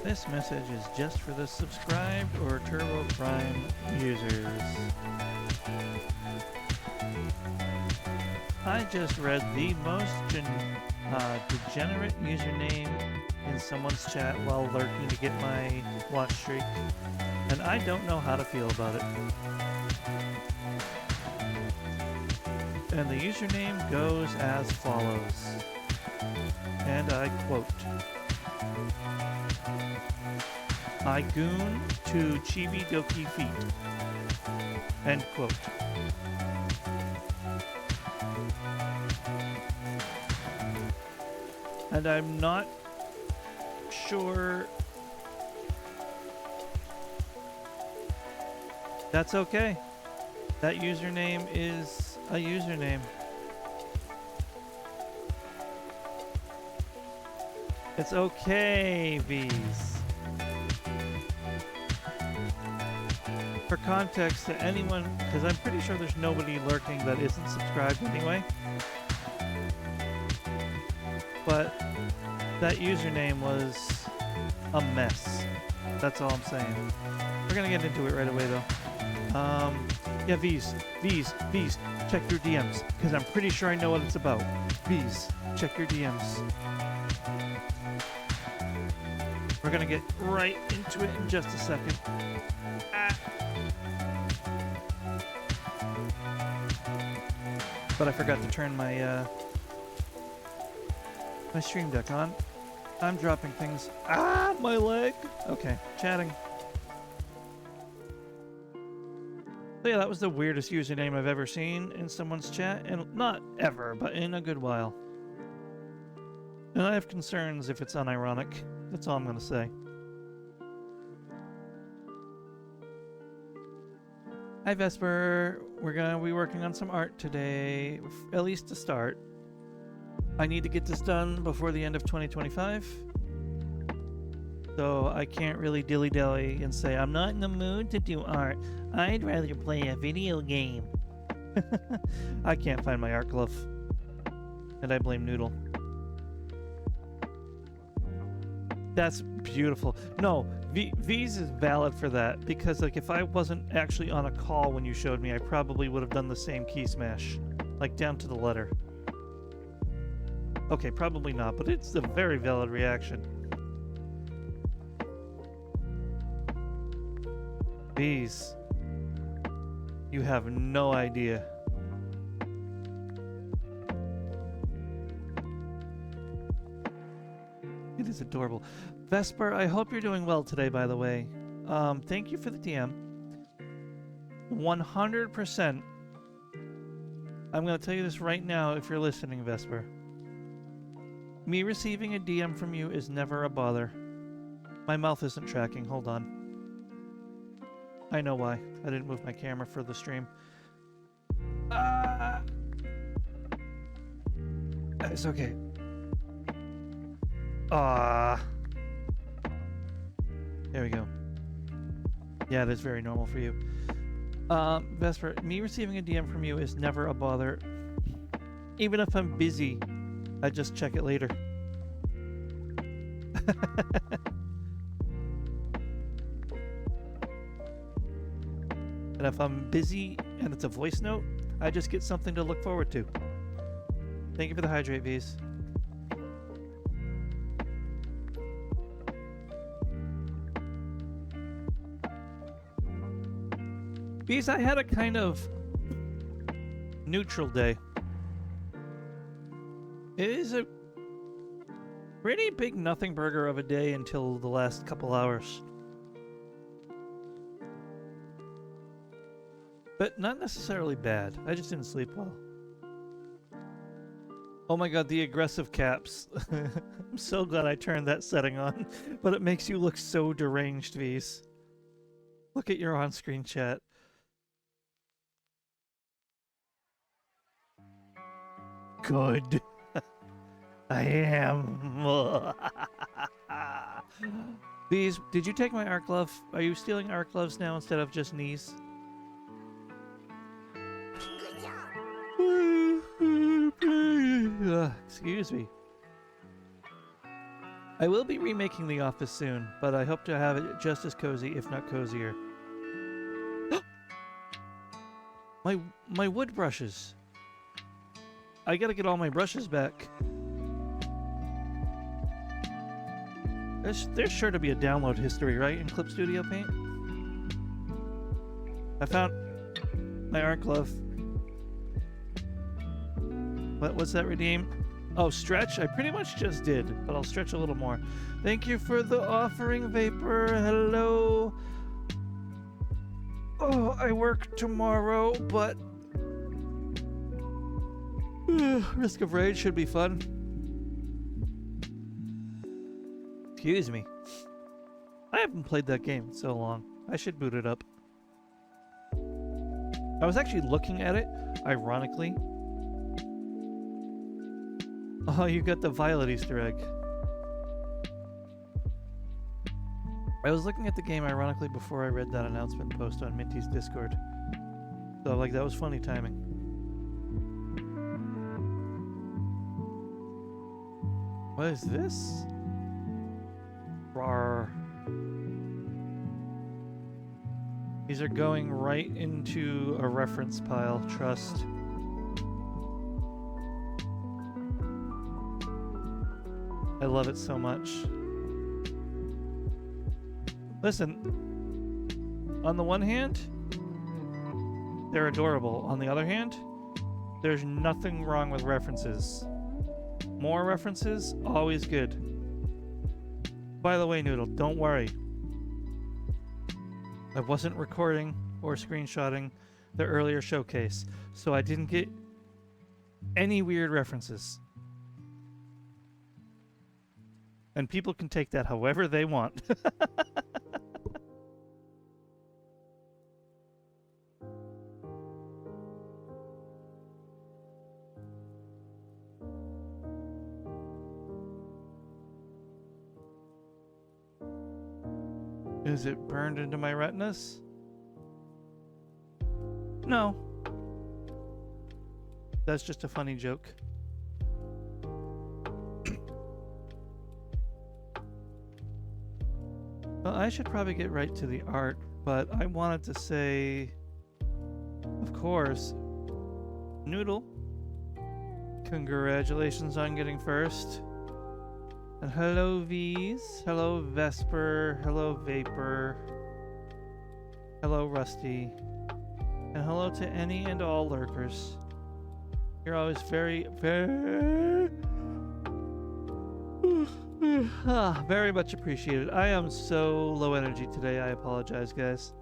This message is just for the subscribed or Turbo Prime users. I just read the most degenerate username in someone's chat while lurking to get my watch streak, and I don't know how to feel about it. And the username goes as follows, and I quote, I goon to chibi doki feet, end quote. And I'm not sure. That's okay. That username is a username. It's okay, V's. For context to anyone, because I'm pretty sure there's nobody lurking that isn't subscribed anyway. But that username was a mess. That's all I'm saying. We're gonna get into it right away though. Yeah, V's, check your DMs, because I'm pretty sure I know what it's about. V's, check your DMs. We're gonna get right into it in just a second. But I forgot to turn my my stream deck on. I'm dropping things. Ah, my leg! Okay, chatting. So yeah, that was the weirdest username I've ever seen in someone's chat. And not ever, but in a good while. And I have concerns if it's unironic. That's all I'm gonna say. Hi Vesper, we're gonna be working on some art today, at least to start. I need to get this done before the end of 2025. So I can't really dilly-dally and say, I'm not in the mood to do art. I'd rather play a video game. I can't find my art glove. And I blame Noodle. That's beautiful. No, V's is valid for that, because like if I wasn't actually on a call when you showed me, I probably would have done the same key smash. Like down to the letter. Okay, probably not, but it's a very valid reaction. V's. You have no idea. It is adorable. Vesper, I hope you're doing well today, by the way. Thank you for the DM. 100%. I'm going to tell you this right now if you're listening, Vesper. Me receiving a DM from you is never a bother. My mouth isn't tracking. Hold on. I know why. I didn't move my camera for the stream. It's okay. There we go. Yeah, that's very normal for you. Vesper, me receiving a DM from you is never a bother. Even if I'm busy, I just check it later. And if I'm busy and it's a voice note, I just get something to look forward to. Thank you for the hydrate, V's. V's, I had a kind of neutral day. It is a pretty big nothing burger of a day until the last couple hours. But not necessarily bad. I just didn't sleep well. Oh my god, the aggressive caps. I'm so glad I turned that setting on. But it makes you look so deranged, V's. Look at your on-screen chat. Good. I am. V's, did you take my art glove? Are you stealing art gloves now instead of just knees? Excuse me. I will be remaking The Office soon, but I hope to have it just as cozy, if not cozier. my wood brushes. I gotta get all my brushes back. There's sure to be a download history, right, in Clip Studio Paint? I found my art glove. What's that redeem? Oh, stretch? I pretty much just did, but I'll stretch a little more. Thank you for the offering, Vapor. Hello. Oh, I work tomorrow, but Risk of Rage should be fun. Excuse me. I haven't played that game in so long. I should boot it up. I was actually looking at it, ironically. Oh, you got the Violet Easter egg. I was looking at the game, ironically, before I read that announcement post on Minty's Discord. So, like, that was funny timing. What is this? Rawr. These are going right into a reference pile, trust. I love it so much. Listen, on the one hand, they're adorable. On the other hand, there's nothing wrong with references. More references, always good. By the way, Noodle, don't worry. I wasn't recording or screenshotting the earlier showcase, so I didn't get any weird references. And people can take that however they want. Is it burned into my retinas? No. That's just a funny joke. Well, I should probably get right to the art, but I wanted to say, of course, Noodle, congratulations on getting first. And hello, V's. Hello, Vesper. Hello, Vapor. Hello, Rusty. And hello to any and all lurkers. You're always very, very much appreciated. I am so low energy today. I apologize, guys.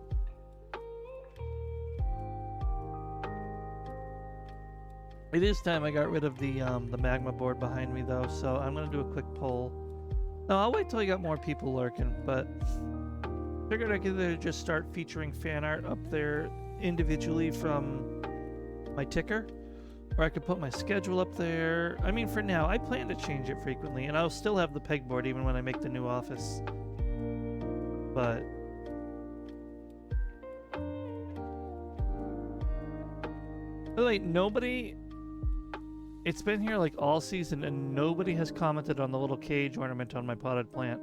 It is time I got rid of the magma board behind me, though, so I'm gonna do a quick poll. No, I'll wait till I got more people lurking, but figured I could either just start featuring fan art up there individually from my ticker, or I could put my schedule up there. I mean, for now, I plan to change it frequently, and I'll still have the pegboard even when I make the new office. But wait, nobody. It's been here like all season, and nobody has commented on the little cage ornament on my potted plant.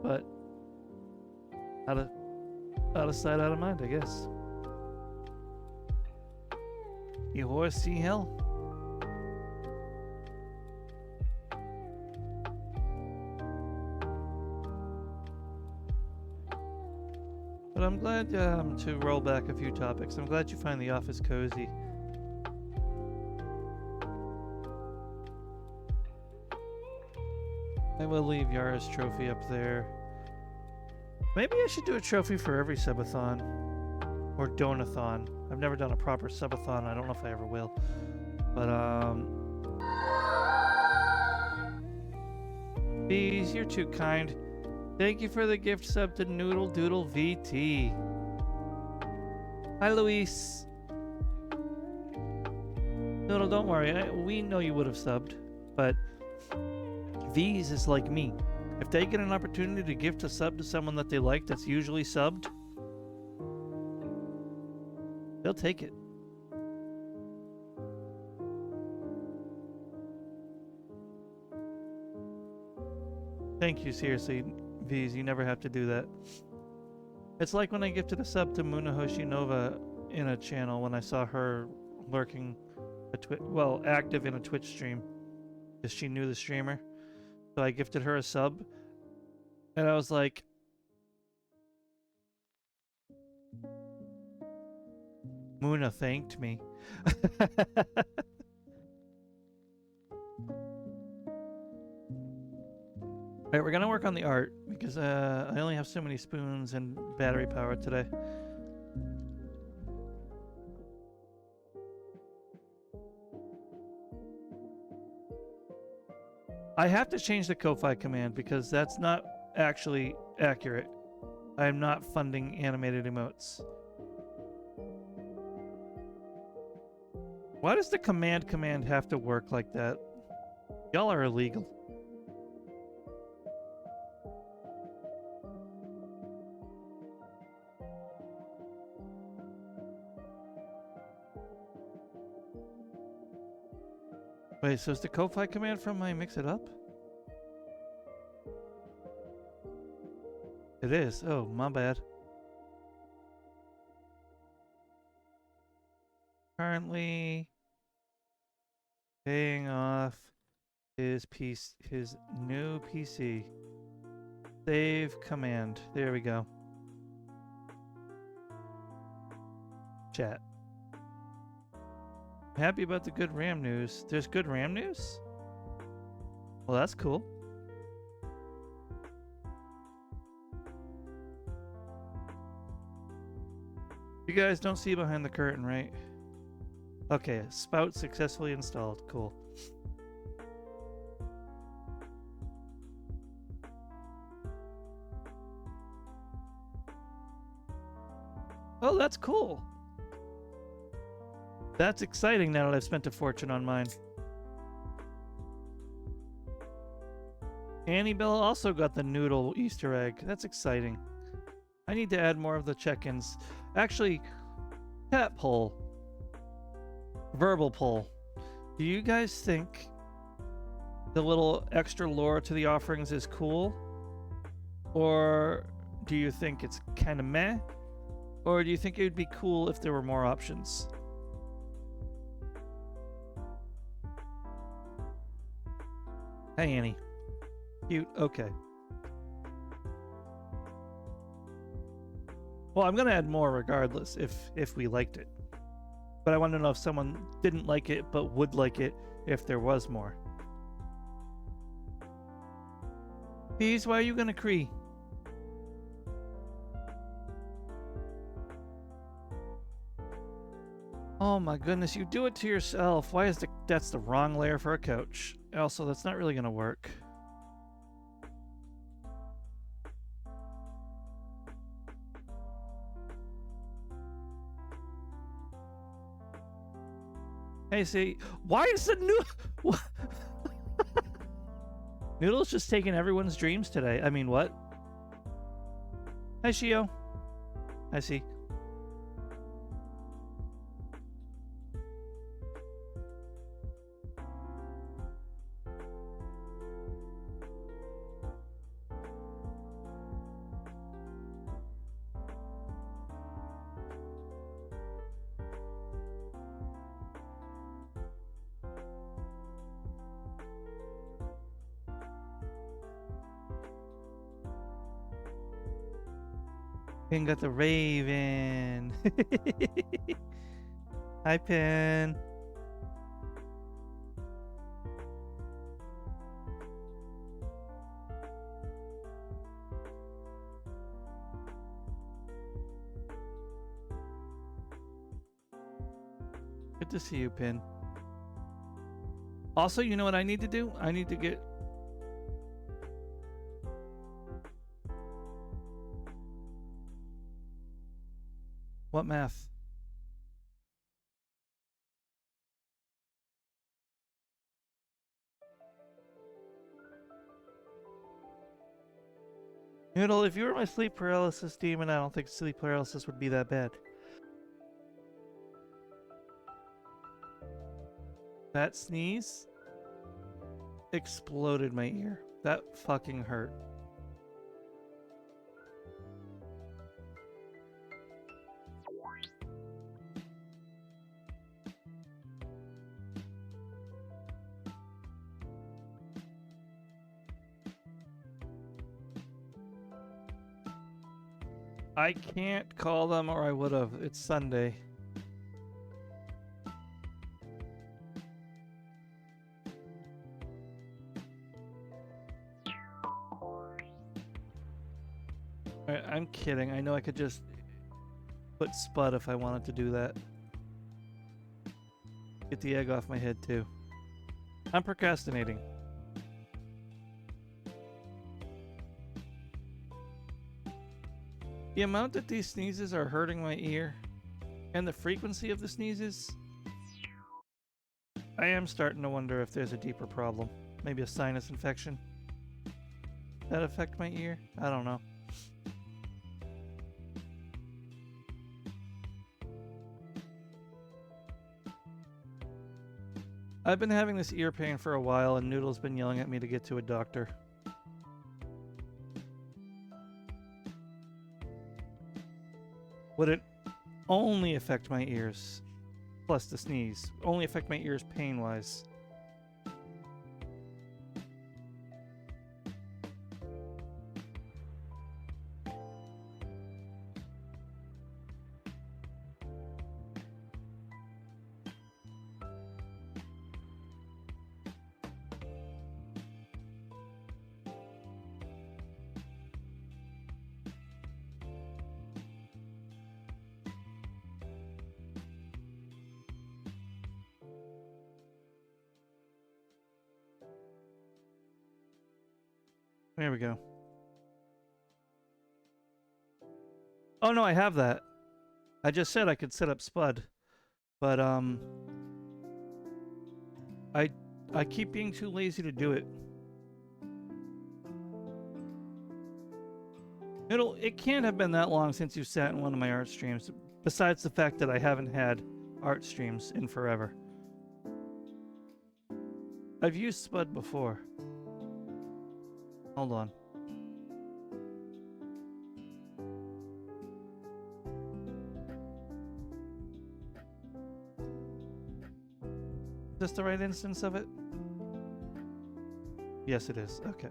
But out of sight, out of mind, I guess. You horse see hell. But I'm glad to roll back a few topics. I'm glad you find the office cozy. I will leave Yara's trophy up there. Maybe I should do a trophy for every subathon. Or donathon. I've never done a proper subathon. I don't know if I ever will. But, Bees, you're too kind. Thank you for the gift sub to Noodle Doodle VT. Hi, Luis. Noodle, don't worry. We know you would have subbed, but V's is like me. If they get an opportunity to gift a sub to someone that they like that's usually subbed, they'll take it. Thank you, seriously, V's. You never have to do that. It's like when I gifted a sub to Muna Hoshinova in a channel when I saw her lurking, active in a Twitch stream, because she knew the streamer. So I gifted her a sub, and I was like, Muna thanked me. Alright, we're gonna work on the art, because I only have so many spoons and battery power today. I have to change the Ko-Fi command, because that's not actually accurate. I am not funding animated emotes. Why does the command have to work like that? Y'all are illegal. Wait, so is the Ko-Fi command from my Mix It Up? It is. Oh, my bad. Currently paying off his new PC. Save command. There we go. Chat. I'm happy about the good RAM news. There's good RAM news? Well, that's cool. You guys don't see behind the curtain, right? Okay, spout successfully installed. Cool. Oh, that's cool. That's exciting now that I've spent a fortune on mine. Annabelle also got the noodle Easter egg. That's exciting. I need to add more of the check-ins. Actually, chat poll. Verbal poll. Do you guys think the little extra lore to the offerings is cool? Or do you think it's kind of meh? Or do you think it would be cool if there were more options? Hey, Annie. Cute. Okay. Well, I'm gonna add more regardless if we liked it. But I want to know if someone didn't like it but would like it if there was more. Bees, why are you gonna cree? Oh my goodness, you do it to yourself. Why is that's the wrong layer for a couch? Also, that's not really gonna work. Hey, see, why is the Noodle's just taking everyone's dreams today? I mean, what? Hi, Shio. I see. Pin got the Raven. Hi, Pin. Good to see you, Pin. Also, you know what I need to do? I need to get... What math? Noodle, if you were my sleep paralysis demon, I don't think sleep paralysis would be that bad. That sneeze exploded my ear. That fucking hurt. I can't call them, or I would have. It's Sunday. I'm kidding. I know I could just put Spud if I wanted to do that. Get the egg off my head, too. I'm procrastinating. The amount that these sneezes are hurting my ear, and the frequency of the sneezes, I am starting to wonder if there's a deeper problem. Maybe a sinus infection that affect my ear? I don't know. I've been having this ear pain for a while, and Noodle's been yelling at me to get to a doctor. Would it only affect my ears, plus the sneeze, only affect my ears pain-wise? There we go. Oh no, I have that. I just said I could set up Spud. But I keep being too lazy to do it. It can't have been that long since you sat in one of my art streams, besides the fact that I haven't had art streams in forever. I've used Spud before. Hold on. Is this the right instance of it? Yes, it is. Okay.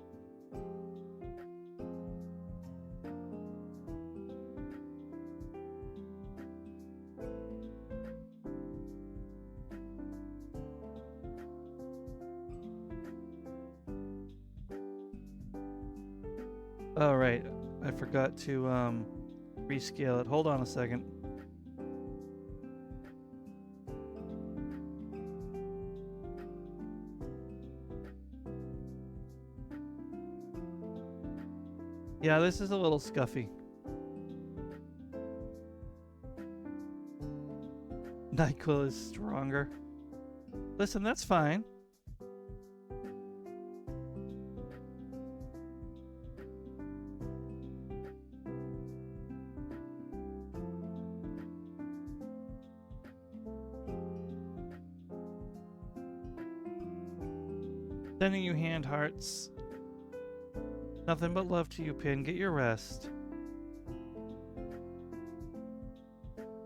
Oh, right. I forgot to rescale it. Hold on a second. Yeah, this is a little scuffy. NyQuil is stronger. Listen, that's fine. Sending you hand hearts. Nothing but love to you, Pin. Get your rest.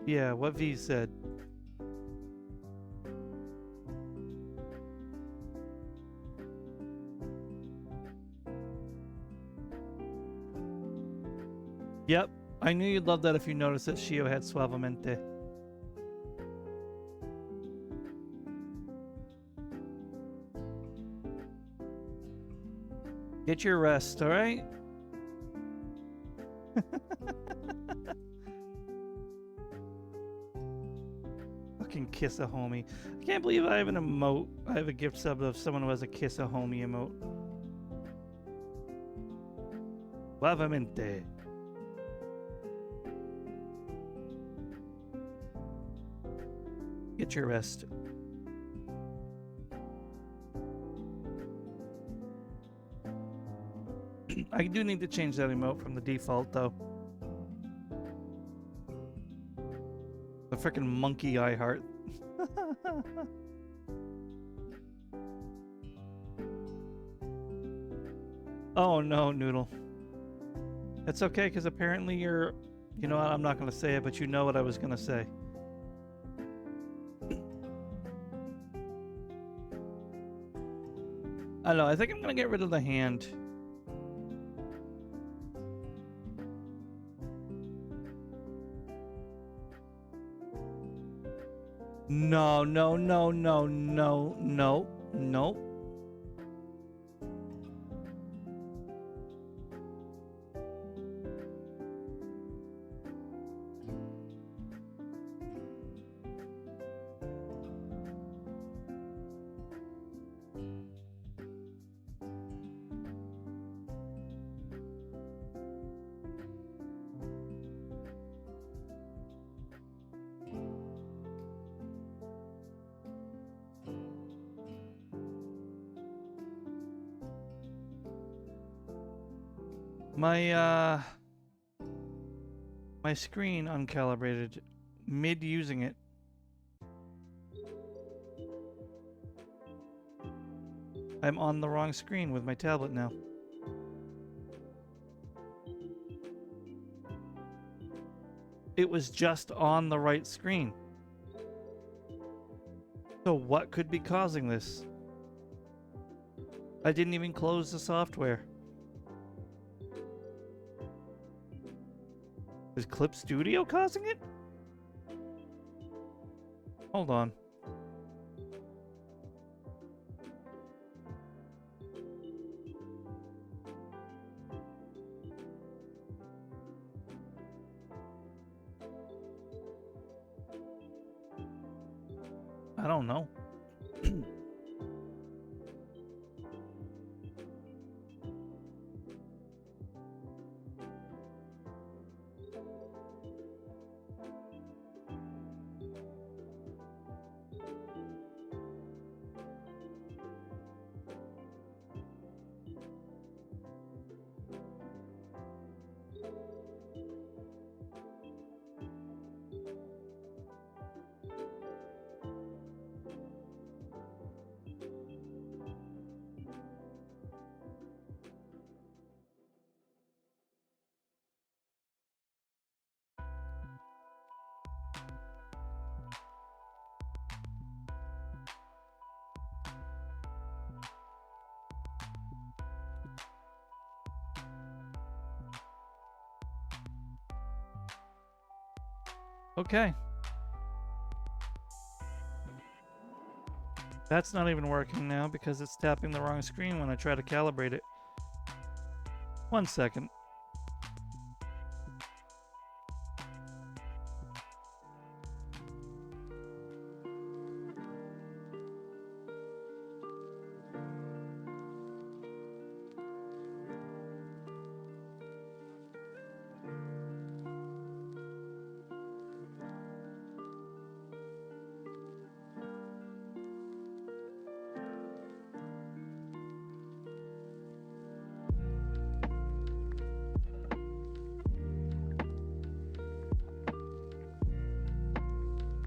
Yeah, what V said. Yep, I knew you'd love that if you noticed that Shio had Suavemente. Get your rest, alright? Fucking kiss a homie. I can't believe I have an emote. I have a gift sub of someone who has a kiss a homie emote. Suavemente. Get your rest. I do need to change that emote from the default, though. The frickin' monkey eye heart. Oh no, Noodle. It's okay, because apparently you're... You know what, I'm not going to say it, but you know what I was going to say. I don't know, I think I'm going to get rid of the hand. No, no, no, no, no, no, no. My screen uncalibrated mid using it. I'm on the wrong screen with my tablet now. It was just on the right screen. So what could be causing this? I didn't even close the software. Is Clip Studio causing it? Hold on. I don't know. Okay. That's not even working now because it's tapping the wrong screen when I try to calibrate it. 1 second.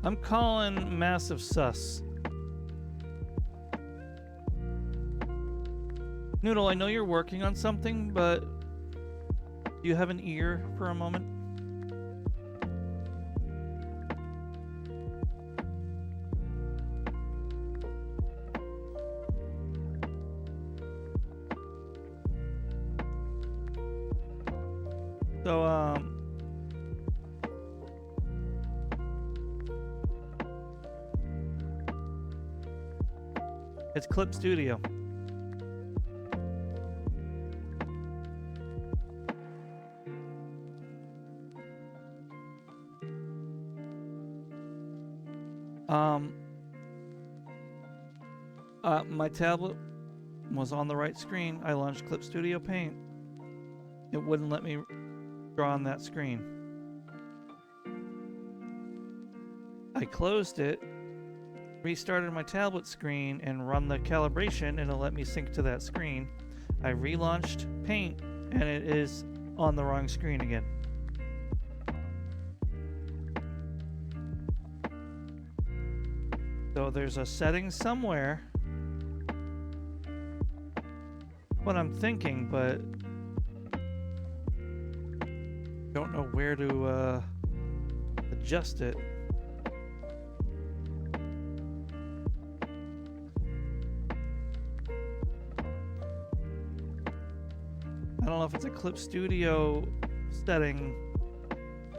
I'm calling massive sus. Noodle, I know you're working on something, but do you have an ear for a moment? So, it's Clip Studio. My tablet was on the right screen. I launched Clip Studio Paint. It wouldn't let me draw on that screen. I closed it, restarted my tablet screen, and run the calibration, and it'll let me sync to that screen. I relaunched Paint, and it is on the wrong screen again. So there's a setting somewhere. What I'm thinking, but don't know where to adjust it. I don't know if it's a Clip Studio setting,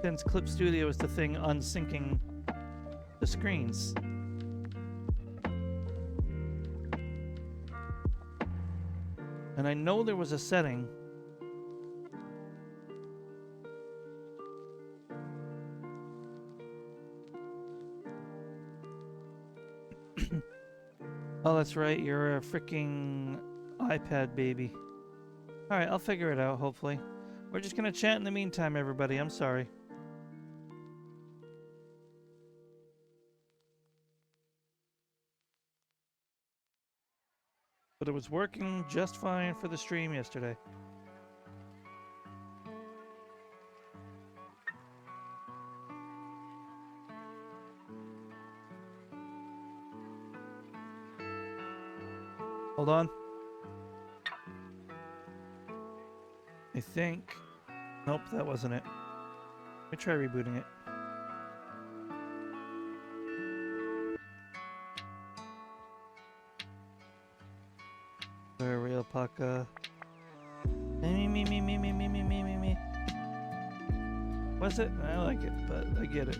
since Clip Studio is the thing unsyncing the screens. And I know there was a setting. Oh, that's right. You're a freaking iPad baby. Alright, I'll figure it out, hopefully. We're just gonna chat in the meantime, everybody. I'm sorry. But it was working just fine for the stream yesterday. Hold on. I think... Nope, that wasn't it. Let me try rebooting it. Real Paka. Me. Was it? I like it, but I get it.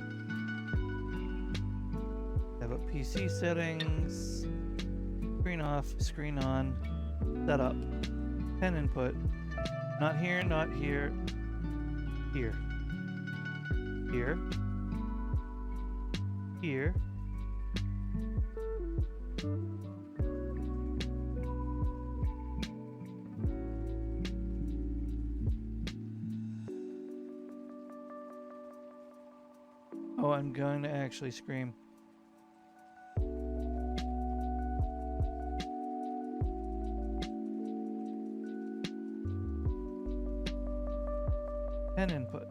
Have a PC settings. Screen off, screen on. Setup. Pen input. Not here, not here. Here. Here. Here. Oh, I'm going to actually scream. Pen input.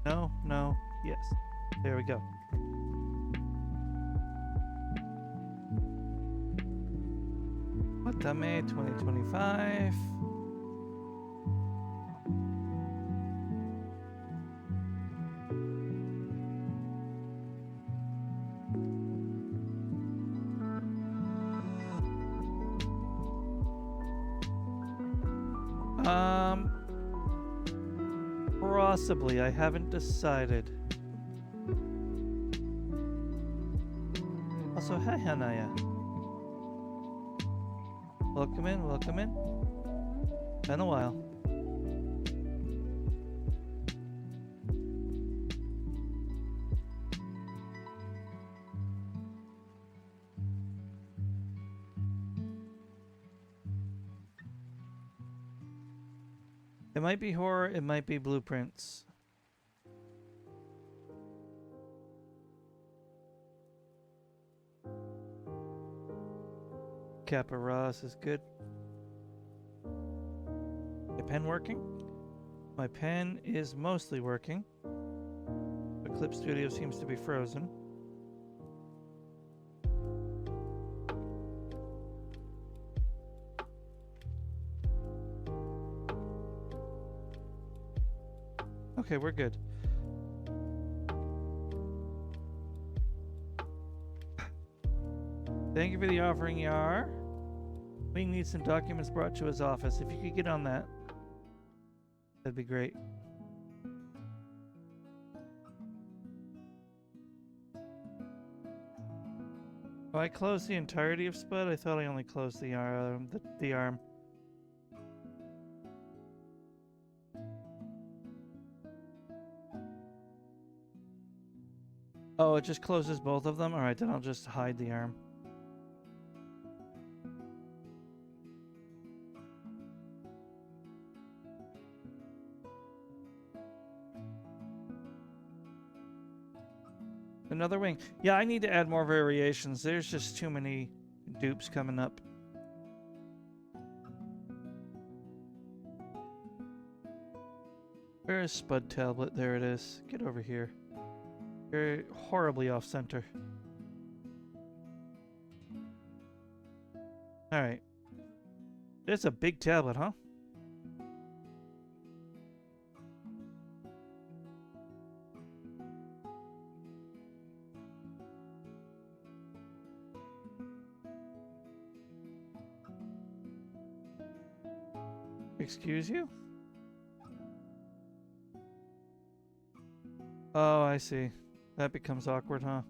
No, no, yes. There we go. Watame 2025. Possibly, I haven't decided. Also, hi Hanaya. Welcome in, welcome in. Been a while. It might be horror, it might be blueprints. Kappa Ross is good. My pen working? My pen is mostly working. The Clip Studio seems to be frozen. Okay, we're good. Thank you for the offering, Yar. We need some documents brought to his office. If you could get on that, that'd be great. Oh, I closed the entirety of Spud? I thought I only closed the arm. The arm. Oh, it just closes both of them? Alright, then I'll just hide the arm. Another wing. Yeah, I need to add more variations. There's just too many dupes coming up. Where is Spud Tablet? There it is. Get over here. You're horribly off center. Alright. It's a big tablet, huh? Excuse you? Oh, I see. That becomes awkward, huh?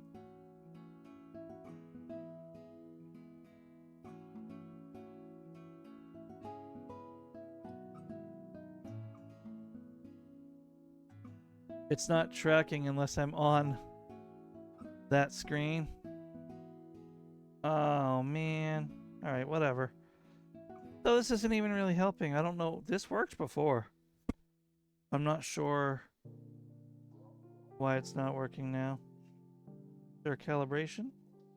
It's not tracking unless I'm on that screen. Oh, man. Alright, whatever. So this isn't even really helping. I don't know. This worked before. I'm not sure why it's not working now. Is there a calibration?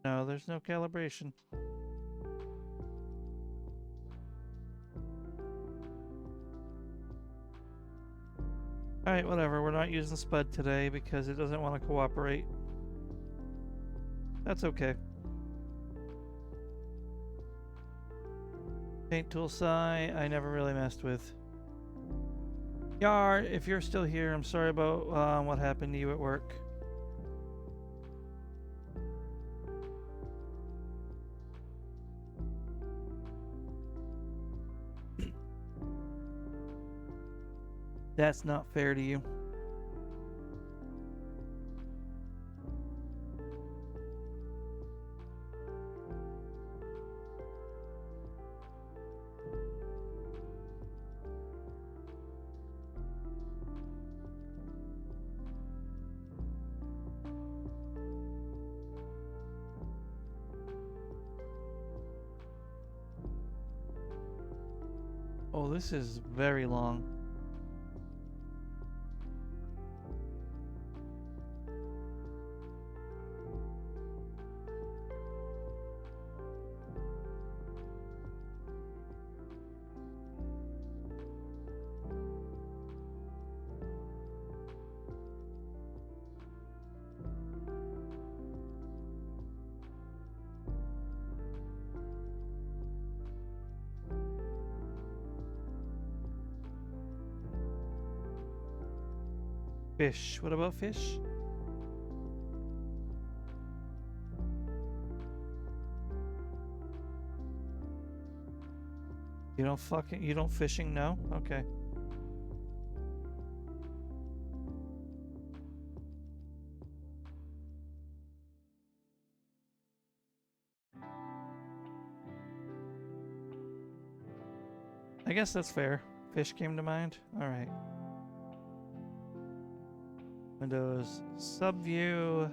No, there's no calibration. Alright, whatever. We're not using Spud today because it doesn't want to cooperate. That's okay. Paint tool Psi, I never really messed with. Yar, if you're still here, I'm sorry about what happened to you at work. That's not fair to you. Oh, this is very long. Fish. What about fish? You don't fishing? No? Okay. I guess that's fair. Fish came to mind? Alright. Windows, subview.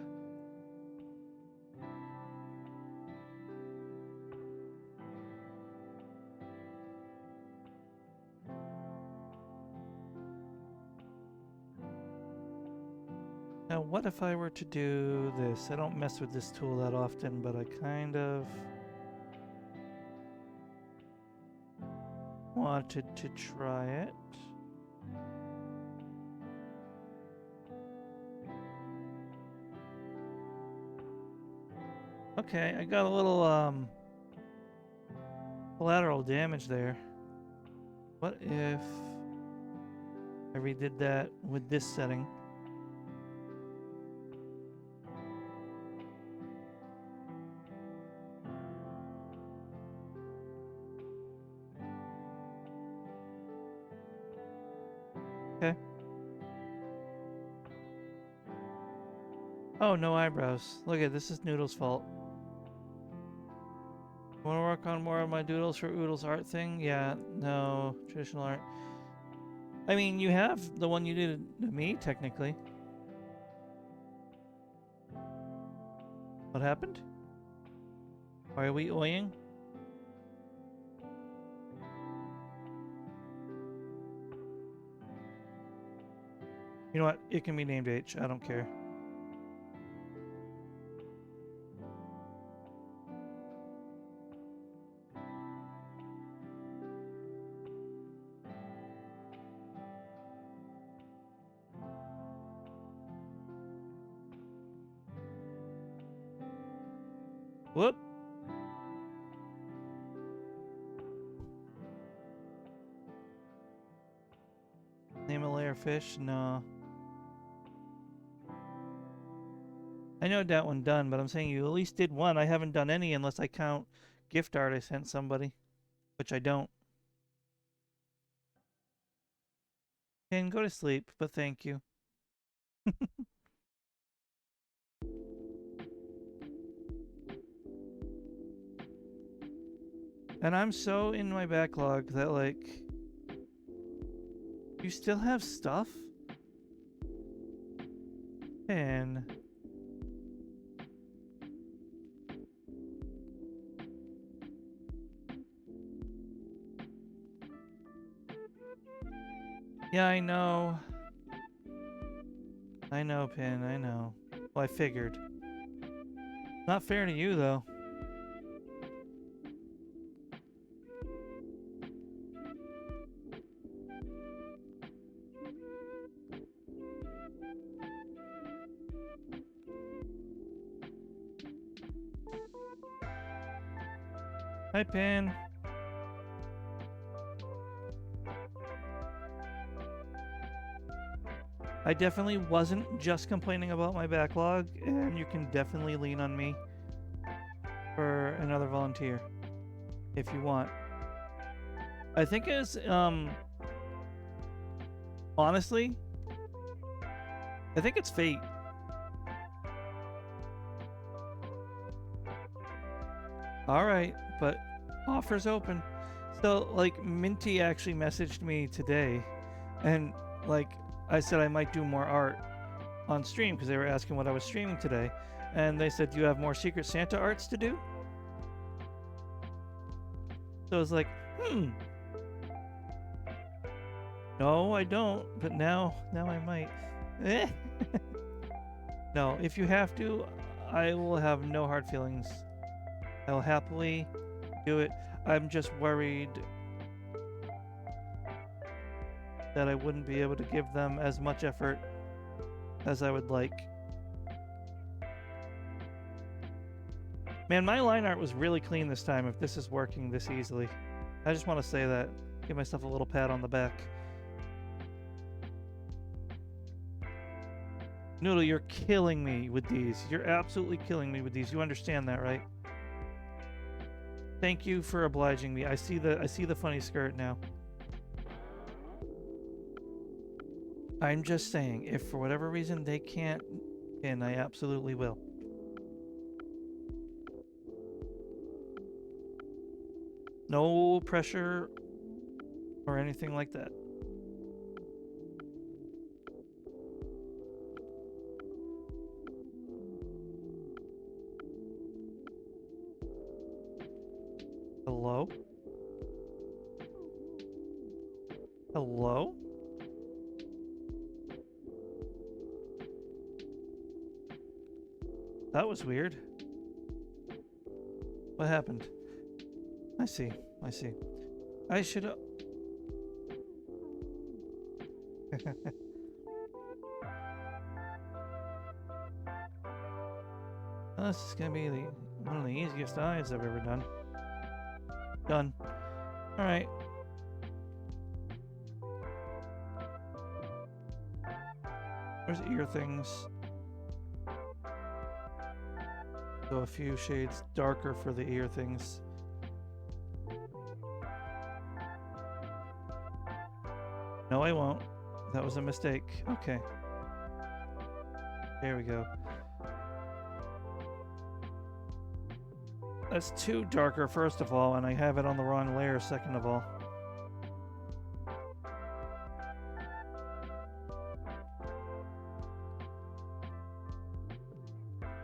Now, what if I were to do this? I don't mess with this tool that often, but I kind of wanted to try it. Okay, I got a little collateral damage there. What if I redid that with this setting? Okay. Oh, no eyebrows. Look at this is Noodle's fault. Want to work on more of my doodles for Oodle's art thing? Yeah, no, traditional art. I mean, you have the one you did to me, technically. What happened? Why are we oying? You know what? It can be named H. I don't care. Whoop. Name a layer fish? No. I know that one done, but I'm saying you at least did one. I haven't done any unless I count gift art I sent somebody, which I don't. Can go to sleep, but thank you. And I'm so in my backlog that, like, you still have stuff? And yeah, I know. I know, Pin, I know. Well, I figured. Not fair to you, though. Hi, Pin. I definitely wasn't just complaining about my backlog, and you can definitely lean on me for another volunteer if you want. I think it's, honestly, I think it's fate. Alright, but offer's open. So, like, Minty actually messaged me today, and, like, I said I might do more art on stream because they were asking what I was streaming today. And they said, do you have more Secret Santa arts to do? So I was like, no, I don't, but now I might. No, if you have to, I will have no hard feelings. I'll happily do it. I'm just worried that I wouldn't be able to give them as much effort as I would like. Man, my line art was really clean this time if this is working this easily. I just want to say that. Give myself a little pat on the back. Noodle, you're killing me with these. You're absolutely killing me with these. You understand that, right? Thank you for obliging me. I see the funny skirt now. I'm just saying, if for whatever reason they can't, then I absolutely will. No pressure or anything like that. Hello? Hello? That was weird. What happened? I see. I see. I should have... This is gonna be one of the easiest eyes I've ever done. Done. Alright. There's ear things. Go a few shades darker for the ear things. No, I won't. That was a mistake. Okay. There we go. That's too darker, first of all, and I have it on the wrong layer, second of all.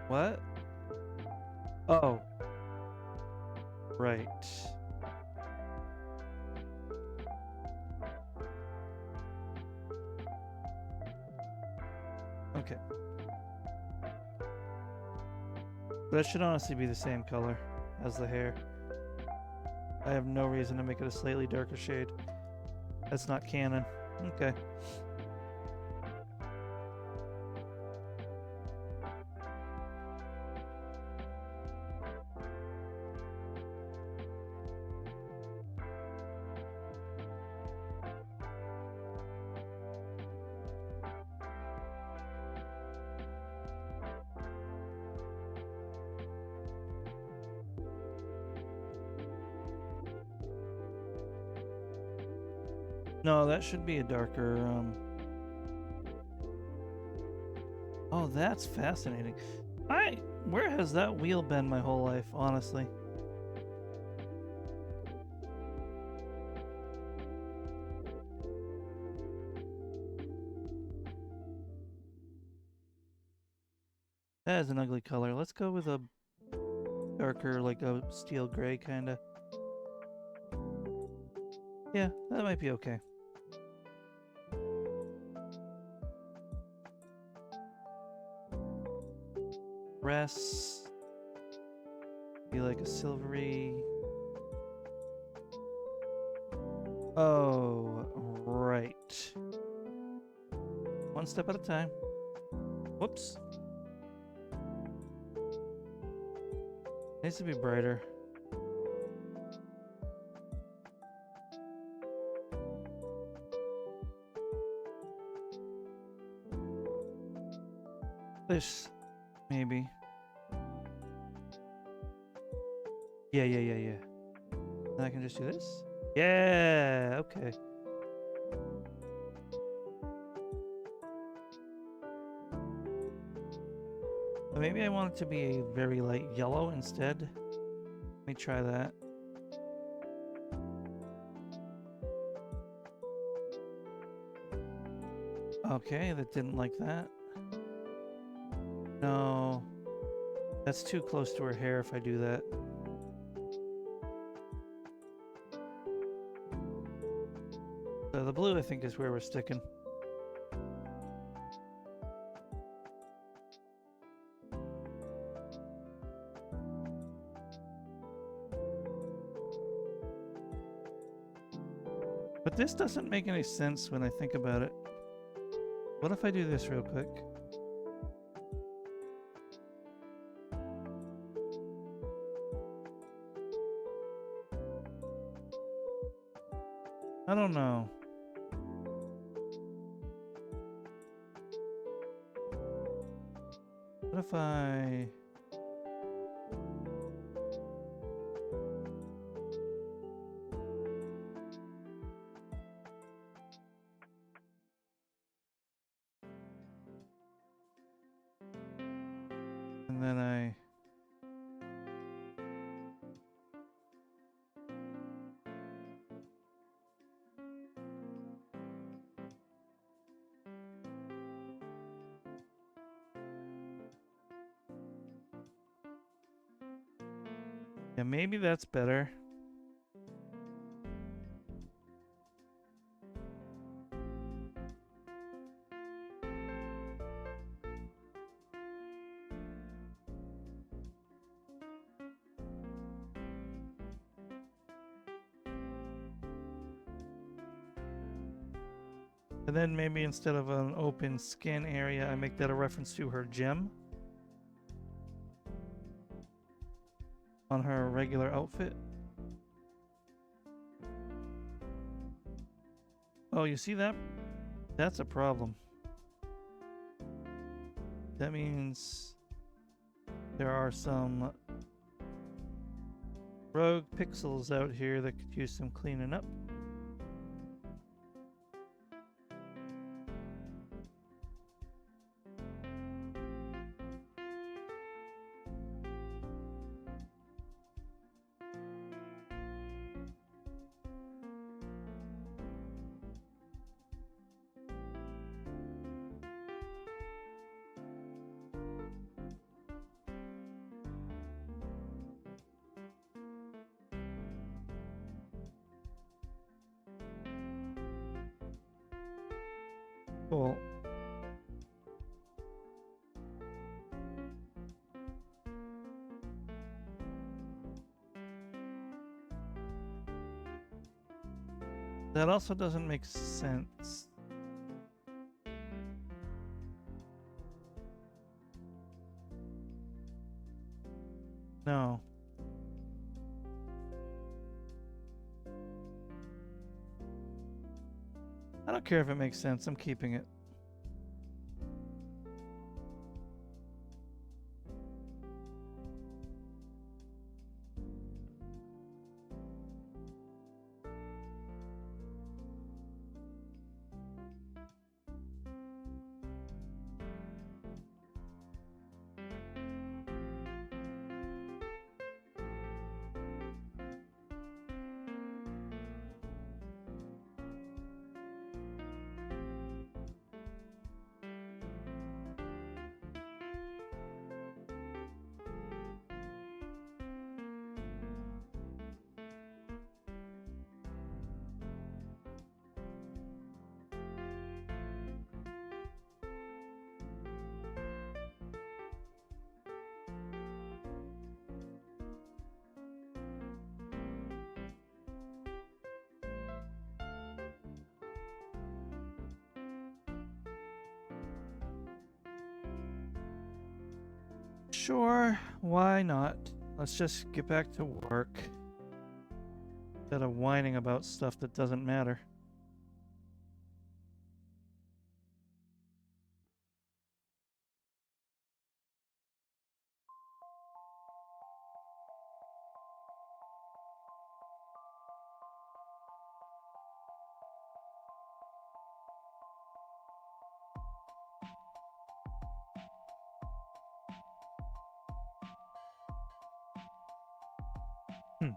What? Oh. Right. Okay. That should honestly be the same color as the hair. I have no reason to make it a slightly darker shade. That's not canon. Okay. No, that should be a darker, Oh, that's fascinating. Where has that wheel been my whole life, honestly? That is an ugly color. Let's go with a darker, like a steel gray, kinda. Yeah, that might be okay. Rest. Be like a silvery. Oh, right. One step at a time. Whoops. Needs to be brighter. This, maybe. Yeah. Then I can just do this. Yeah, okay. But maybe I want it to be a very light yellow instead. Let me try that. Okay, that didn't like that. No. That's too close to her hair if I do that. So the blue, I think, is where we're sticking. But this doesn't make any sense when I think about it. What if I do this real quick? I don't know. What if I... And then I... Yeah, maybe that's better. And then maybe instead of an open skin area, I make that a reference to her gem on her regular outfit. Oh, you see that? That's a problem. That means there are some rogue pixels out here that could use some cleaning up. Cool. That also doesn't make sense. No. I don't care if it makes sense. I'm keeping it. Sure, why not? Let's just get back to work. Instead of whining about stuff that doesn't matter. Hmm.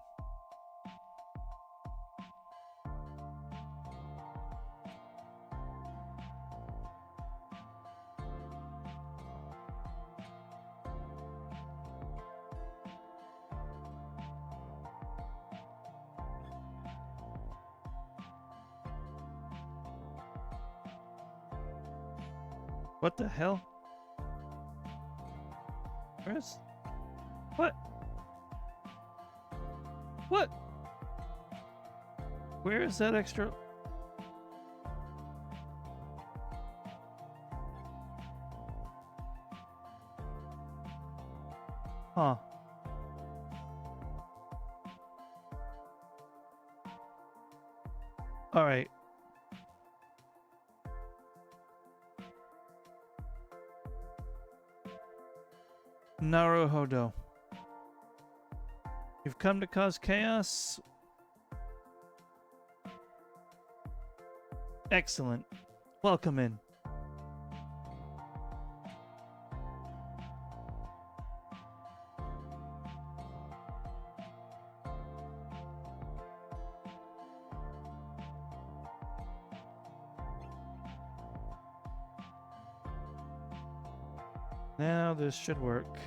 What the hell? Where's... What? What? Where is that extra... Huh. Alright. Naruhodo. You've come to cause chaos? Excellent. Welcome in. Now this should work.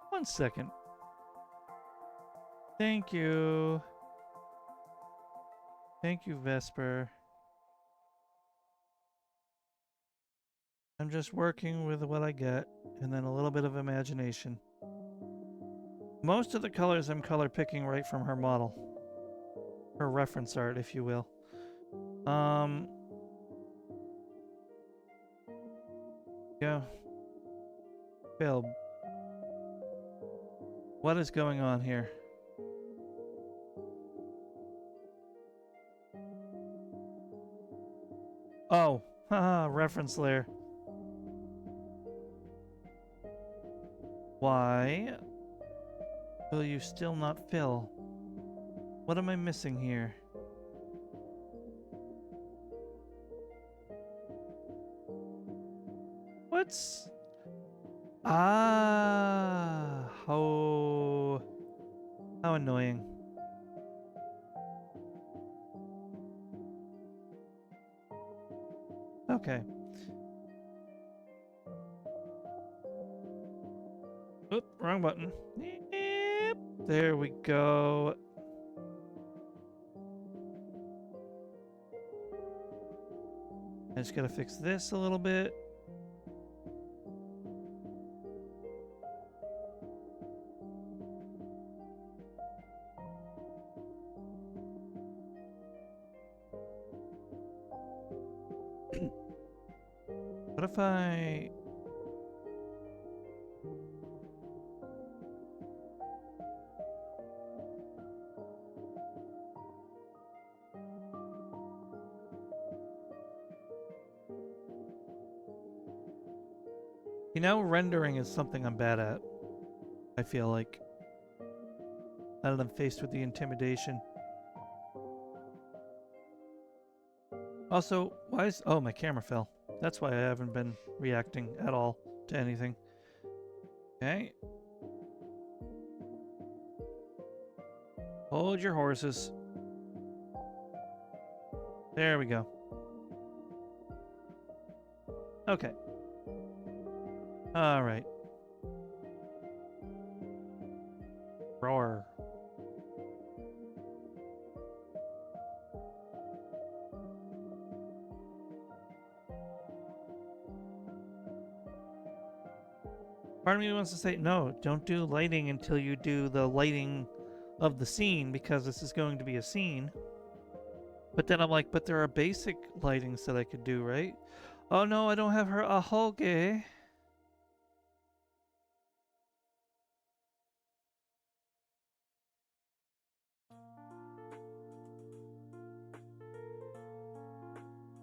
One second. Thank you. Thank you, Vesper. I'm just working with what I get, and then a little bit of imagination. Most of the colors I'm color picking right from her model. Her reference art, if you will. Yeah. Phil. What is going on here? Oh, haha, reference layer. Why will you still not fill? What am I missing here? What's... Ah, how annoying. Okay. Oop, wrong button. Yep, there we go. I just gotta fix this a little bit. What if I... You know, rendering is something I'm bad at. I feel like. Now that I'm faced with the intimidation. Also, why is... Oh, my camera fell. That's why I haven't been reacting at all to anything. Okay. Hold your horses. There we go. Okay. Alright. Roar. Part of me wants to say, no, don't do lighting until you do the lighting of the scene, because this is going to be a scene. But then I'm like, but there are basic lightings that I could do, right? Oh no, I don't have her ahoge.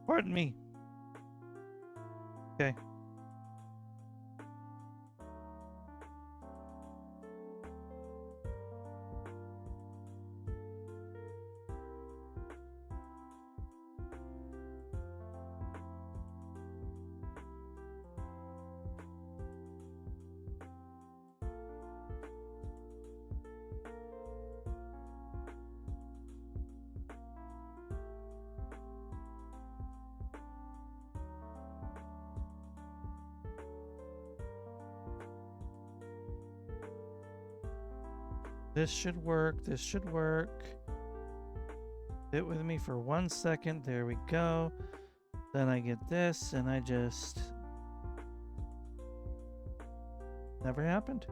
Pardon me. Okay. This should work. This should work. Sit with me for 1 second. There we go. Then I get this, and I just... Never happened.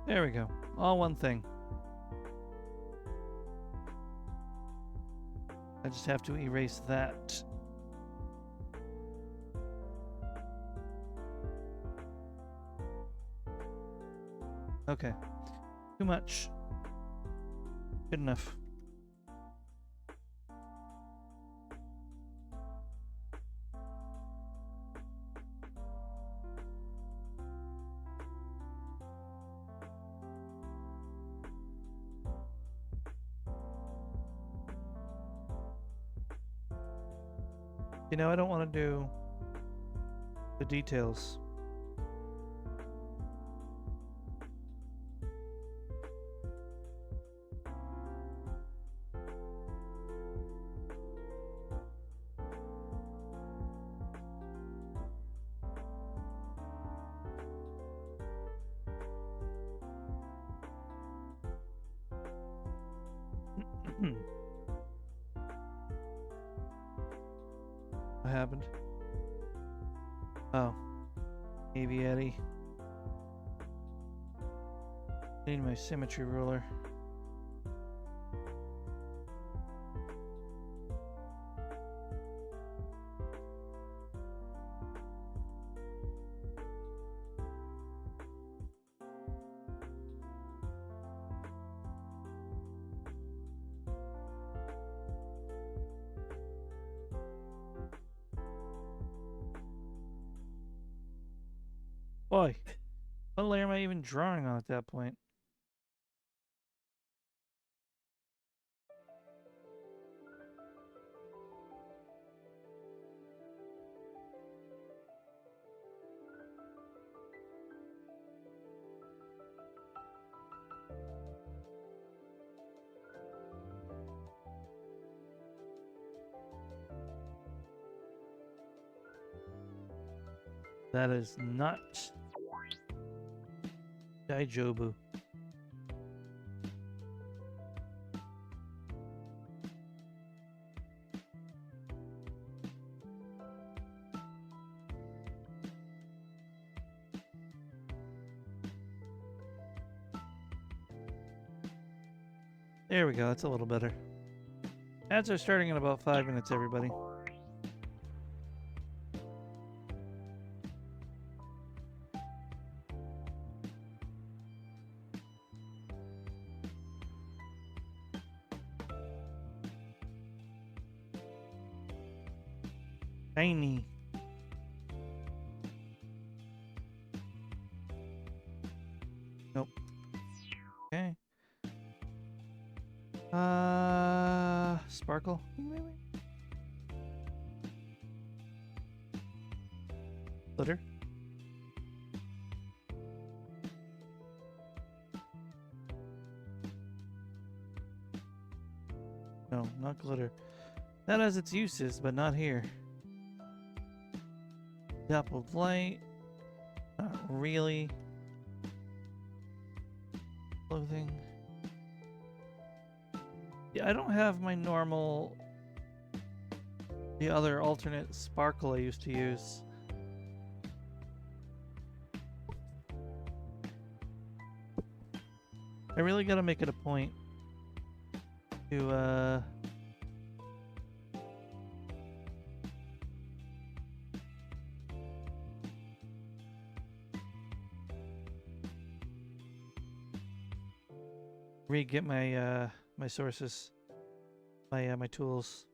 There we go. All one thing. I just have to erase that. Okay. Too much. Good enough. You know, I don't want to do the details. What happened? Oh. Maybe Eddie. Need my symmetry ruler. Boy, what layer am I even drawing on at that point? That is not Daijobu. There we go, that's a little better. Ads are starting in about 5 minutes, everybody. Tiny. Nope. Okay. Sparkle, maybe? Glitter? No, not glitter. That has its uses, but not here. Dappled light. Not really. Clothing. Yeah, I don't have my normal... the other alternate sparkle I used to use. I really gotta make it a point to, re-get my, my sources, my tools.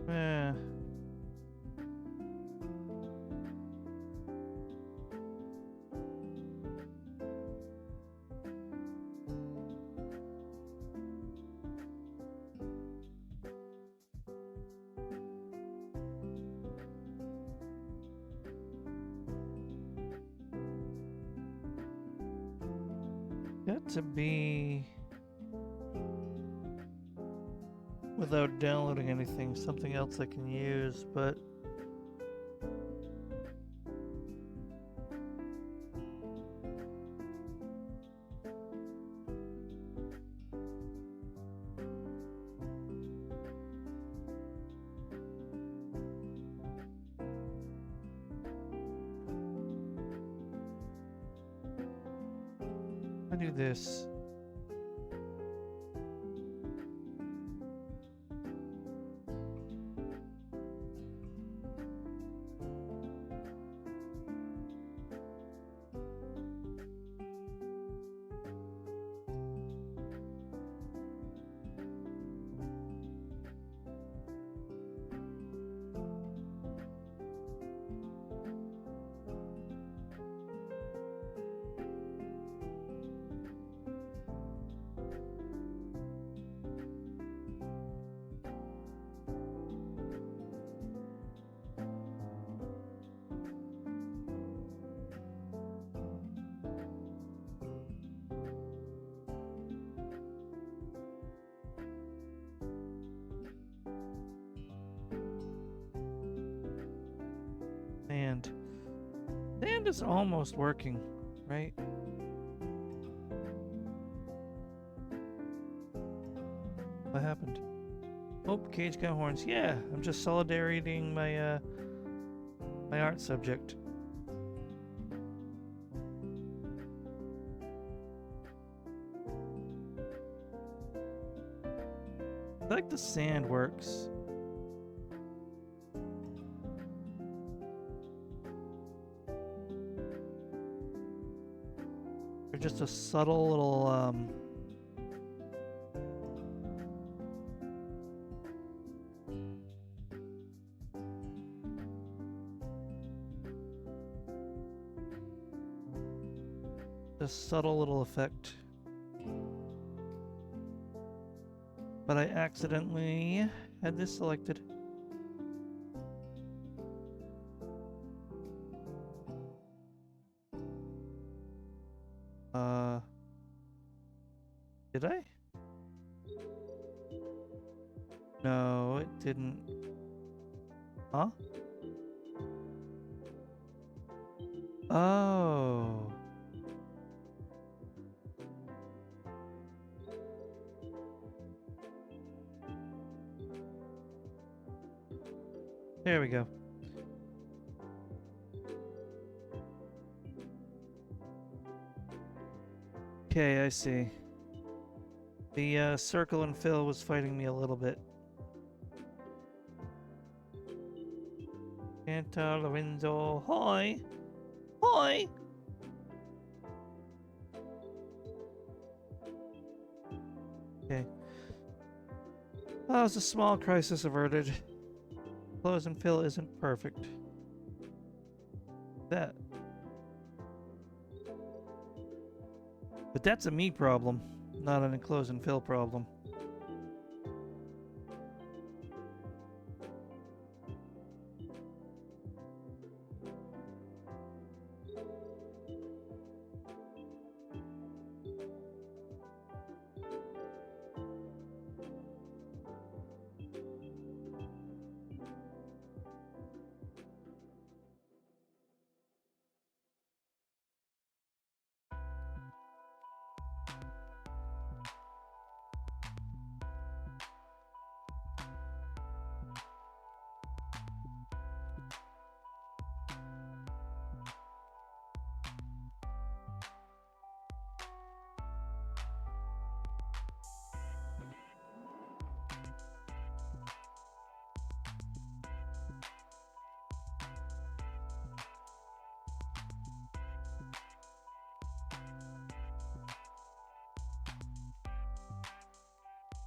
Eh. Got to be... without downloading anything, something else I can use, but... I do this. And sand is almost working, right? What happened? Oh, cage got horns. Yeah, I'm just solidaritying my my art subject. I feel like the sand works. Just a subtle little a subtle little effect. But I accidentally had this selected. Did I? No, it didn't. Huh? Oh. There we go. Okay, I see. The circle and fill was fighting me a little bit. Enter Lorenzo. Hi! Hi! Okay. Oh, it's a small crisis averted. Close and fill isn't perfect. That. But that's a me problem, not an enclose and fill problem.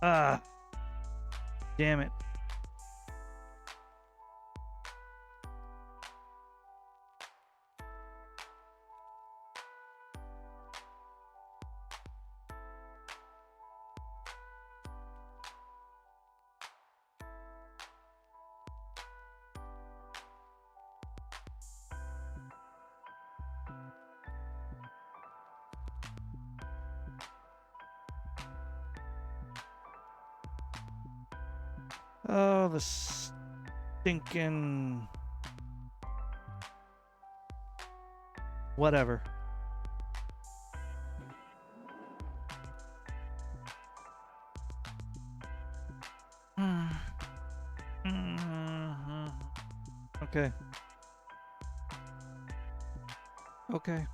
Ah! Damn it. Oh, the stinking... Whatever. Okay. Okay.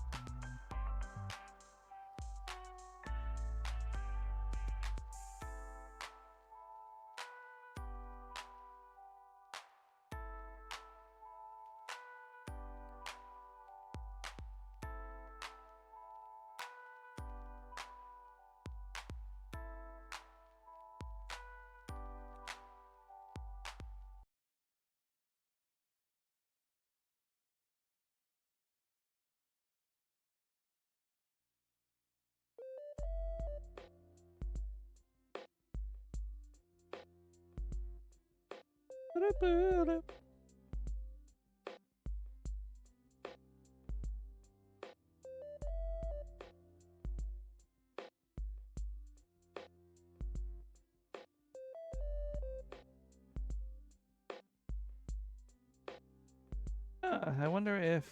I wonder if...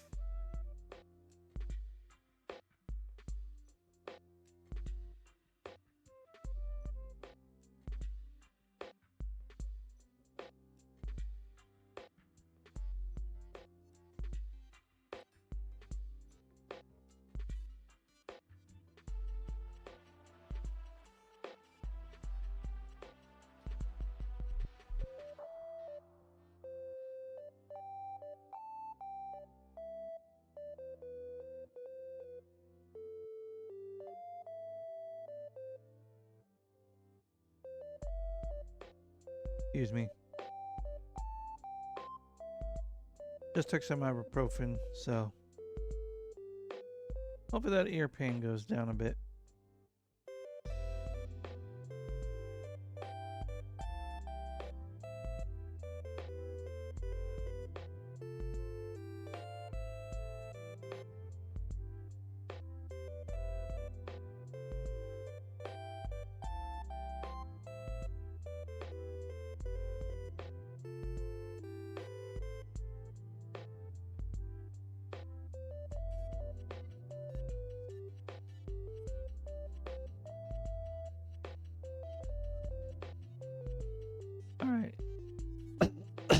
Excuse me. Just took some ibuprofen, so... Hopefully that ear pain goes down a bit.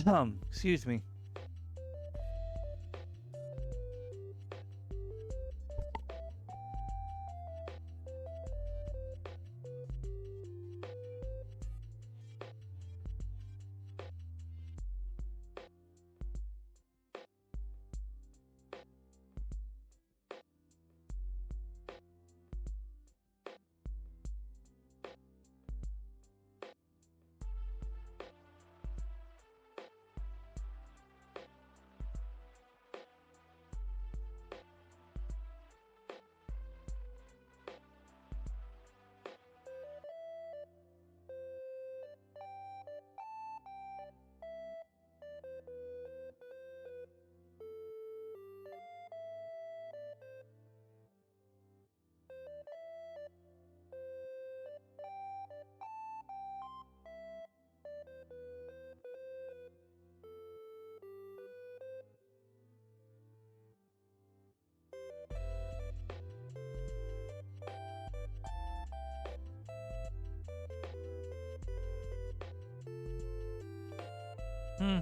Excuse me. Hmm.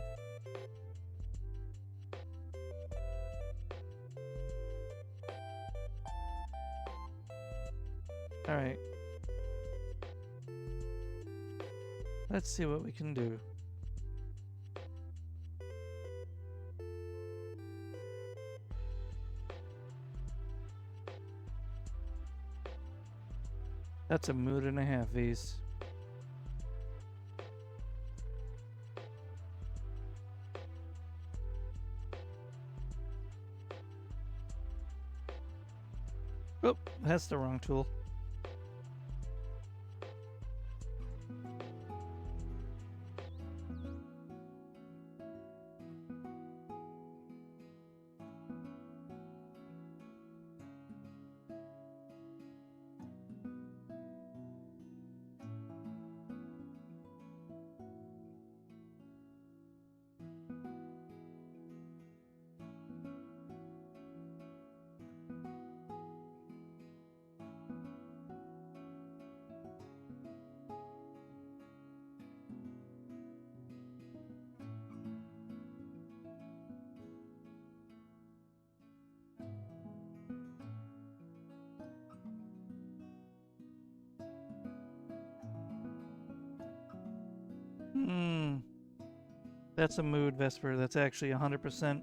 All right. Let's see what we can do. That's a mood and a half, V's. Oh, that's the wrong tool. Hmm. That's a mood, Vesper. That's actually 100%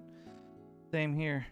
same here.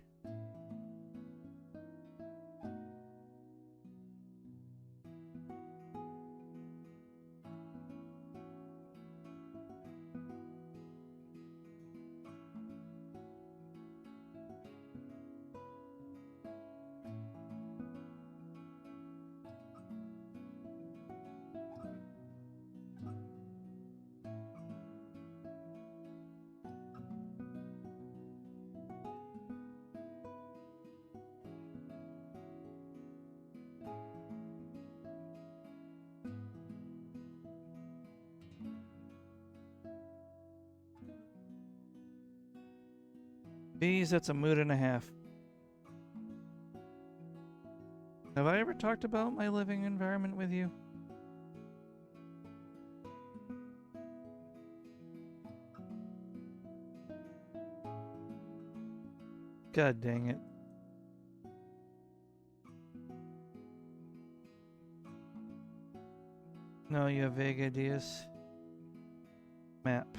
V's, that's a mood and a half. Have I ever talked about my living environment with you? God dang it. No, you have vague ideas. Map.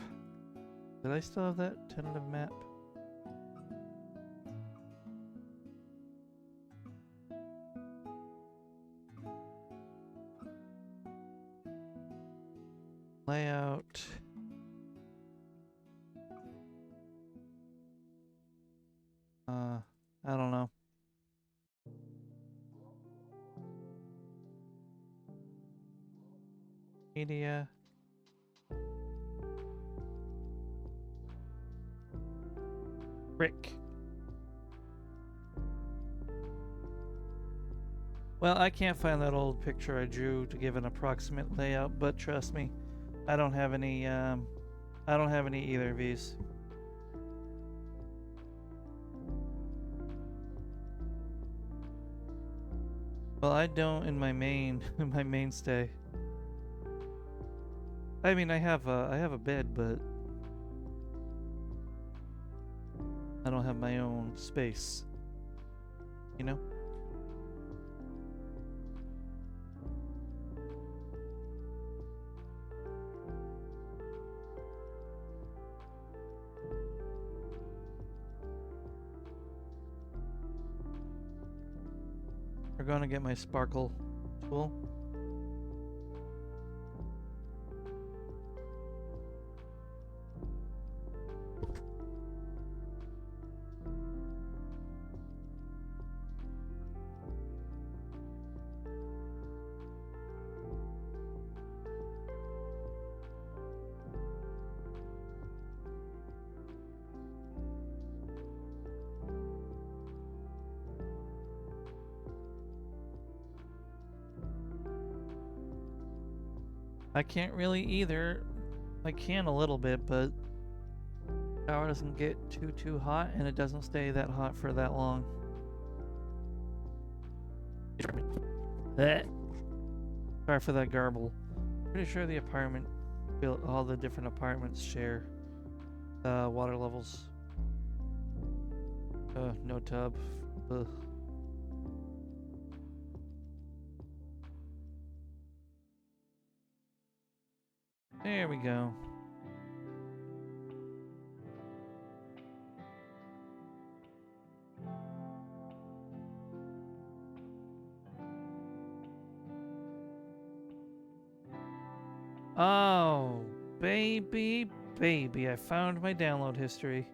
Did I still have that tentative map? Layout. I don't know. Media. Brick. Well, I can't find that old picture I drew to give an approximate layout, but trust me, I don't have any either of these. Well, I don't in my main my mainstay. I mean, I have a bed, but have my own space. You know? We're gonna get my sparkle tool. I can't really either. I can a little bit, but power doesn't get too hot, and it doesn't stay that hot for that long. Sorry for that garble. Pretty sure the apartment, all the different apartments share water levels. No tub. Ugh. There we go. Oh, baby, I found my download history.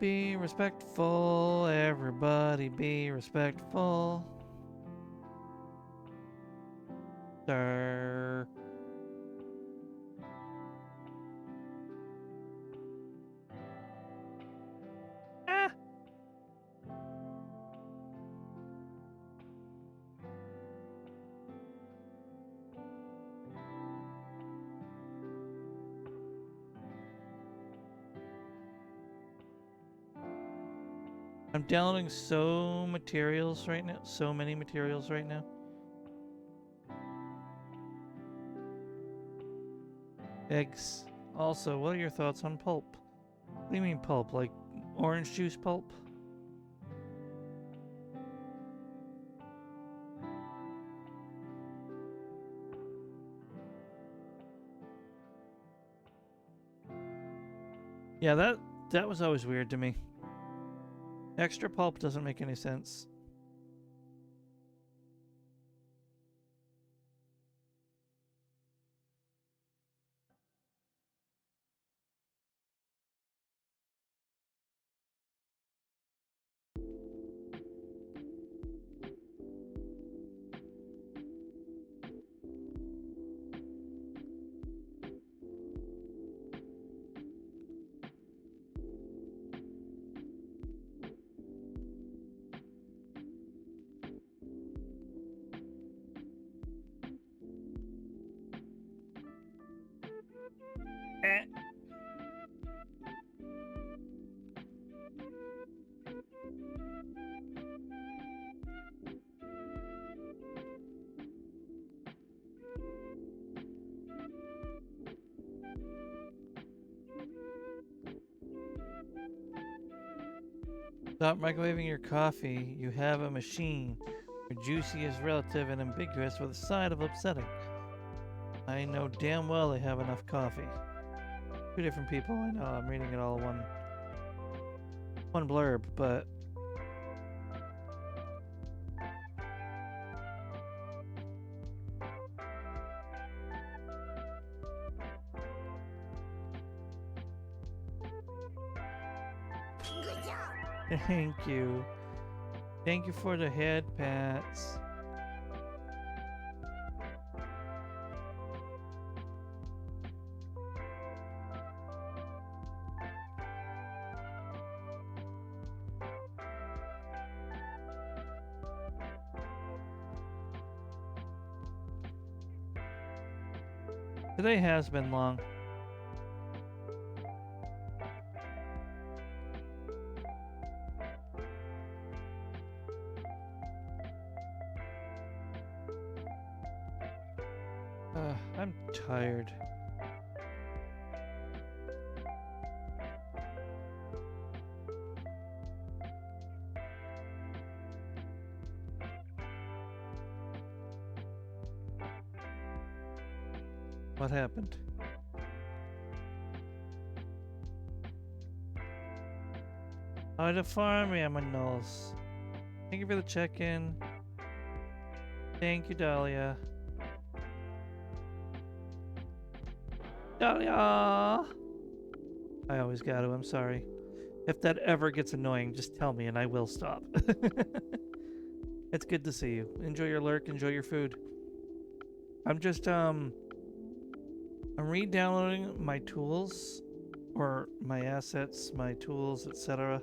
Be respectful, everybody be respectful. Sir. Ah! I'm downloading so many materials right now. Eggs. Also, what are your thoughts on pulp? What do you mean pulp? Like orange juice pulp? Yeah, that was always weird to me. Extra pulp doesn't make any sense. Eh. Stop microwaving your coffee. You have a machine. Your juicy is relative and ambiguous with a side of upsetting. I know damn well they have enough coffee. Two different people, I know. I'm reading it all one blurb, but Thank you. Thank you for the head pats. Today has been long. I'm tired. What happened? Oh, the farm aminals. Thank you for the check-in. Thank you, Dahlia. Dahlia! I always got to, I'm sorry. If that ever gets annoying, just tell me and I will stop. It's good to see you. Enjoy your lurk, enjoy your food. I'm just, I'm re-downloading my tools, or my assets, my tools, etc.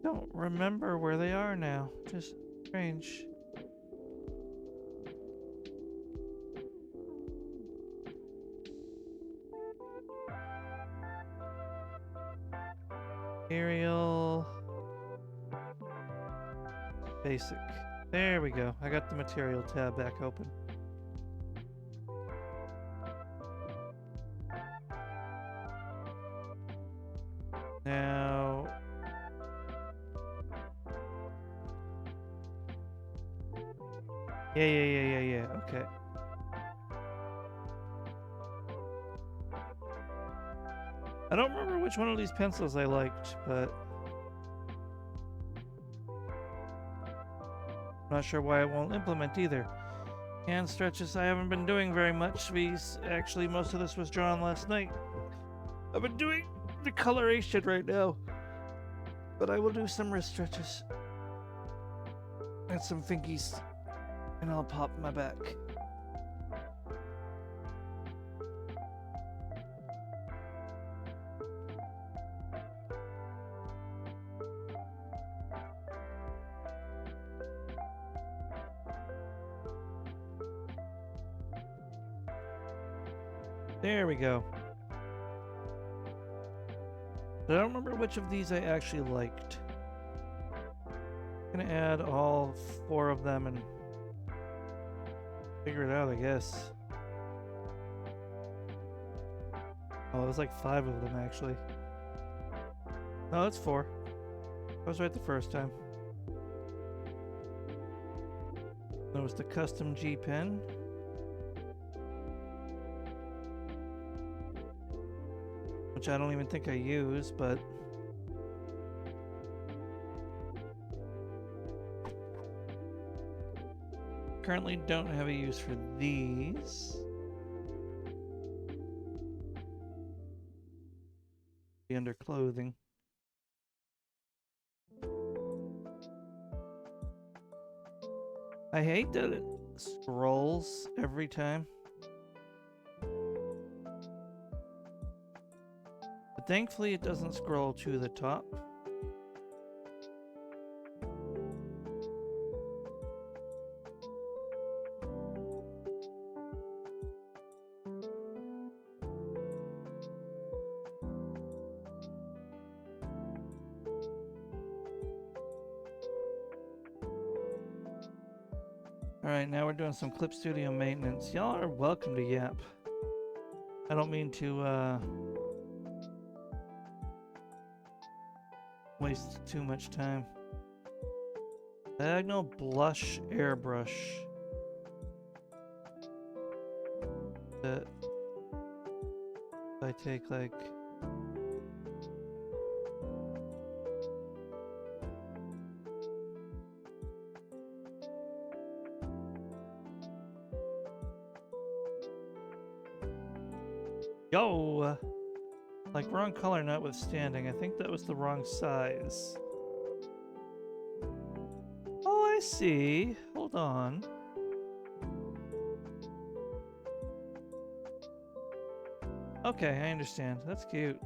Don't remember where they are now. Just strange. Material. Basic. There we go. I got the material tab back open. Now... Yeah. Okay. I don't remember which one of these pencils I liked, but... I'm not sure why it won't implement either. Hand stretches I haven't been doing very much because actually most of this was drawn last night. I've been doing the coloration right now, but I will do some wrist stretches and some finkies, and I'll pop my back. There we go. I don't remember which of these I actually liked. I'm gonna add all 4 of them and figure it out, I guess. Oh, it was like 5 of them actually. No, that's 4. I was right the first time. There was the custom G pen. Which I don't even think I use, but... Currently don't have a use for these. Be under clothing. I hate that it scrolls every time. But thankfully it doesn't scroll to the top. Alright, now we're doing some Clip Studio maintenance. Y'all are welcome to Yap. I don't mean to waste too much time. Diagonal blush airbrush. That I take like Yo! Like, wrong color notwithstanding, I think that was the wrong size. Oh, I see. Hold on. Okay, I understand. That's cute.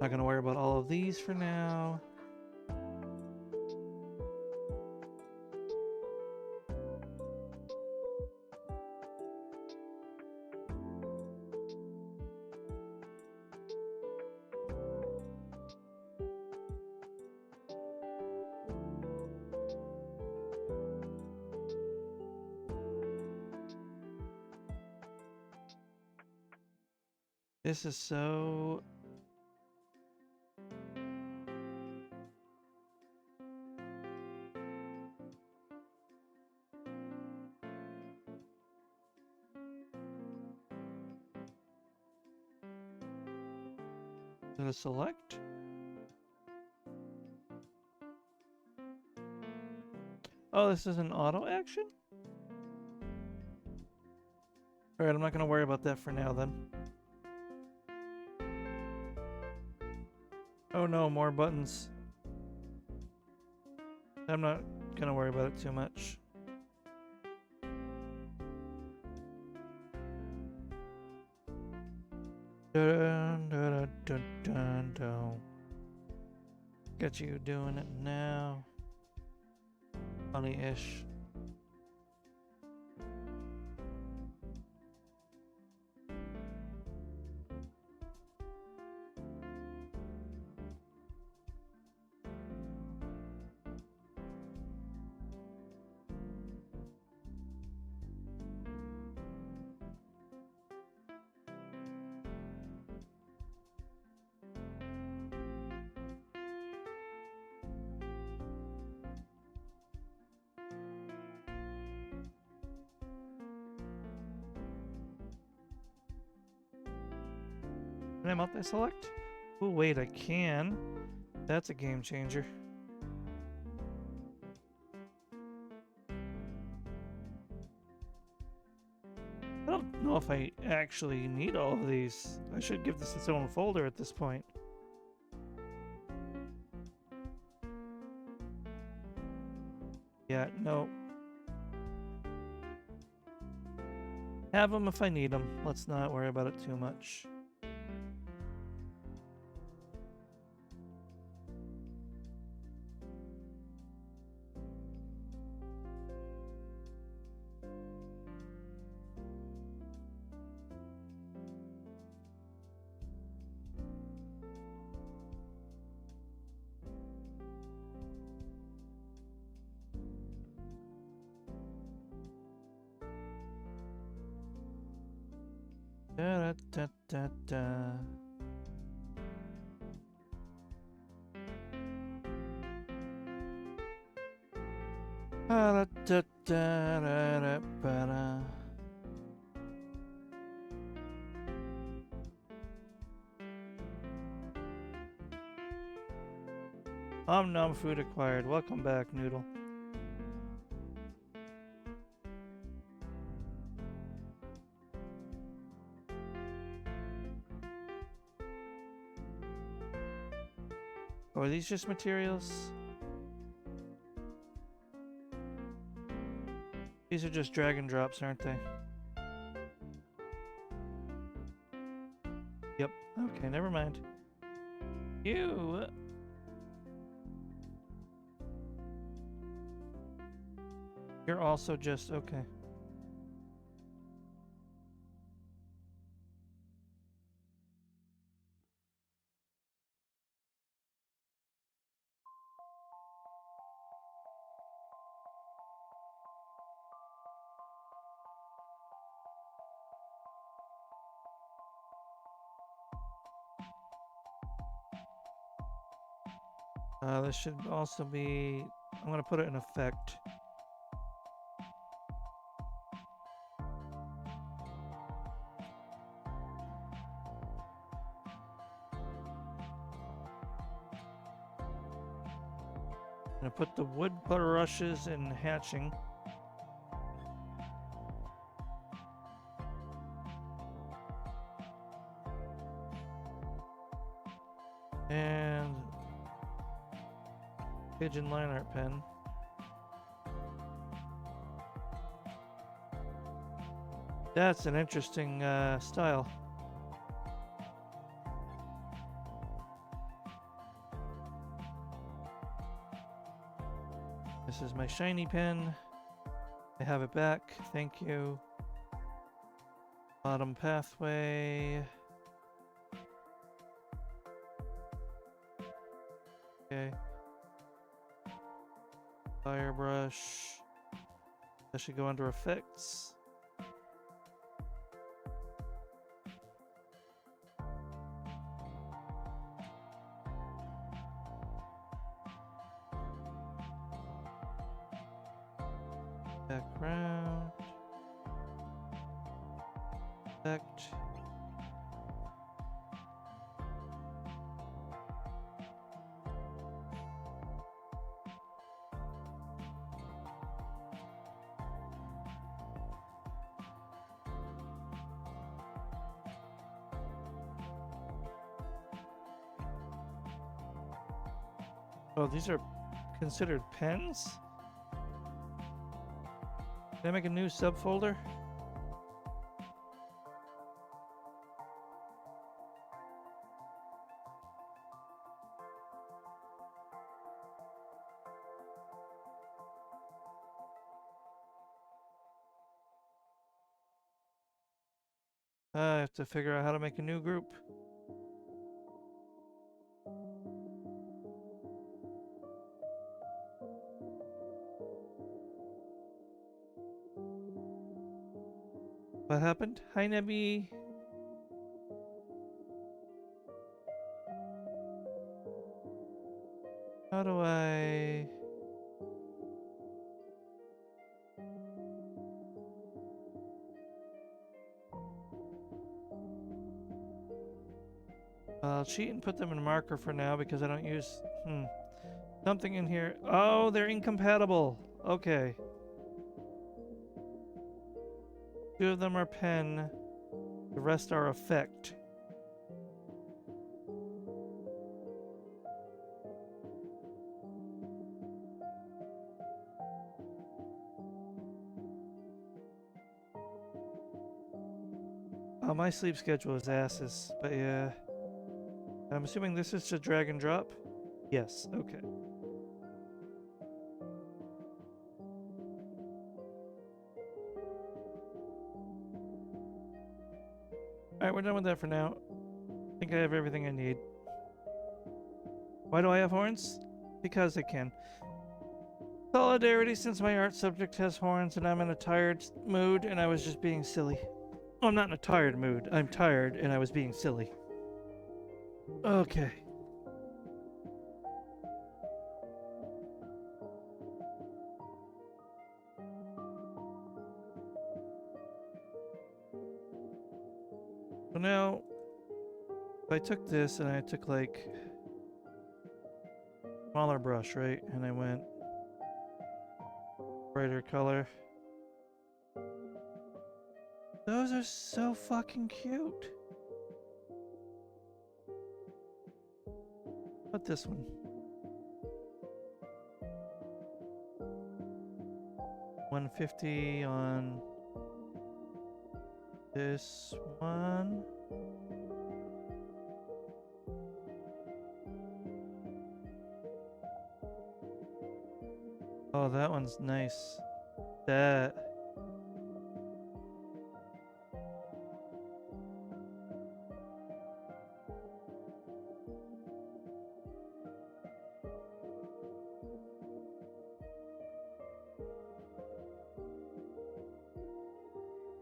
Not gonna worry about all of these for now. This is so... Did I select? Oh, this is an auto action? Alright, I'm not gonna worry about that for now then. Oh no, more buttons. I'm not gonna worry about it too much. Dun, dun, dun, dun, dun. Got you doing it now. Funny-ish. Can I multi-select? Oh wait, I can. That's a game changer. I don't know if I actually need all of these. I should give this its own folder at this point. Yeah, no. Have them if I need them. Let's not worry about it too much. Da da da da. Da da da da da da. Nom food acquired. Welcome back, Noodle. Oh, are these just materials? These are just drag and drops, aren't they? Yep. Okay, never mind. You. You're also just okay. This should also be... I'm going to put it in effect. put the wood brushes in hatching. And pigeon line art pen. That's an interesting style. This is my shiny pen. I have it back. Thank you. Bottom pathway. Okay. Fire brush. That should go under effects. Background. Effect. Oh, these are considered pens? Can I make a new subfolder? I have to figure out how to make a new group. What happened? Hi, Nebby. How do I... I'll cheat and put them in marker for now because I don't use... Something in here. Oh, they're incompatible. Okay. 2 of them are pen. The rest are effect. Oh, my sleep schedule is asses, but yeah. I'm assuming this is to drag and drop? Yes, okay. Alright, we're done with that for now. I think I have everything I need. Why do I have horns? Because I can. Solidarity, since my art subject has horns and I'm in a tired mood and I was just being silly. Oh, I'm not in a tired mood. I'm tired and I was being silly. Okay. So now, if I took this and I took like smaller brush, right? And I went brighter color. Those are so fucking cute. What this one? $150 on this one. Oh, that one's nice. That.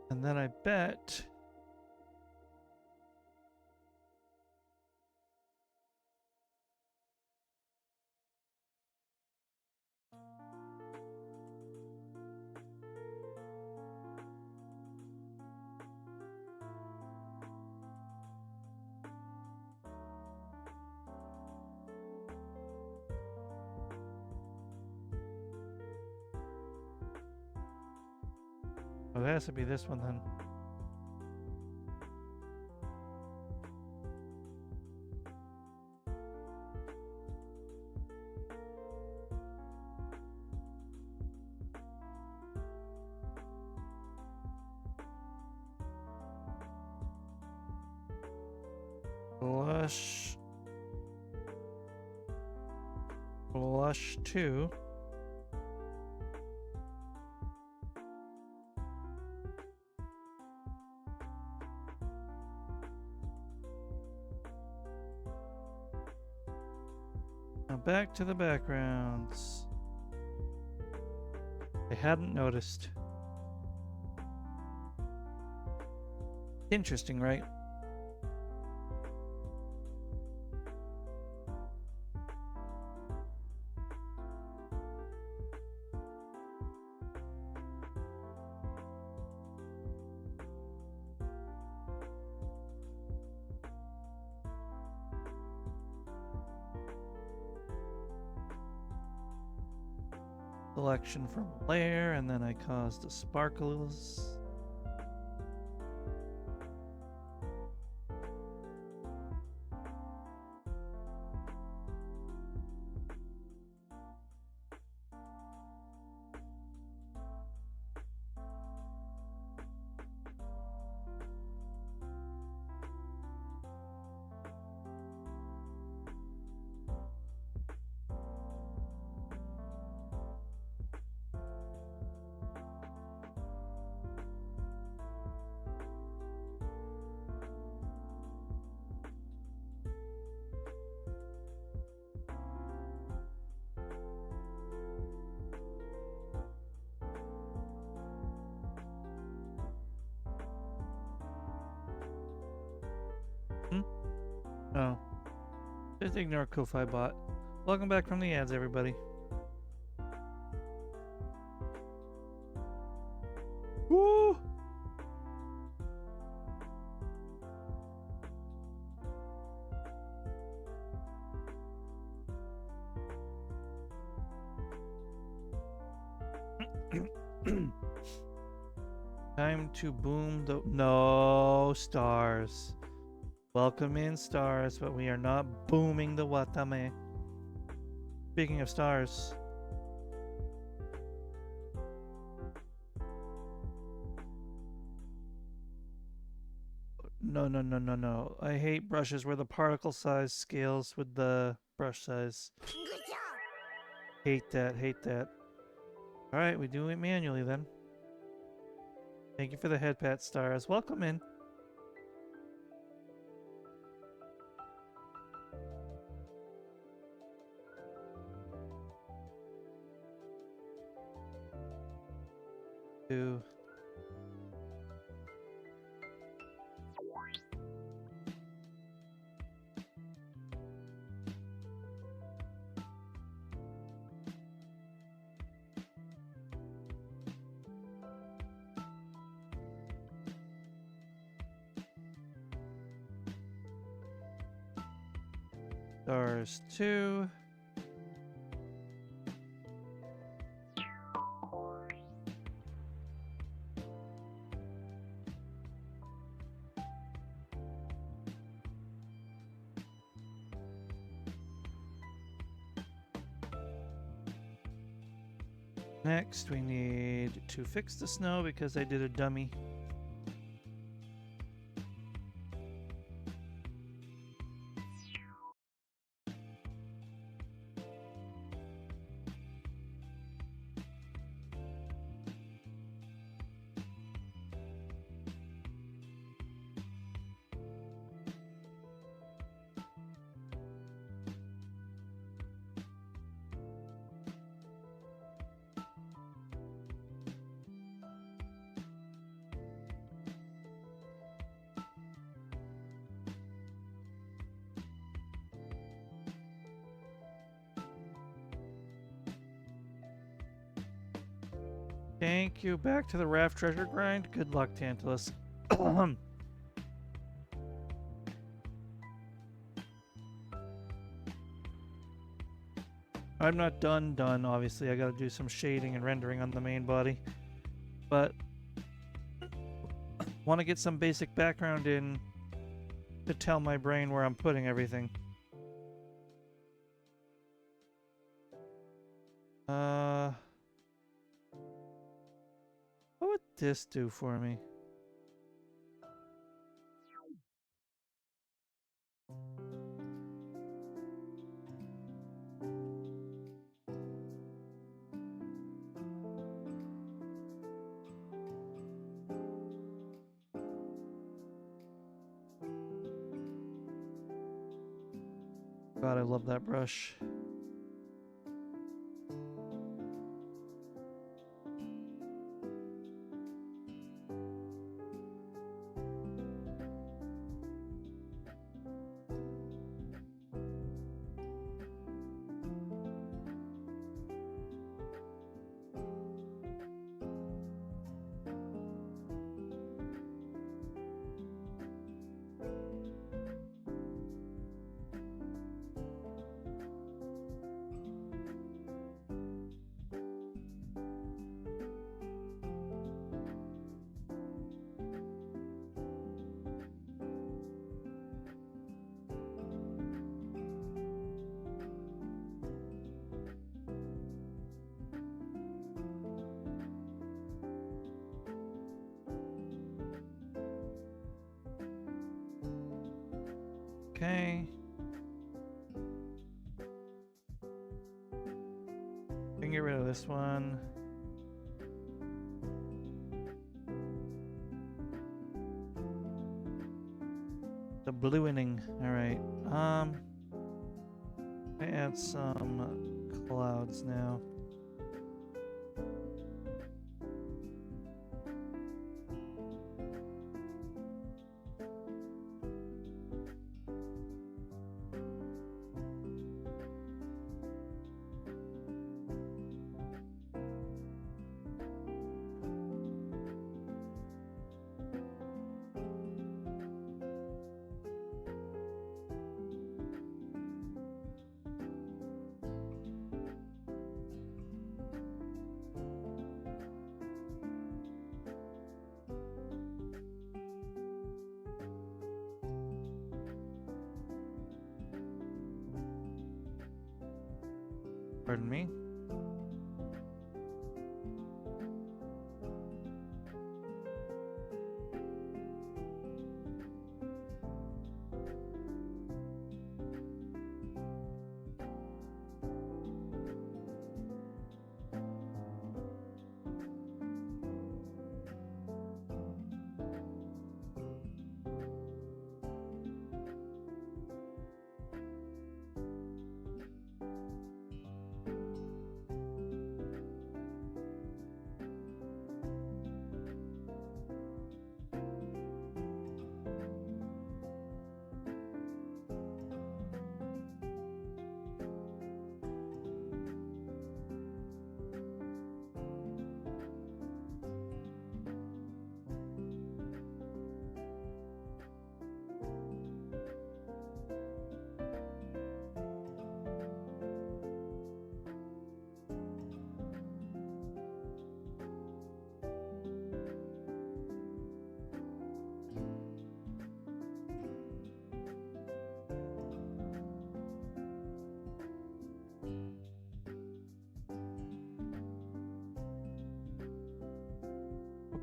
And then I bet Oh, it has to be this one then. Blush. Blush 2. Now back to the backgrounds. I hadn't noticed. Interesting, right? Selection from layer, and then I caused the sparkles. Oh. Just ignore Ko-Fi bot. Welcome back from the ads, everybody. Woo! Time to boom the... No stars. Welcome in, stars, but we are not booming the Watame. Speaking of stars. No. I hate brushes where the particle size scales with the brush size. Hate that. Alright, we do it manually then. Thank you for the head pat, stars. Welcome in. Two. Stars 2. Next, we need to fix the snow because I did a dummy. Thank you. Back to the raft treasure grind. Good luck, Tantalus. I'm not done, obviously. I gotta do some shading and rendering on the main body. But Want to get some basic background in to tell my brain where I'm putting everything. What would this do for me? God, I love that brush. Okay. I can get rid of this one. The bluening. Alright. I add some clouds now. Pardon me.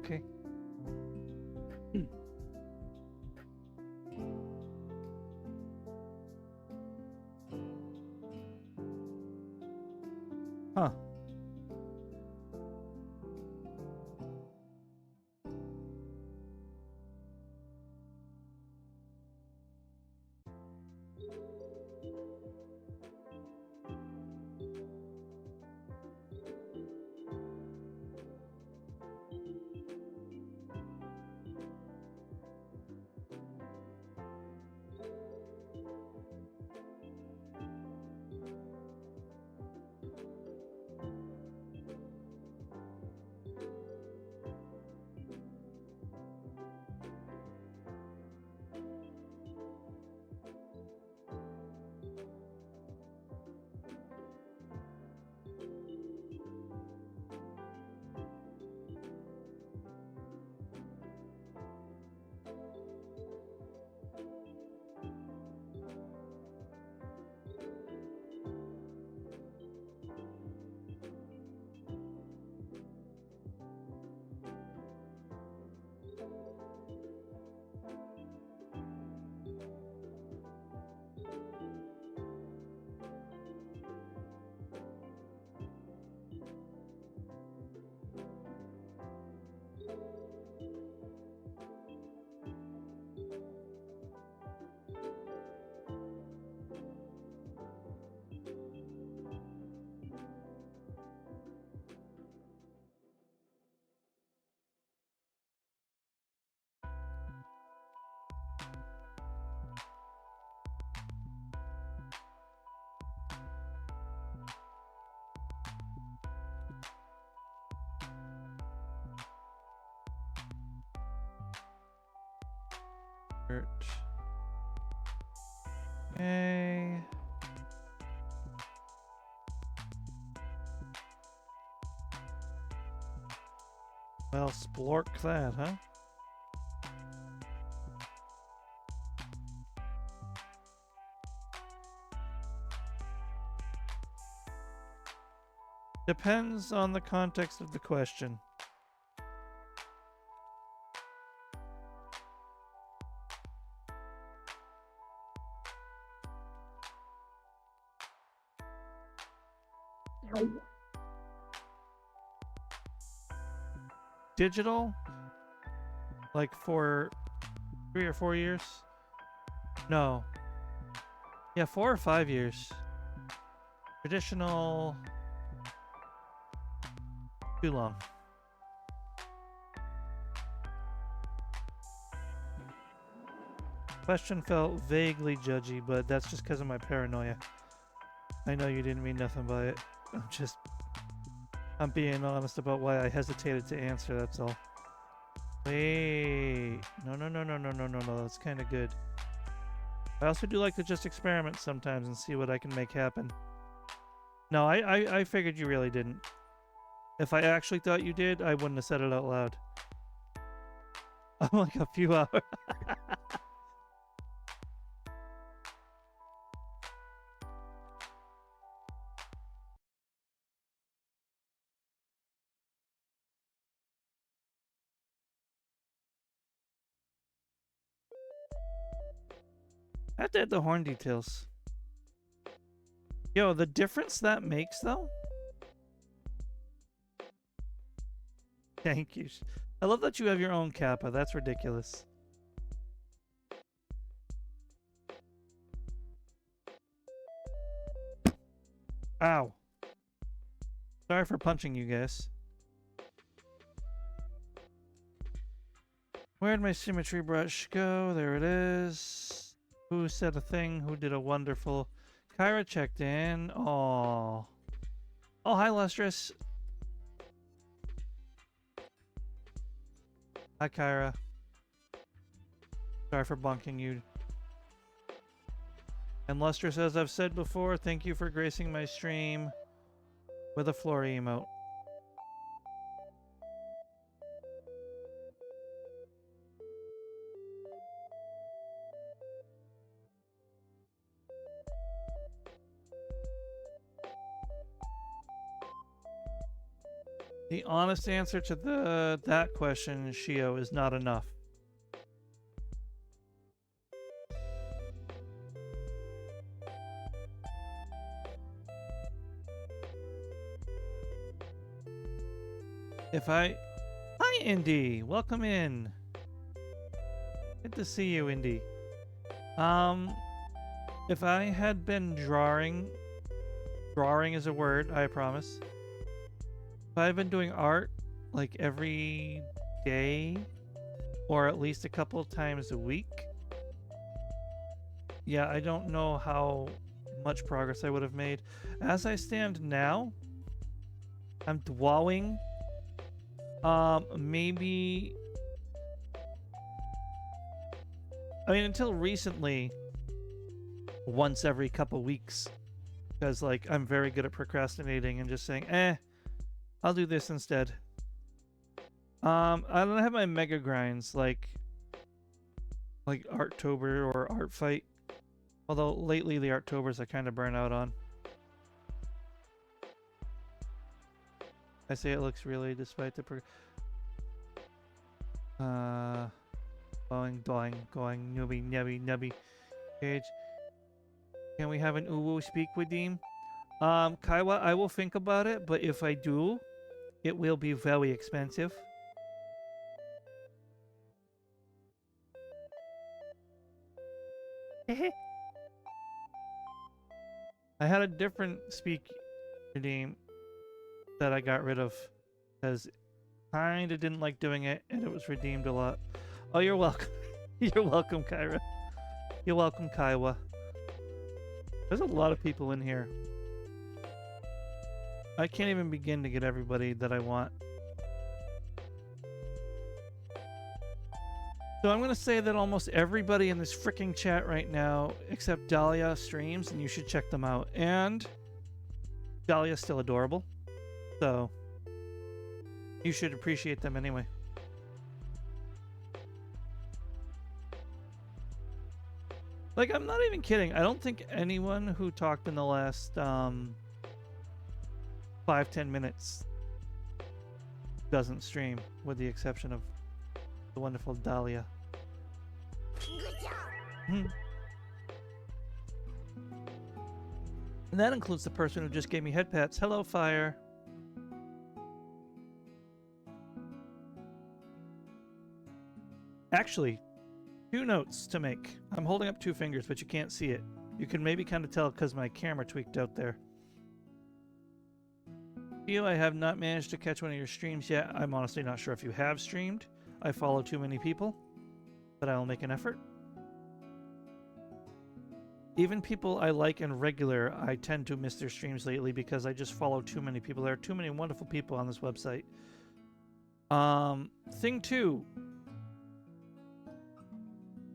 Okay. Huh. Okay. Well, splork that, huh? Depends on the context of the question. Digital? Like for 3 or 4 years? No. Yeah, 4 or 5 years. Traditional... Too long. Question felt vaguely judgy, but that's just because of my paranoia. I know you didn't mean nothing by it. I'm being honest about why I hesitated to answer, that's all. Wait. No. That's kind of good. I also do like to just experiment sometimes and see what I can make happen. No, I figured you really didn't. If I actually thought you did, I wouldn't have said it out loud. I'm like a few hours. I have to add the horn details. Yo, the difference that makes, though? Thank you. I love that you have your own kappa. That's ridiculous. Ow. Sorry for punching you guys. Where'd my symmetry brush go? There it is. Who said a thing? Who did a wonderful... Kyra checked in. Oh. Oh, hi, Lustrous. Hi, Kyra. Sorry for bonking you. And Lustrous, as I've said before, thank you for gracing my stream with a Flory emote. The honest answer to that question, Shio, is not enough. Hi, Indy. Welcome in. Good to see you, Indy. If I had been drawing is a word, I promise. If I've been doing art like every day or at least a couple of times a week, yeah, I don't know how much progress I would have made. As I stand now, I'm dwelling maybe, I mean, until recently, once every couple weeks, because like I'm very good at procrastinating and just saying, I'll do this instead. I don't have my mega grinds like Arttober or Art Fight, although lately the Arttobers I kind of burn out on. I say it looks really, despite the going, nubby, page. Can we have an uwu speak with him? Kaiwa, I will think about it, but if I do, it will be very expensive. I had a different speak redeem that I got rid of because kinda didn't like doing it and it was redeemed a lot. Oh, you're welcome. You're welcome, Kyra. You're welcome, Kaiwa. There's a lot of people in here. I can't even begin to get everybody that I want. So I'm going to say that almost everybody in this freaking chat right now, except Dahlia, streams, and you should check them out. And Dahlia's still adorable, so you should appreciate them anyway. Like, I'm not even kidding. I don't think anyone who talked in the last 5-10 minutes doesn't stream, with the exception of the wonderful Dahlia. Good job. And that includes the person who just gave me head pats. Hello, Fire. Actually, 2 notes to make. I'm holding up 2 fingers, but you can't see it. You can maybe kind of tell because my camera tweaked out there. I have not managed to catch one of your streams yet. I'm honestly not sure if you have streamed. I follow too many people, but I will make an effort. Even people I like in regular, I tend to miss their streams lately because I just follow too many people. There are too many wonderful people on this website. Thing 2.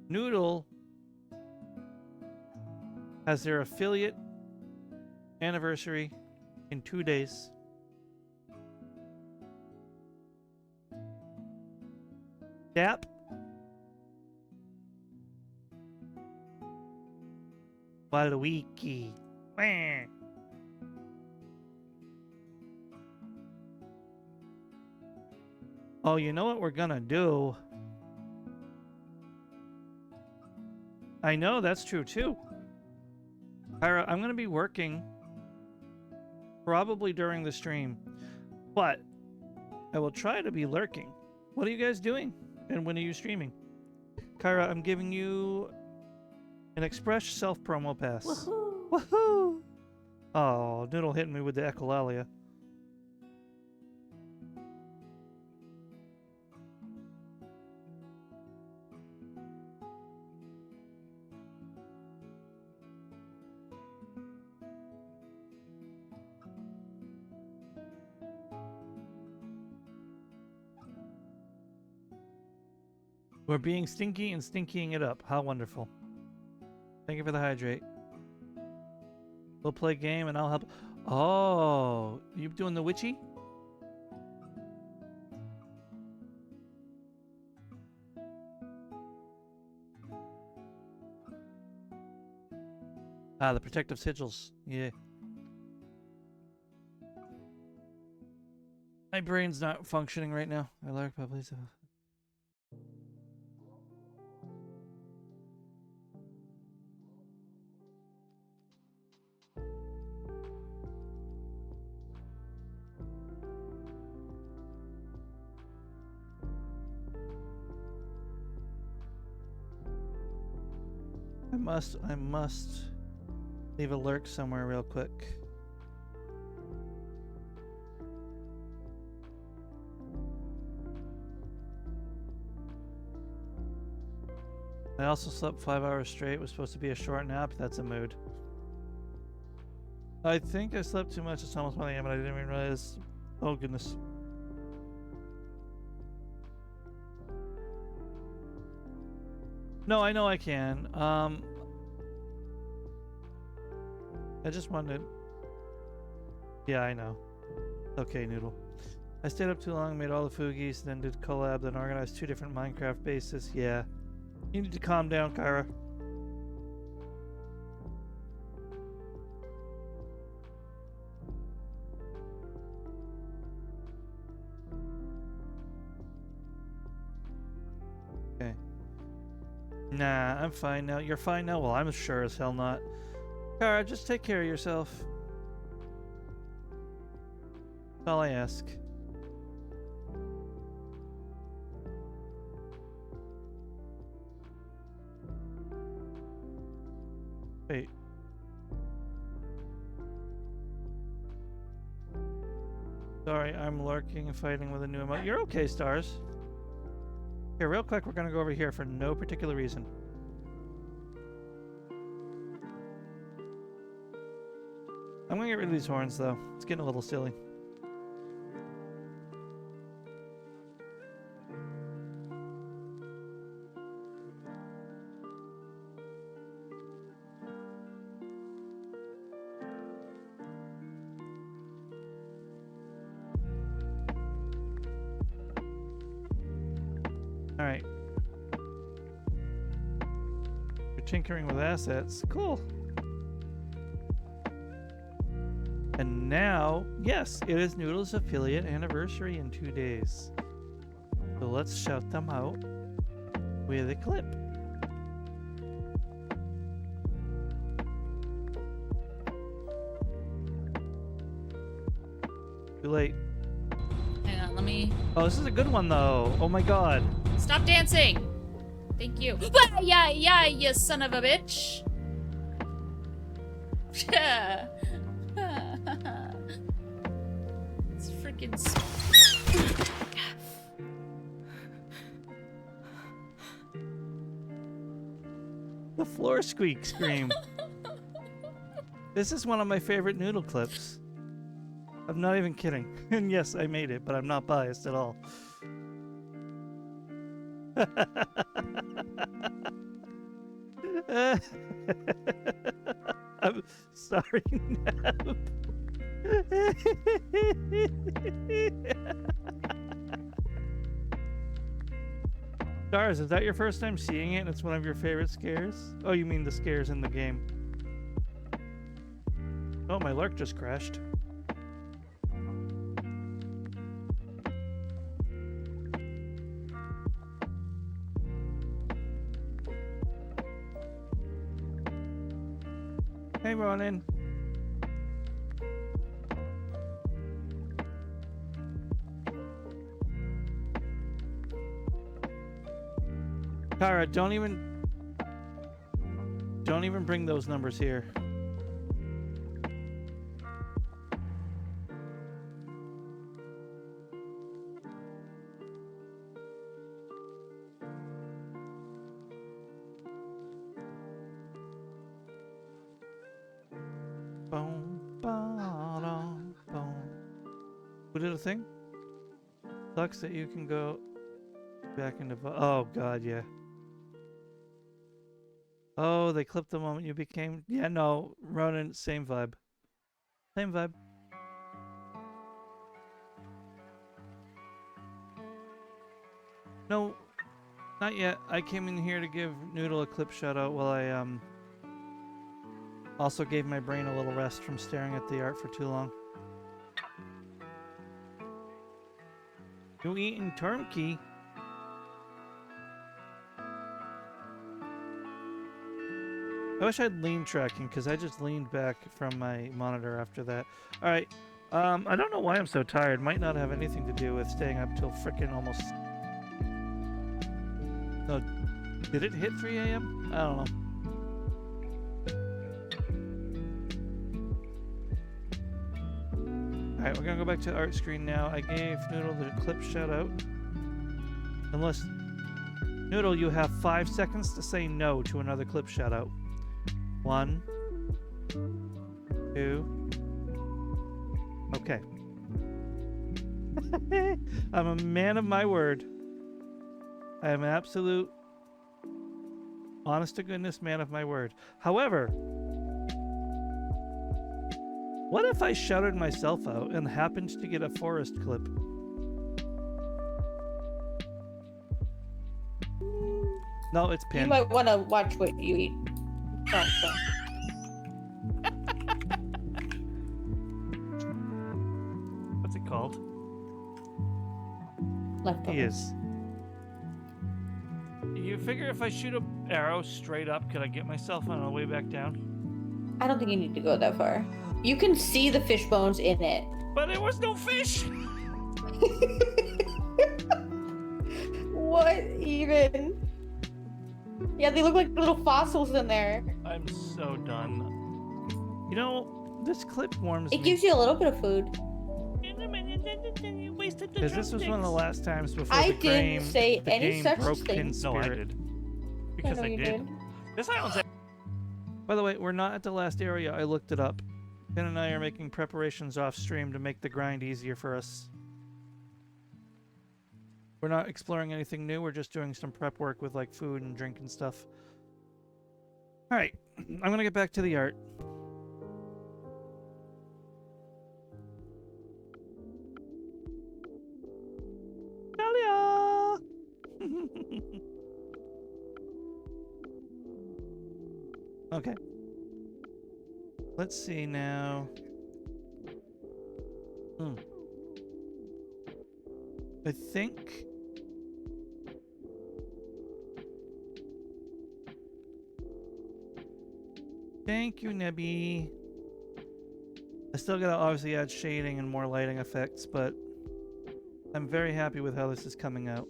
Noodle has their affiliate anniversary in 2 days. Dap. Waluigi. Wah. Oh, you know what we're gonna do? I know, that's true too. Kyra, I'm gonna be working probably during the stream, but I will try to be lurking. What are you guys doing? And when are you streaming? Kyra, I'm giving you an express self-promo pass. Woohoo! Woohoo! Oh, Noodle hitting me with the echolalia. We're being stinky and stinkying it up. How wonderful. Thank you for the hydrate. We'll play game and I'll help. Oh, you doing the witchy? Ah, the protective sigils. Yeah. My brain's not functioning right now. I like please. I must leave a lurk somewhere real quick. I also slept 5 hours straight. It was supposed to be a short nap. That's a mood. I think I slept too much. It's almost 1 a.m. and I didn't even realize. Oh, goodness. No, I know I can. I just wanted... Yeah, I know. Okay, Noodle. I stayed up too long, made all the Foogies, then did collab, then organized 2 different Minecraft bases. Yeah. You need to calm down, Kyra. Okay. Nah, I'm fine now. You're fine now? Well, I'm sure as hell not. Kyra, just take care of yourself. That's all I ask. Wait. Sorry, I'm lurking and fighting with a new emote. You're okay, Stars. Here, real quick, we're gonna go over here for no particular reason. I'm gonna get rid of these horns, though. It's getting a little silly. All right. You're tinkering with assets. Cool. And now, yes, it is Noodle's affiliate anniversary in 2 days. So let's shout them out with a clip. Too late. Hang on, let me... Oh, this is a good one, though. Oh my god. Stop dancing! Thank you. Ah, yeah, yeah, you son of a bitch! It's freaking... The floor squeak scream. This is one of my favorite Noodle clips. I'm not even kidding. And yes, I made it, but I'm not biased at all. I'm sorry, Neb. Stars, is that your first time seeing it and it's one of your favorite scares? Oh, you mean the scares in the game. Oh, my lurk just crashed. Hey, Ronan. Kara, don't even bring those numbers here. Boom, ba-dum, boom. Who did a thing? Sucks that you can go back into... Oh, God, yeah. Oh, they clipped the moment you became... Yeah, no, Ronan, same vibe. Same vibe. No, not yet. I came in here to give Noodle a clip shout out while I, also gave my brain a little rest from staring at the art for too long. You eating turkey? I wish I'd lean tracking because I just leaned back from my monitor after that. All right. I don't know why I'm so tired. Might not have anything to do with staying up till frickin' almost... No, did it hit 3 a.m.? I don't know. Alright, we're gonna go back to the art screen now. I gave Noodle the clip shout out. Unless... Noodle, you have 5 seconds to say no to another clip shout out. 1, 2... Okay. I'm a man of my word. I am an absolute, honest to goodness man of my word. However, what if I shouted myself out and happened to get a forest clip? No, it's pinned. You might want to watch what you eat. Oh, so. What's it called? Leftovers. He is. You figure if I shoot an arrow straight up, could I get myself on the way back down? I don't think you need to go that far. You can see the fish bones in it. But there was no fish! What even? Yeah, they look like little fossils in there. I'm so done. You know, this clip warms It me. gives you a little bit of food. Because this was one of the last times before I the game, didn't say the any game such broke thing. Pin's No, I spirit. did. Because know I you did. This island's... By the way, we're not at the last area. I looked it up. Pin and I are making preparations off stream to make the grind easier for us. We're not exploring anything new. We're just doing some prep work with like food and drink and stuff. All right, I'm gonna get back to the art. Dahlia! Okay. Let's see now. I think... Thank you, Nebby. I still gotta obviously add shading and more lighting effects, but I'm very happy with how this is coming out.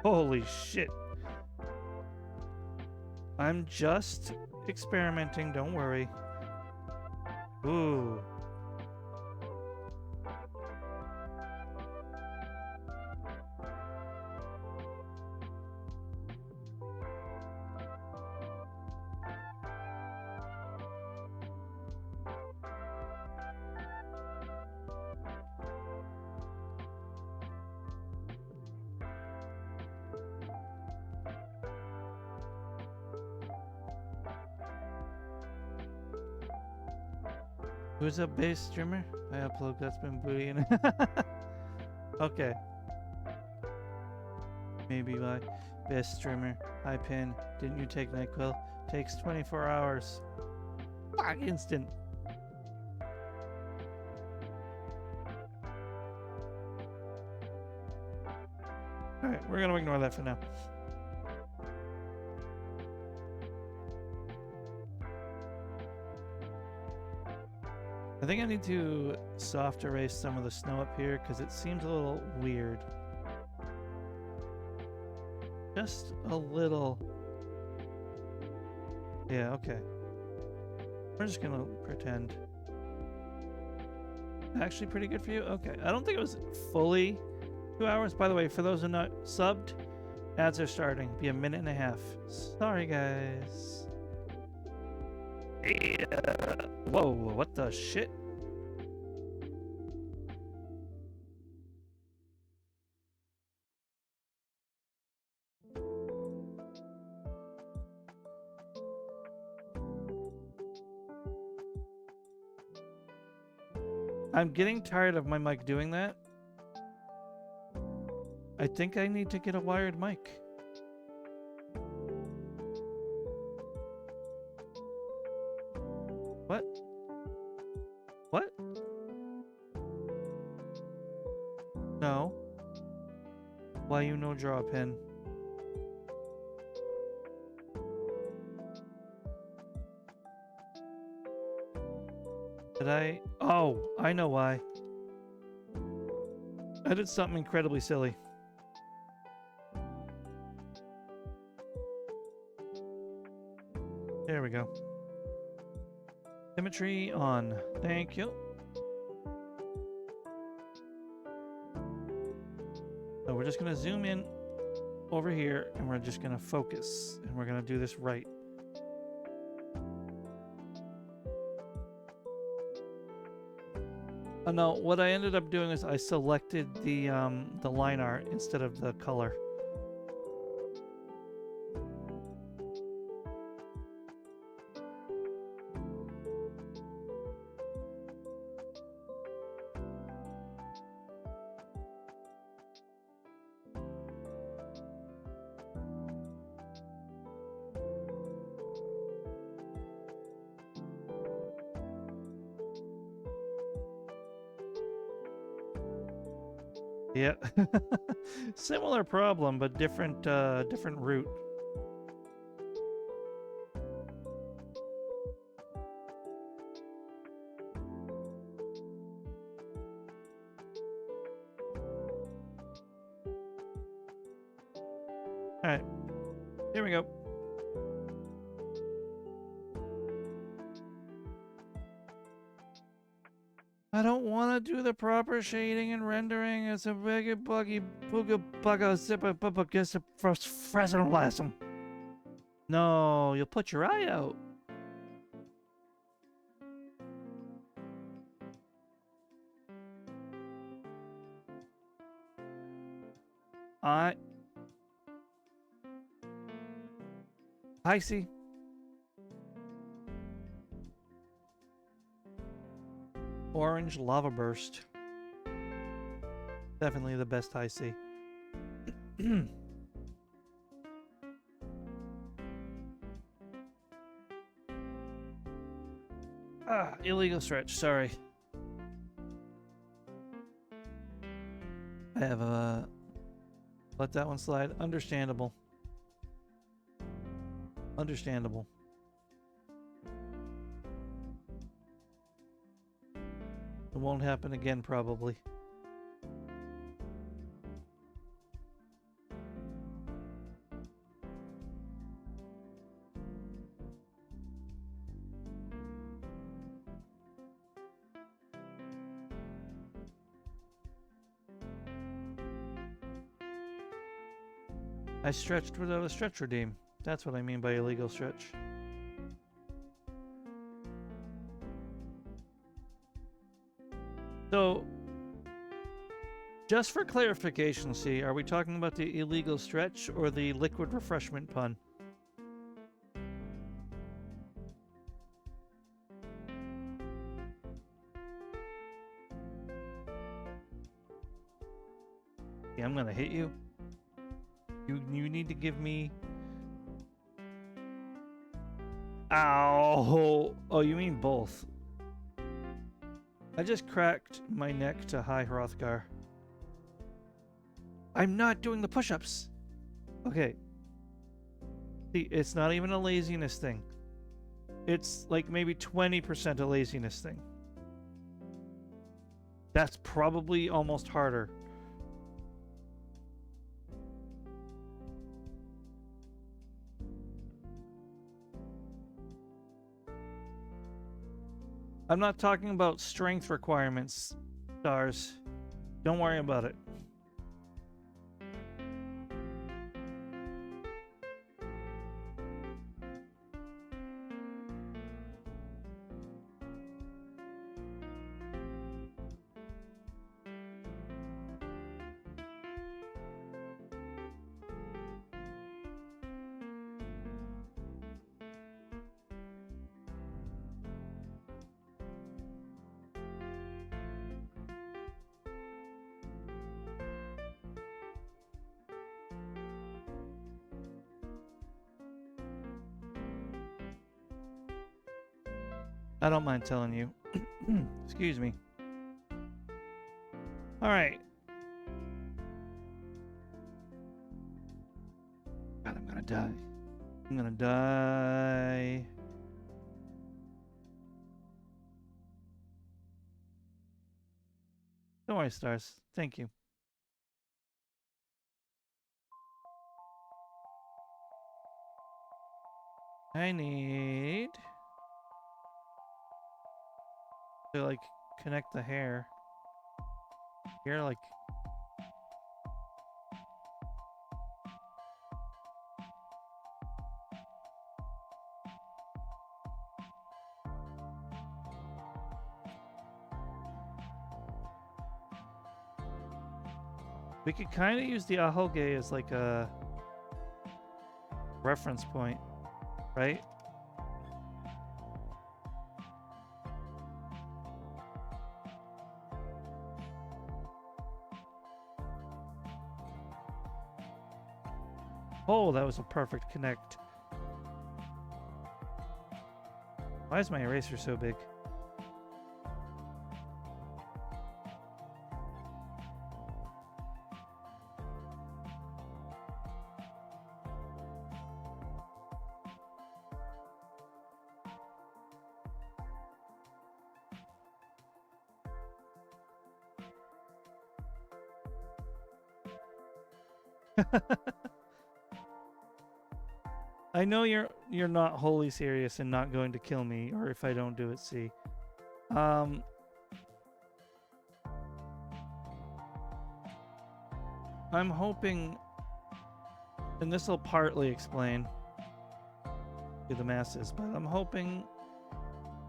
Holy shit. I'm just experimenting, don't worry. Ooh. Who's a bass streamer? I upload that's been bootying. Okay. Maybe my best streamer. Hi Pin. Didn't you take NyQuil? Takes 24 hours. Fuck, instant. Alright, we're gonna ignore that for now. I think I need to soft erase some of the snow up here because it seems a little weird. Just a little. Yeah, okay. We're just gonna pretend. Actually pretty good for you? Okay. I don't think it was fully 2 hours. By the way, for those who are not subbed, ads are starting. Be a minute and a half. Sorry, guys. Whoa, what the shit? I'm getting tired of my mic doing that. I think I need to get a wired mic. What? What? No. Why you no draw a pen? Did I? Oh, I know why. I did something incredibly silly. There we go. Symmetry on. Thank you. So we're just going to zoom in over here and we're just going to focus and we're going to do this right. Oh no, what I ended up doing is I selected the line art instead of the color. Yeah. Similar problem, but different different route. All right. Here we go. I don't want to do the proper shading and rendering. It's a big buggy booga bugga zipper bubba gets a fresnalism. No, you'll put your eye out. High C. Orange lava burst. Definitely the best high C. Illegal stretch. Sorry. I have let that one slide. Understandable. Understandable. It won't happen again, probably. I stretched without a stretch redeem. That's what I mean by illegal stretch. So, just for clarification, see, are we talking about the illegal stretch or the liquid refreshment pun? Yeah, I'm gonna hit you. You need to give me... Ow! Oh, you mean both. I just cracked my neck to high Hrothgar. I'm not doing the push-ups. Okay. See, it's not even a laziness thing. It's like maybe 20% a laziness thing. That's probably almost harder. I'm not talking about strength requirements, stars. Don't worry about it. I don't mind telling you. Excuse me. Alright. God, I'm gonna die. I'm gonna die. Don't worry, stars. Thank you. I need to like connect the hair. Here, like we could kind of use the ahoge as like a reference point, right? Oh, that was a perfect connect. Why is my eraser so big? I know you're not wholly serious and not going to kill me, or if I don't do it, see. I'm hoping, and this will partly explain to the masses, but I'm hoping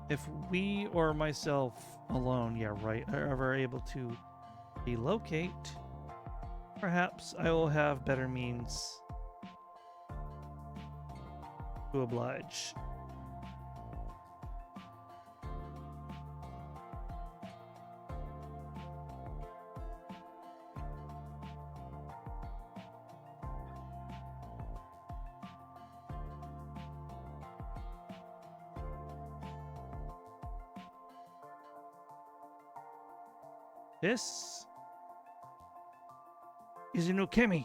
if we or myself alone, yeah, right, are ever able to relocate, perhaps I will have better means To oblige. This is Inukemi.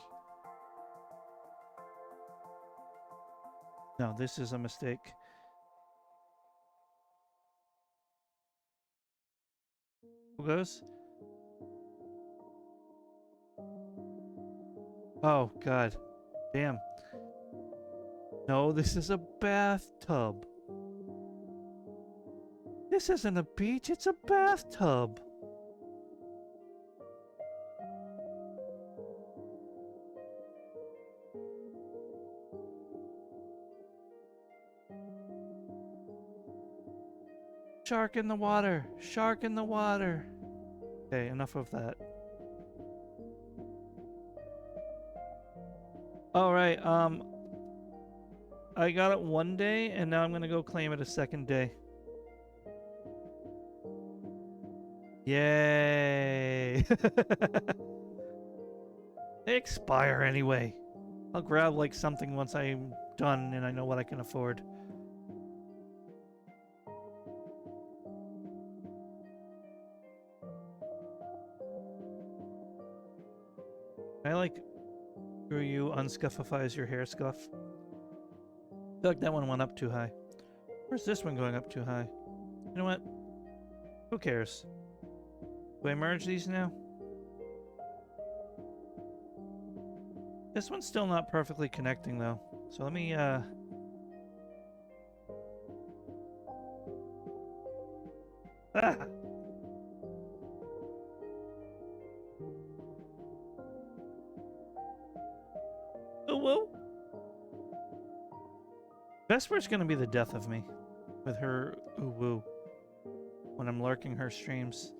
No, this is a mistake. Who goes? Oh, God. Damn. No, this is a bathtub. This isn't a beach, it's a bathtub. Shark in the water! Shark in the water! Okay, enough of that. Alright, I got it one day, and now I'm gonna go claim it a second day. Yay! They expire anyway. I'll grab like something once I'm done and I know what I can afford. I like screw you unscuffifies your hair scuff. I feel like that one went up too high. Where's this one going up too high? You know what? Who cares? Do I merge these now? This one's still not perfectly connecting though. So let me Ah! Oh whoa. Vesper's gonna be the death of me with her ooh woo when I'm lurking her streams.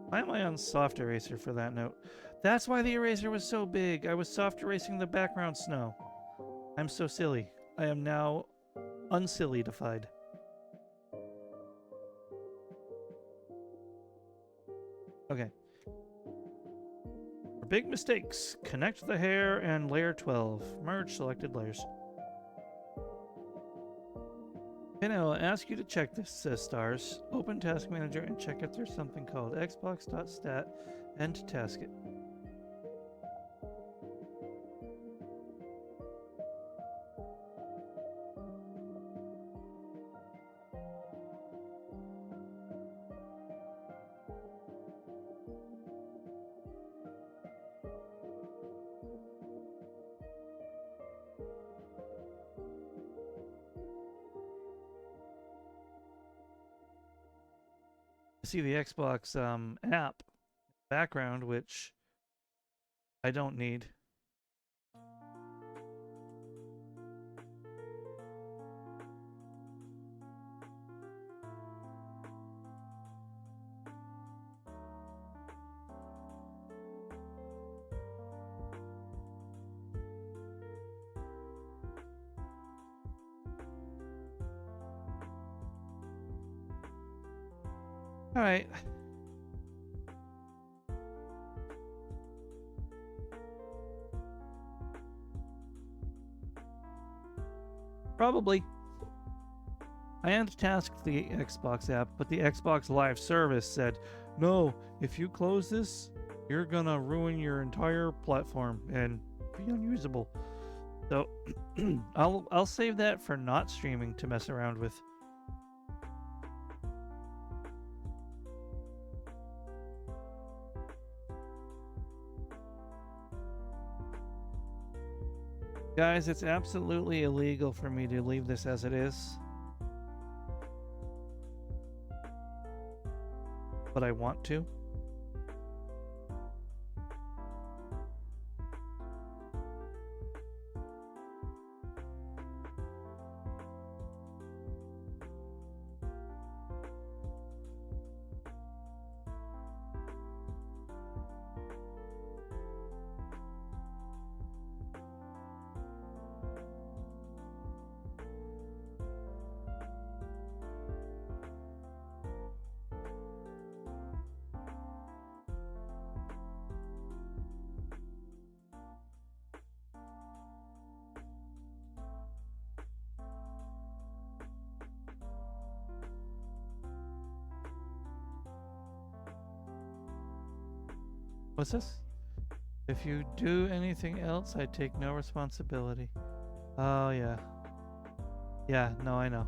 Why am I on soft eraser for that note? That's why the eraser was so big. I was soft erasing the background snow. I'm so silly. I am now unsilly-defied. Okay. For big mistakes, connect the hair and layer 12. Merge selected layers. And I will ask you to check this, stars. Open Task Manager and check if there's something called xbox.stat and task it. See the Xbox app background, which I don't need. All right. Probably. I untasked the Xbox app, but the Xbox Live service said, no, if you close this, you're gonna ruin your entire platform and be unusable. So I'll save that for not streaming to mess around with. Guys, it's absolutely illegal for me to leave this as it is. But I want to. What's this? If you do anything else, I take no responsibility. Oh, yeah. Yeah, no, I know.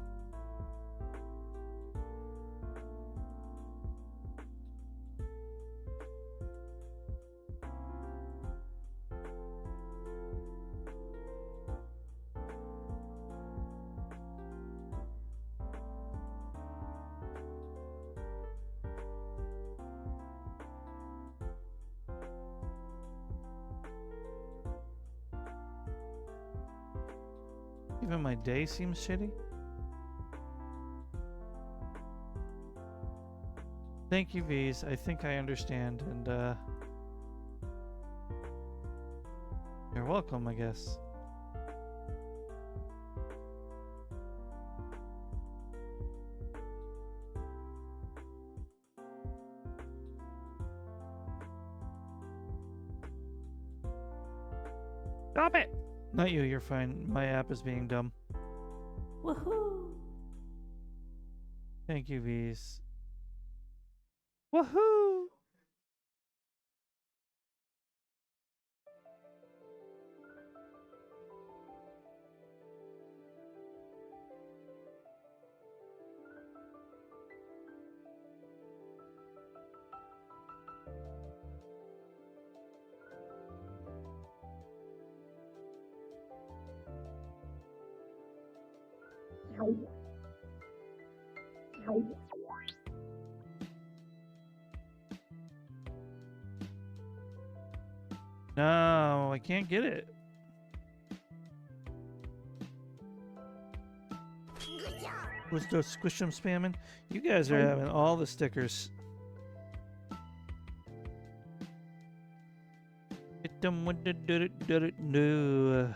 Even my day seems shitty. Thank you, V's. I think I understand, and you're welcome, I guess. Stop it! Not you, you're fine. My app is being dumb. Woohoo! Thank you, V's. Woohoo! No, I can't get it. Good job. Was the squish 'em spamming? You guys are having all the stickers. Hit them with the no.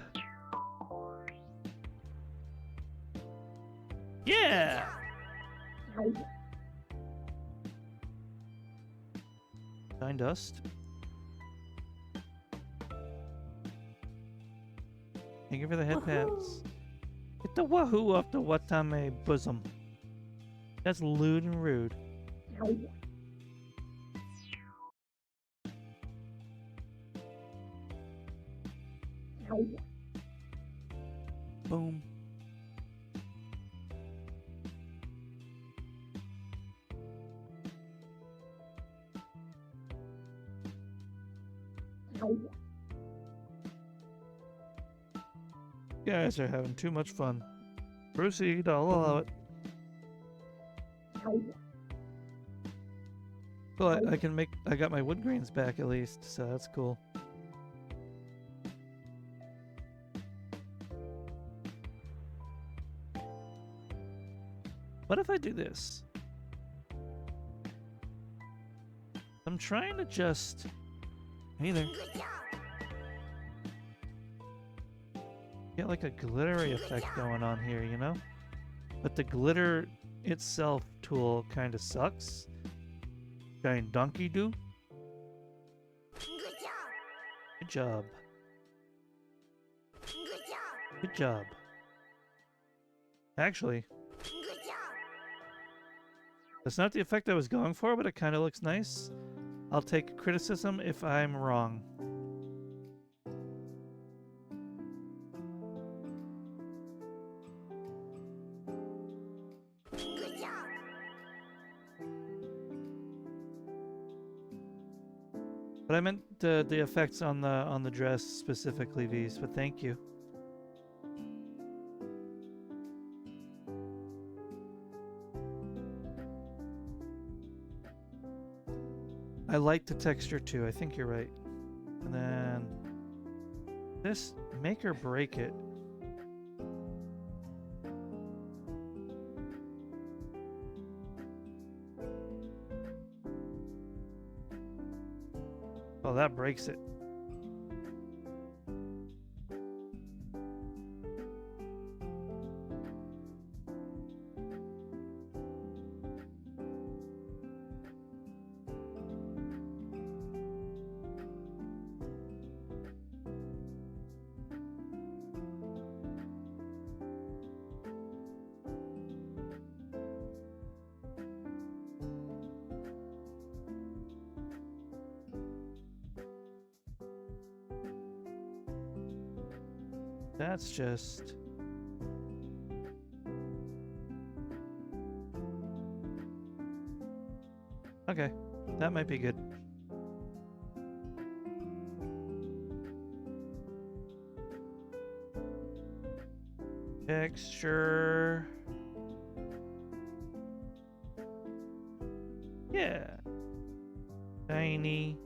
Yeah! Shine dust. Thank you for the head pats. Get the wahoo off the Watame bosom. That's lewd and rude. Boom. You guys are having too much fun. Proceed, I'll allow it. Well, I got my wood grains back at least, so that's cool. What if I do this? I'm trying to just... Hey there. Good job. Get like a glittery effect going on here, you know? But the glitter itself tool kind of sucks. Giant donkey do. Good job. Good job. Good job. Good job. Actually, Good job. that's not the effect I was going for, but it kind of looks nice. I'll take criticism if I'm wrong. Good job. But I meant the effects on the dress specifically, V's. But thank you. I like the texture too. I think you're right. And then this make or break it. Oh, that breaks it. That's just... Okay, that might be good. Texture. Yeah. Tiny.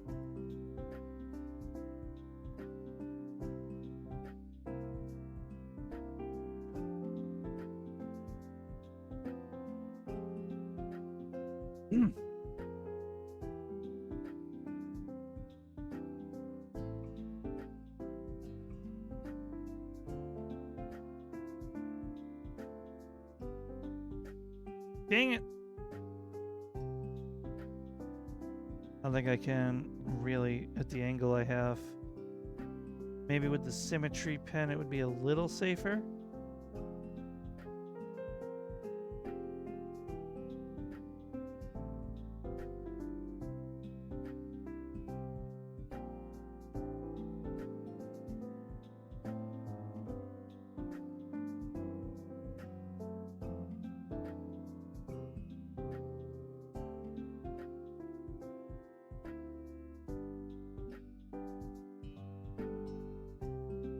Dang it. I think I can really, at the angle I have. Maybe with the symmetry pen it would be a little safer.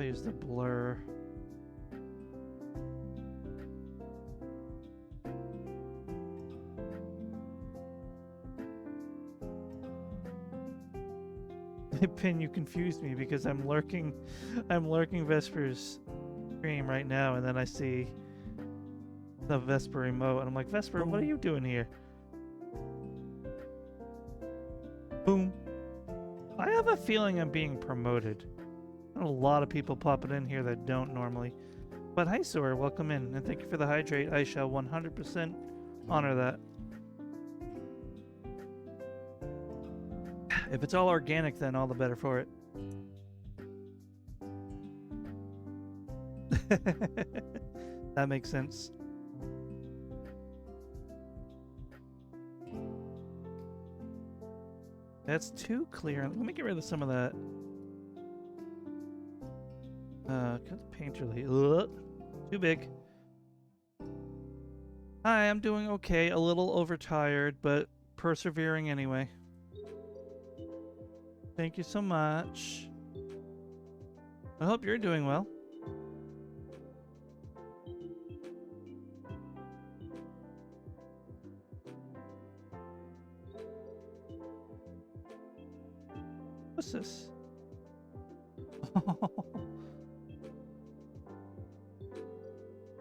I use the blur. Pin, you confused me because I'm lurking Vesper's stream right now, and then I see the Vesper emote, and I'm like, Vesper, what are you doing here? Boom. I have a feeling I'm being promoted. A lot of people popping in here that don't normally. But hi, Sora, welcome in, and thank you for the hydrate. I shall 100% honor that. If it's all organic, then all the better for it. That makes sense. That's too clear. Let me get rid of some of that. Cut the painterly. Too big. Hi, I'm doing okay. A little overtired, but persevering anyway. Thank you so much. I hope you're doing well. What's this?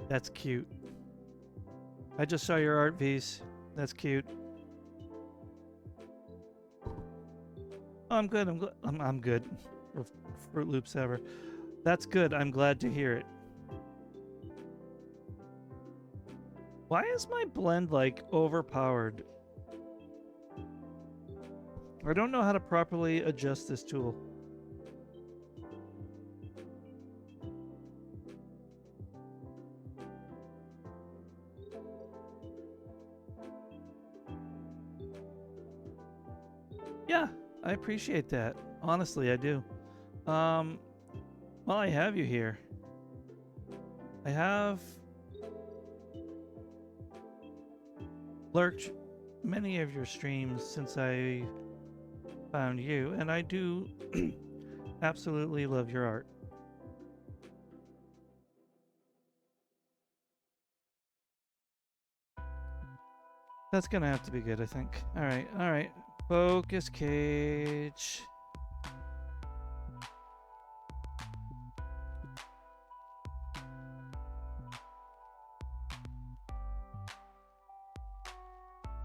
That's cute. I just saw your art, V's. That's cute. I'm good. I'm good. Fruit Loops ever. That's good. I'm glad to hear it. Why is my blend like overpowered? I don't know how to properly adjust this tool. Yeah, I appreciate that. Honestly, I do. Well, I have you here. I have lurked many of your streams since I found you, and I do absolutely love your art. That's gonna have to be good, I think. All right. Focus cage.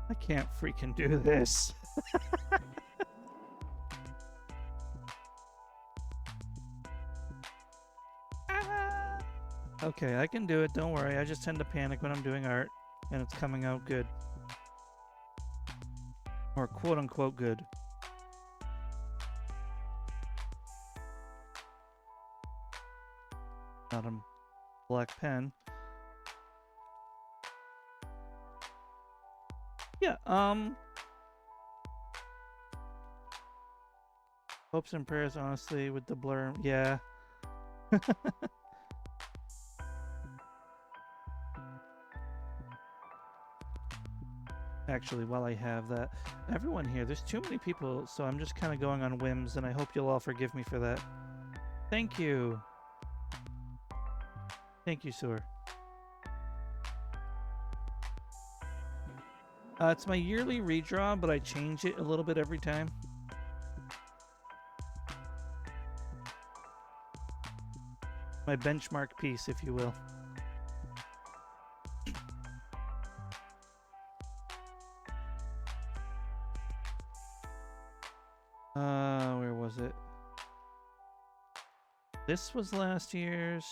I can't freaking do this. Okay, I can do it. Don't worry. I just tend to panic when I'm doing art, and it's coming out good. Or quote-unquote good. Not a black pen. Yeah, hopes and prayers, honestly, with the blur. Yeah. actually, while I have that, everyone here, there's too many people, so I'm just kind of going on whims, and I hope you'll all forgive me for that. Thank you. Thank you, Sewer. It's my yearly redraw, but I change it a little bit every time. My benchmark piece, if you will. Where was it? This was last year's.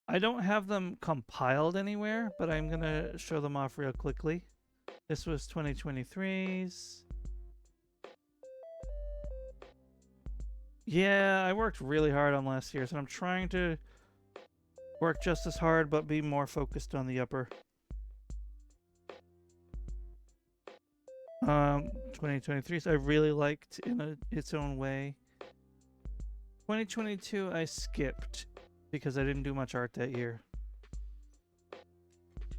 I don't have them compiled anywhere, but I'm gonna show them off real quickly. This was 2023's. Yeah, I worked really hard on last year's, and I'm trying to work just as hard, but be more focused on the upper. 2023's I really liked in its own way. 2022 I skipped because I didn't do much art that year.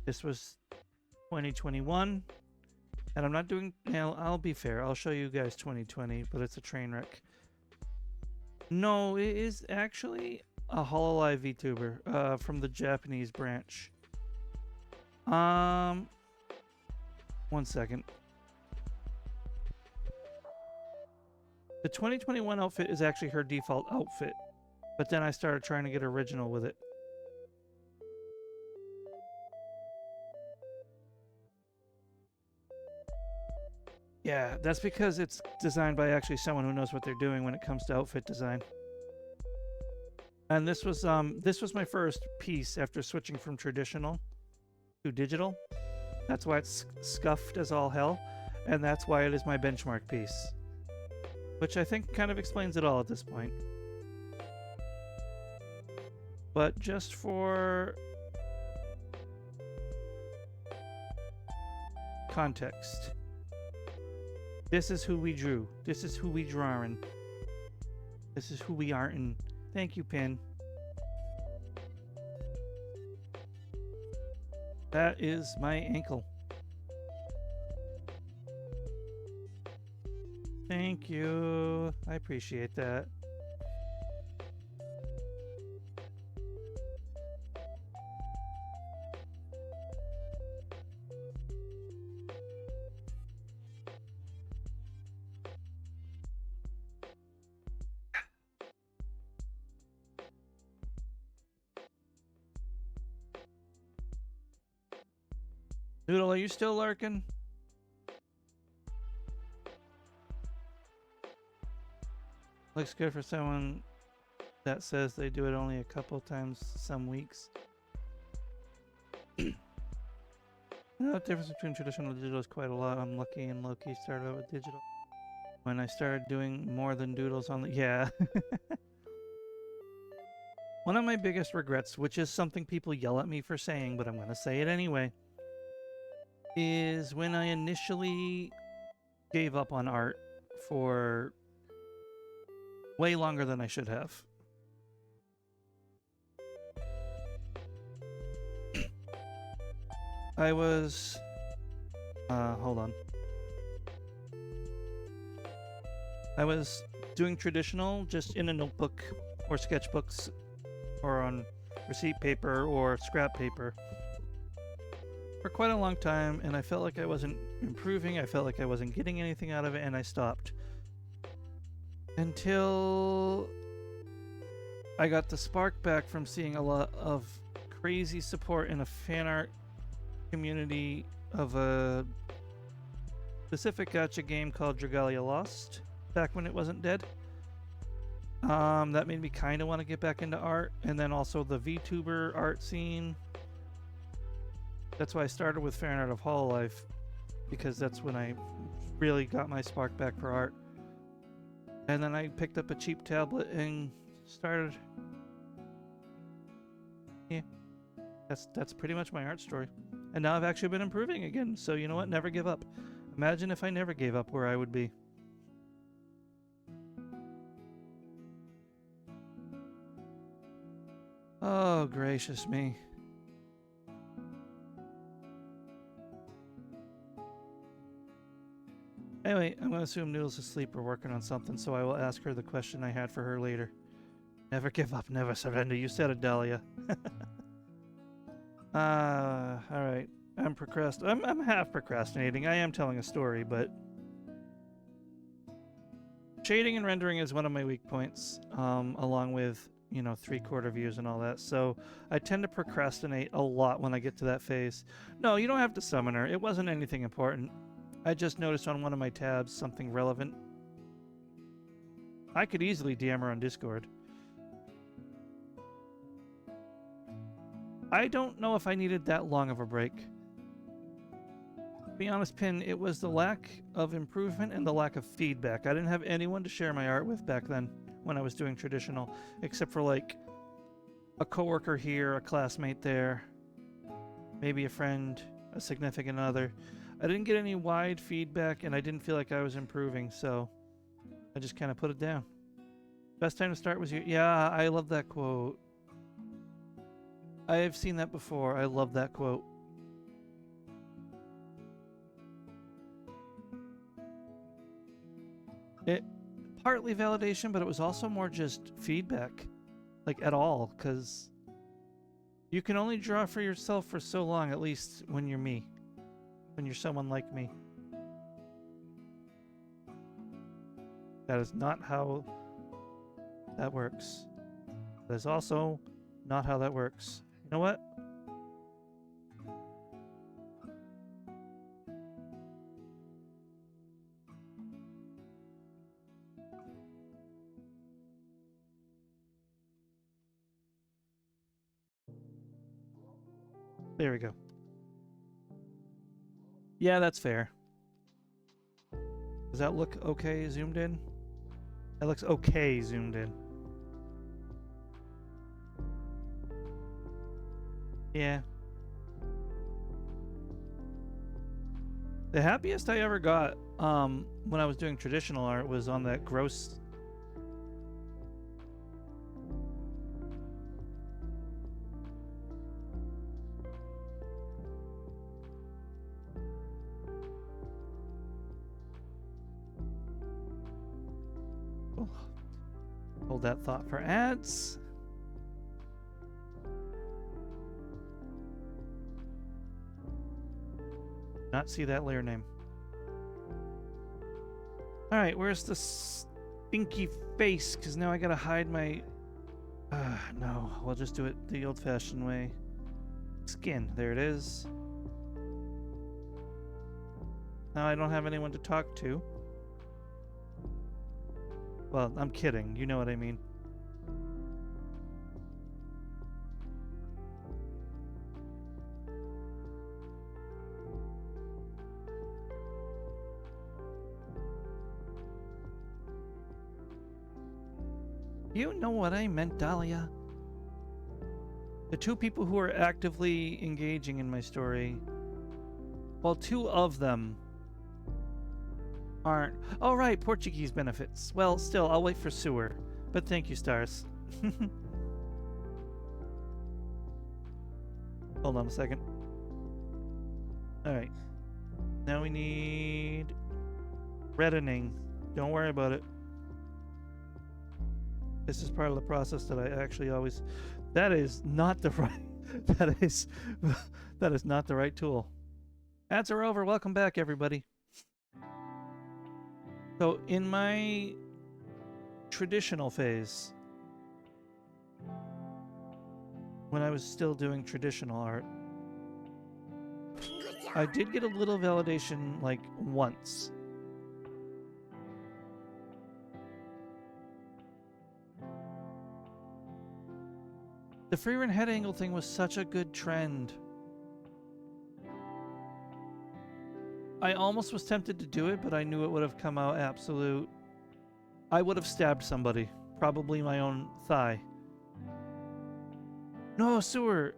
This was 2021, and I'm not doing. Now I'll be fair. I'll show you guys 2020, but it's a train wreck. No, it is actually a Hololive VTuber from the Japanese branch. 1 second. The 2021 outfit is actually her default outfit, but then I started trying to get original with it. Yeah, that's because it's designed by actually someone who knows what they're doing when it comes to outfit design. And this was my first piece after switching from traditional to digital. That's why it's scuffed as all hell, and that's why it is my benchmark piece. Which I think kind of explains it all at this point. But just for context, this is who we drew. This is who we drawing. This is who we aren't. Thank you, Pin. That is my ankle. Thank you. I appreciate that. Noodle, are you still lurking? Looks good for someone that says they do it only a couple times some weeks. The difference between traditional and digital is quite a lot. I'm lucky and low-key started out with digital. When I started doing more than doodles on the... Yeah. One of my biggest regrets, which is something people yell at me for saying, but I'm going to say it anyway, is when I initially gave up on art for way longer than I should have. I was... hold on. I was doing traditional just in a notebook or sketchbooks or on receipt paper or scrap paper for quite a long time, and I felt like I wasn't improving. I felt like I wasn't getting anything out of it, and I stopped. Until I got the spark back from seeing a lot of crazy support in a fan art community of a specific gacha game called Dragalia Lost, back when it wasn't dead. That made me kind of want to get back into art, and then also the VTuber art scene. That's why I started with fan art of Hololive, because that's when I really got my spark back for art. And then I picked up a cheap tablet and started. Yeah. That's pretty much my art story. And now I've actually been improving again. So you know what? Never give up. Imagine if I never gave up, where I would be. Oh, gracious me. Anyway, I'm going to assume Noodle's asleep or working on something, so I will ask her the question I had for her later. Never give up, never surrender. You said it, Dahlia. Alright. I'm half procrastinating. I am telling a story, but shading and rendering is one of my weak points, along with, you know, 3/4 views and all that. So I tend to procrastinate a lot when I get to that phase. No, you don't have to summon her. It wasn't anything important. I just noticed on one of my tabs something relevant. I could easily DM her on Discord. I don't know if I needed that long of a break. To be honest, Pin, it was the lack of improvement and the lack of feedback. I didn't have anyone to share my art with back then when I was doing traditional, except for like a coworker here, a classmate there, maybe a friend, a significant other. I didn't get any wide feedback and I didn't feel like I was improving, so I just kind of put it down. Best time to start was you. Yeah, I love that quote. I have seen that before. I love that quote. It partly validation, but it was also more just feedback, like at all, because you can only draw for yourself for so long, at least when you're me, when you're someone like me. That is not how that works. That is also not how that works. You know what? There we go. Yeah, that's fair. Does that look okay zoomed in? That looks okay zoomed in. Yeah. The happiest I ever got when I was doing traditional art was on that gross... Oh. Hold that thought for ads. Not see that layer name. Alright, where's the stinky face? Because now I gotta hide my... no, we'll just do it the old-fashioned way. Skin, there it is. Now I don't have anyone to talk to. Well, I'm kidding. You know what I mean. You know what I meant, Dahlia. The two people who are actively engaging in my story, well, two of them aren't. Oh, right, Portuguese benefits. Well, still, I'll wait for sewer. But thank you, stars. Hold on a second. Alright. Now we need reddening. Don't worry about it. This is part of the process that I actually always... That is not the right... That is not the right tool. Ads are over. Welcome back, everybody. So, in my traditional phase, when I was still doing traditional art, I did get a little validation, like, once. The free run head angle thing was such a good trend. I almost was tempted to do it, but I knew it would have come out absolute. I would have stabbed somebody. Probably my own thigh. No, sewer.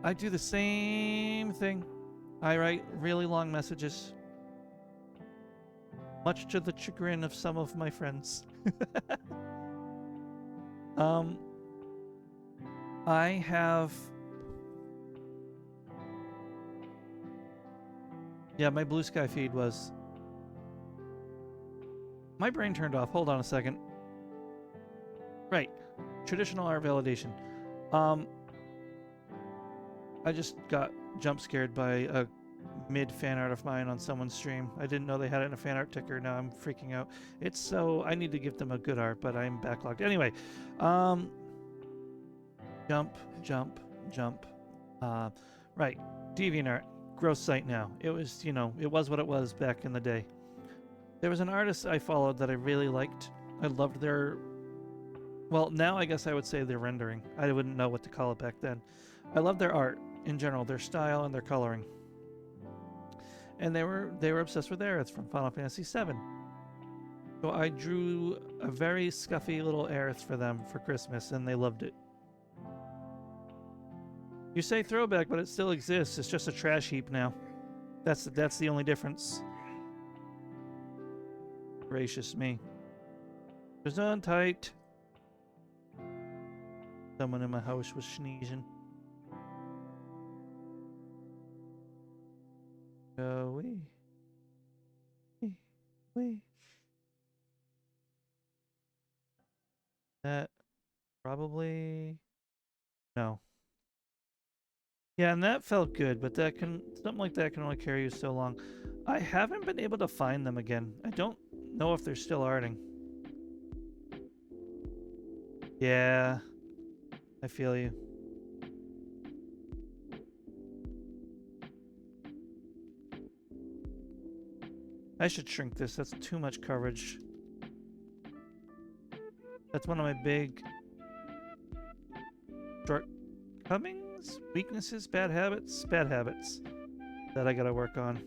I do the same thing. I write really long messages. Much to the chagrin of some of my friends. I have... Yeah, my Blue Sky feed was... My brain turned off. Hold on a second. Right. Traditional art validation. I just got jump scared by a mid fan art of mine on someone's stream. I didn't know they had it in a fan art ticker. Now I'm freaking out. It's so... I need to give them a good art, but I'm backlogged. Anyway. Jump, jump, jump. Right. DeviantArt. Gross site now. It was, you know, it was what it was back in the day. There was an artist I followed that I really liked. I loved their... Well, now I guess I would say their rendering. I wouldn't know what to call it back then. I loved their art in general, their style and their coloring. And they were obsessed with Aeriths from Final Fantasy VII. So I drew a very scuffy little Aerith for them for Christmas, and they loved it. You say throwback, but it still exists. It's just a trash heap now. That's the only difference. Gracious me. There's on tight. Someone in my house was sneezing. Go wee. That probably no. Yeah, and that felt good, but that can something like that can only carry you so long. I haven't been able to find them again. I don't know if they're still arting. Yeah, I feel you. I should shrink this. That's too much coverage. That's one of my big shortcomings, weaknesses, bad habits that I gotta work on.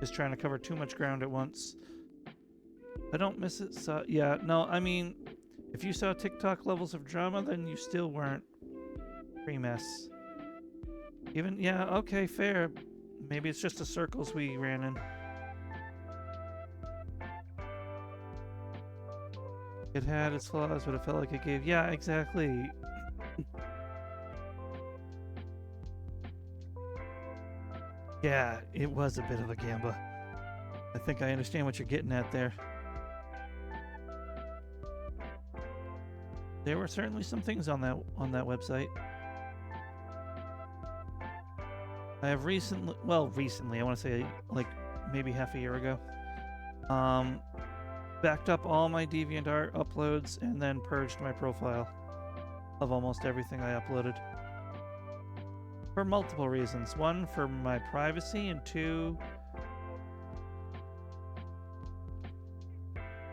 Is trying to cover too much ground at once. I don't miss it. So yeah, no, I mean, if you saw TikTok levels of drama, then you still weren't pre-mess. Even, yeah, okay, fair. Maybe it's just the circles we ran in. It had its flaws, but it felt like it gave... Yeah, exactly. Yeah, it was a bit of a gamba. I think I understand what you're getting at there. There were certainly some things on that website. I have recently, I want to say like maybe half a year ago, backed up all my DeviantArt uploads and then purged my profile of almost everything I uploaded. For multiple reasons. One, for my privacy, and two,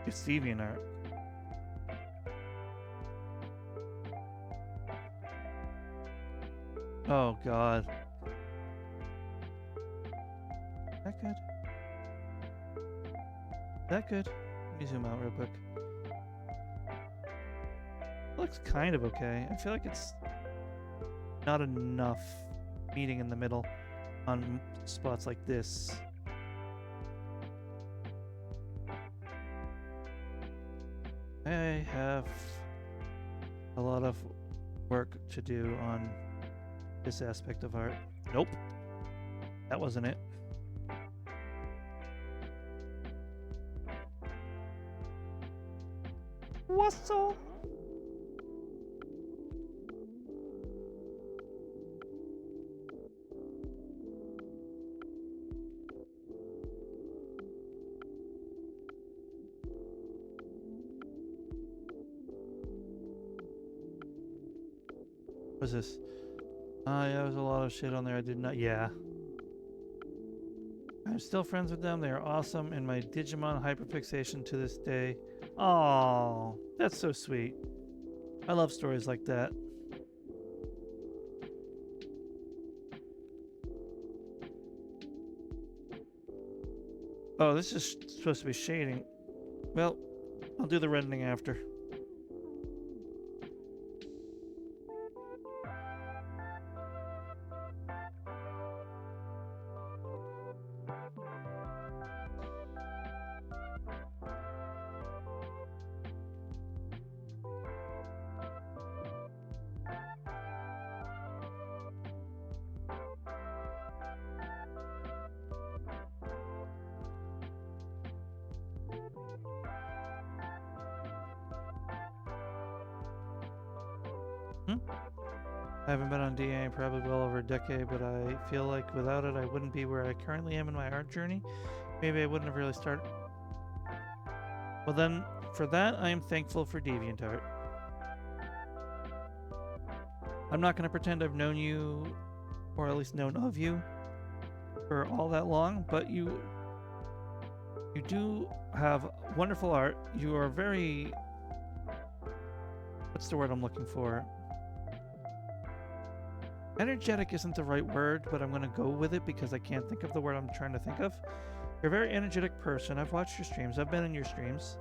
it's DeviantArt. Oh god. That good? That good? Let me zoom out real quick. Looks kind of okay. I feel like it's not enough meeting in the middle on spots like this. I have a lot of work to do on this aspect of art. Nope. That wasn't it. What's up? What's this? Yeah, there's a lot of shit on there I did not... Yeah. I'm still friends with them. They are awesome, and my Digimon hyperfixation to this day. Oh, that's so sweet. I love stories like that. Oh, this is supposed to be shading. Well, I'll do the rendering after. I haven't been on DA in probably well over a decade, but I feel like without it, I wouldn't be where I currently am in my art journey. Maybe I wouldn't have really started. Well, then, for that, I am thankful for DeviantArt. I'm not going to pretend I've known you, or at least known of you, for all that long, but you do have wonderful art. You are very... What's the word I'm looking for? Energetic isn't the right word, but I'm going to go with it because I can't think of the word I'm trying to think of. You're a very energetic person. I've watched your streams. I've been in your streams.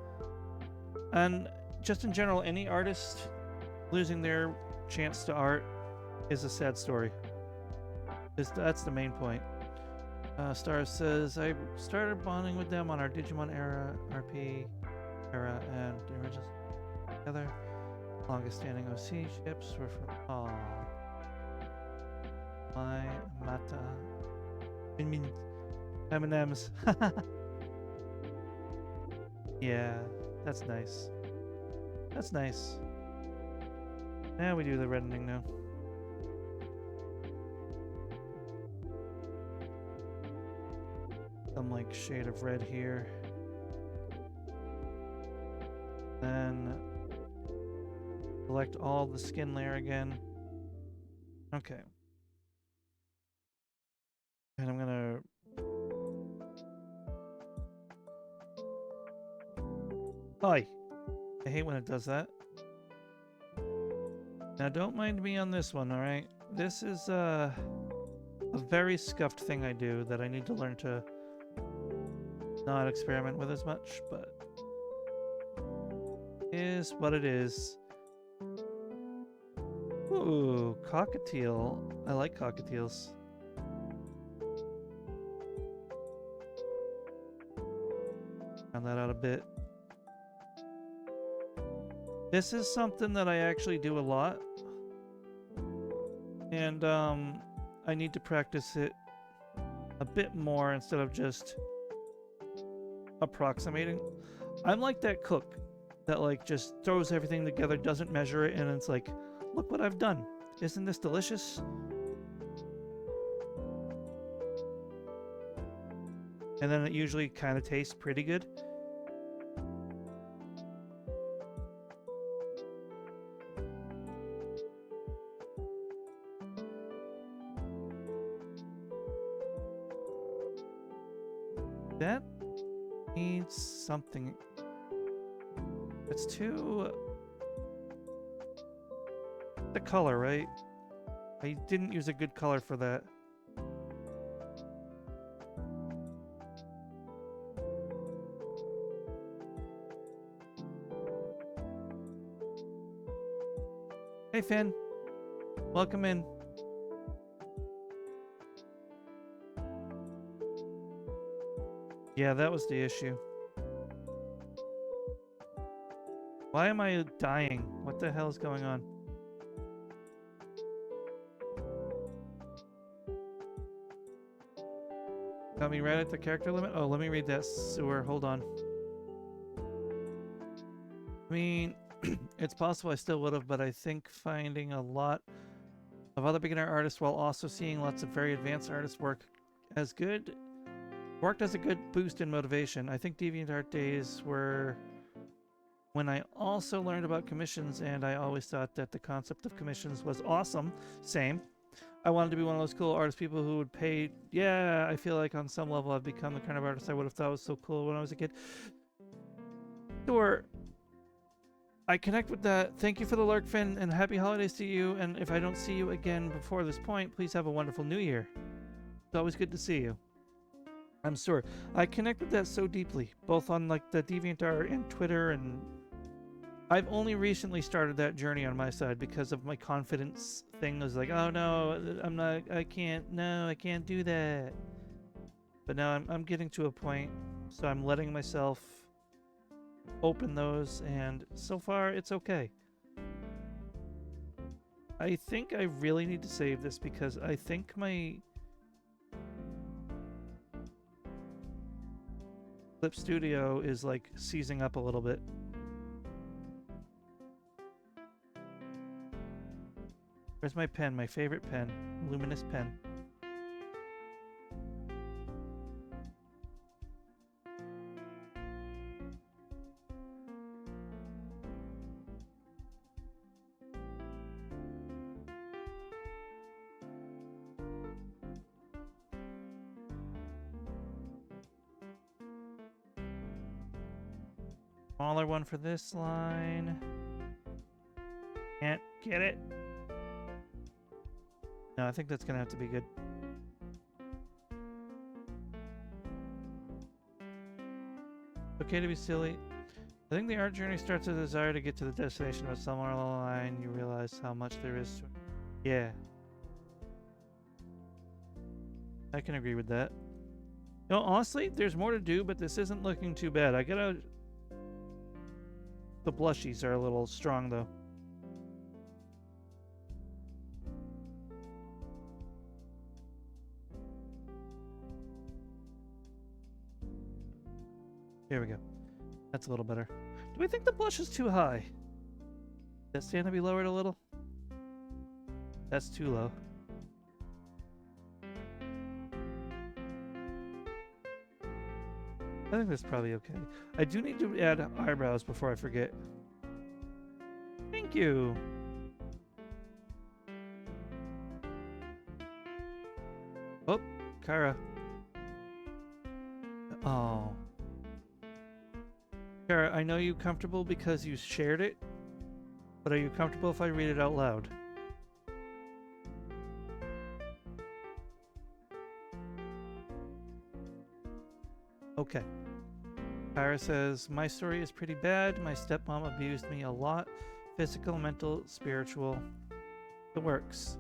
And just in general, any artist losing their chance to art is a sad story. That's the main point. Star says, I started bonding with them on our Digimon era, RP era, and they were just together. Longest standing OC ships were from... Aww. My Mata. M&M's. Yeah, that's nice. That's nice. Now we do the red ending now. Some like shade of red here. Then select all the skin layer again. Okay. And I'm gonna... Hi! I hate when it does that. Now don't mind me on this one, alright? This is a very scuffed thing I do that I need to learn to not experiment with as much, but is what it is. Ooh, cockatiel. I like cockatiels. Round that out a bit. This is something that I actually do a lot. And I need to practice it a bit more instead of just approximating. I'm like that cook that like just throws everything together, doesn't measure it, and it's like, look what I've done. Isn't this delicious? And then it usually kind of tastes pretty good. That needs something. It's too... The color, right? I didn't use a good color for that. Hey Finn, welcome in. Yeah, that was the issue. Why am I dying? What the hell is going on? Got me right at the character limit? Oh, let me read that sewer. Hold on. I mean, it's possible I still would have, but I think finding a lot of other beginner artists while also seeing lots of very advanced artists worked as a good boost in motivation. I think DeviantArt days were when I also learned about commissions, and I always thought that the concept of commissions was awesome. Same. I wanted to be one of those cool artist people who would pay. Yeah, I feel like on some level I've become the kind of artist I would have thought was so cool when I was a kid. Sure. I connect with that. Thank you for the lurk, Finn, and happy holidays to you. And if I don't see you again before this point, please have a wonderful new year. It's always good to see you. I'm sure. I connect with that so deeply, both on like the DeviantArt and Twitter, and I've only recently started that journey on my side because of my confidence thing. I was like, oh no, I can't do that. But now I'm getting to a point, so I'm letting myself open those, and so far it's okay. I think I really need to save this because I think my Clip Studio is like seizing up a little bit. Where's my pen? My favorite pen. Luminous pen. Smaller one for this line. Can't get it. No, I think that's gonna have to be good. Okay to be silly. I think the art journey starts with a desire to get to the destination, but somewhere along the line you realize how much there is to... Yeah. I can agree with that. No, honestly, there's more to do, but this isn't looking too bad. I gotta... The blushies are a little strong, though. Here we go. That's a little better. Do we think the blush is too high? Does that stand to be lowered a little? That's too low. I think that's probably okay. I do need to add eyebrows before I forget. Thank you. Oh, Kara. Oh. Kara, I know you're comfortable because you shared it, but are you comfortable if I read it out loud? Okay. Kara says, my story is pretty bad. My stepmom abused me a lot. Physical, mental, spiritual. The works.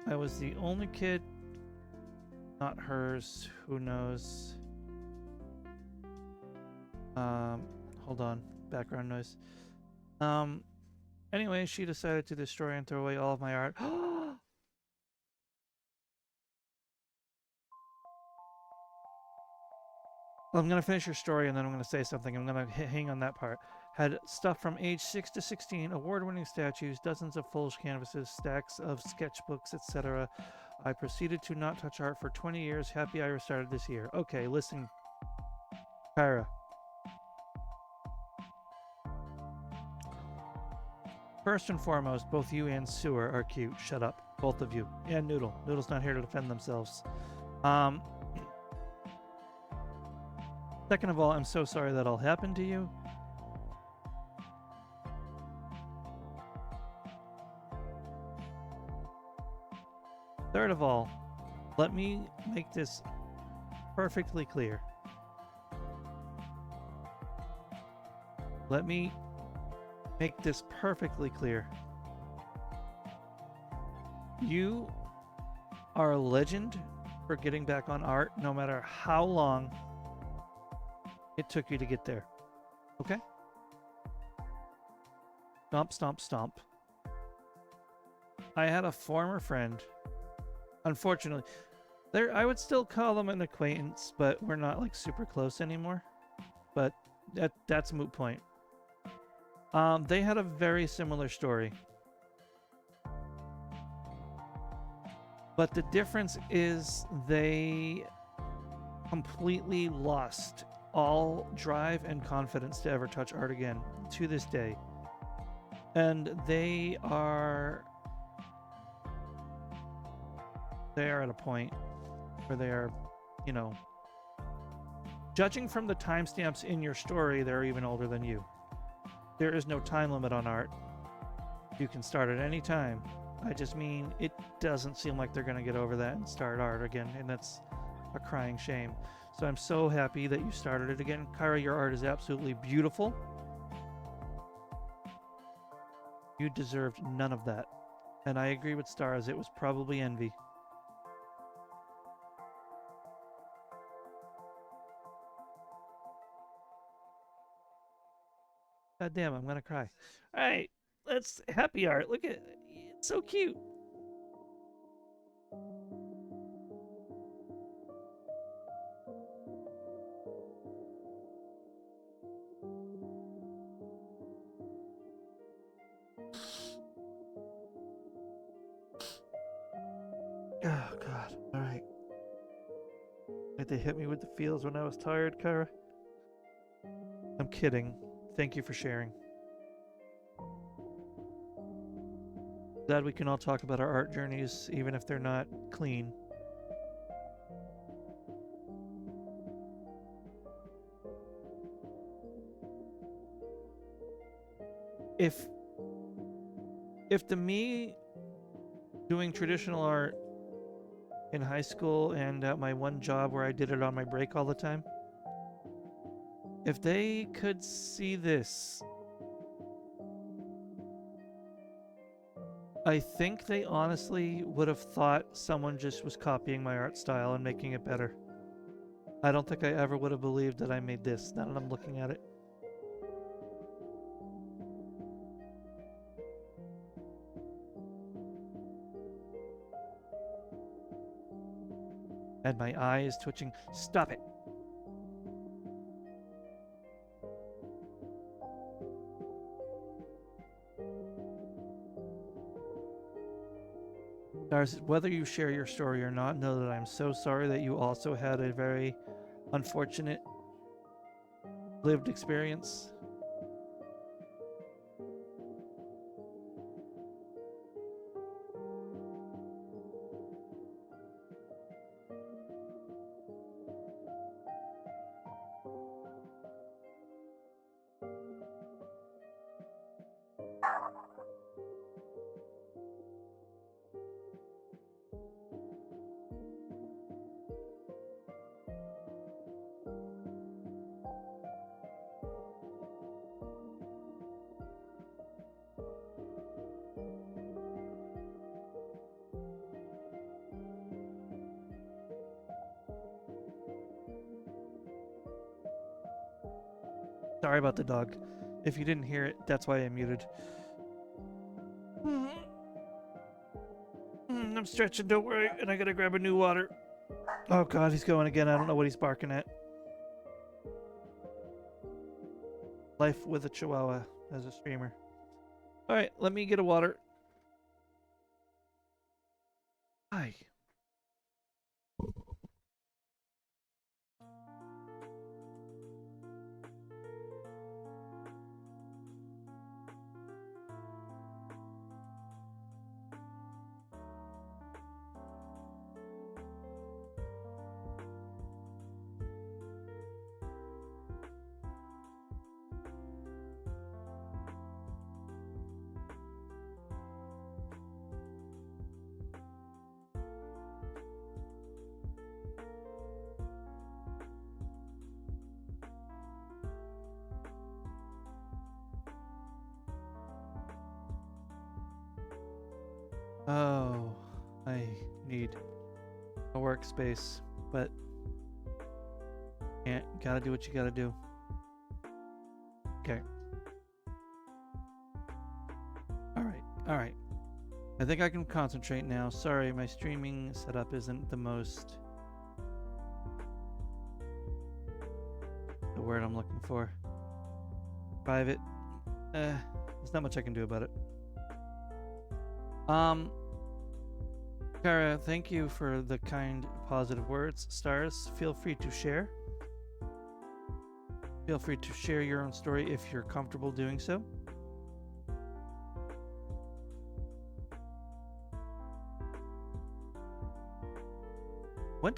I was the only kid, not hers. Who knows? Hold on. Background noise. Anyway, she decided to destroy and throw away all of my art. I'm going to finish your story and then I'm going to say something. I'm going to hang on that part. Had stuff from age 6 to 16, award-winning statues, dozens of full canvases, stacks of sketchbooks, etc. I proceeded to not touch art for 20 years. Happy I restarted this year. Okay, listen, Kyra. First and foremost, both you and Sewer are cute. Shut up. Both of you. And Noodle. Noodle's not here to defend themselves. Second of all, I'm so sorry that all happened to you. Third of all, let me make this perfectly clear. Let me make this perfectly clear. You are a legend for getting back on art, no matter how long it took you to get there. Okay? Stomp, stomp, stomp. I had a former friend. Unfortunately, I would still call them an acquaintance, but we're not like super close anymore. But that's a moot point. They had a very similar story. But the difference is they completely lost all drive and confidence to ever touch art again to this day. And they are at a point where they are, you know, judging from the timestamps in your story, they're even older than you. There is no time limit on art. You can start at any time. I just mean it doesn't seem like they're going to get over that and start art again, and that's a crying shame. So I'm so happy that you started it again. Kyra, your art is absolutely beautiful. You deserved none of that. And I agree with Stars, it was probably envy. God damn, I'm gonna cry. Alright, let's happy art. Look at it. It's so cute. God. All right. Like they hit me with the feels when I was tired, Kara. I'm kidding. Thank you for sharing. Glad we can all talk about our art journeys, even if they're not clean. If the me doing traditional art in high school and at my one job where I did it on my break all the time, if they could see this, I think they honestly would have thought someone just was copying my art style and making it better. I don't think I ever would have believed that I made this, now that I'm looking at it. And my eye is twitching. Stop it! Stars, whether you share your story or not, know that I'm so sorry that you also had a very unfortunate lived experience. Sorry about the dog. If you didn't hear it, that's why I muted. I'm stretching, don't worry, and I gotta grab a new water. Oh god, he's going again. I don't know what he's barking at. Life with a chihuahua as a streamer. Alright, let me get a water. Hi. Oh, I need a workspace, but can't. Gotta do what you gotta do. Okay. Alright. I think I can concentrate now. Sorry, my streaming setup isn't the most... the word I'm looking for. Private. There's not much I can do about it. Kara, thank you for the kind, positive words. Stars, feel free to share. Feel free to share your own story if you're comfortable doing so. Why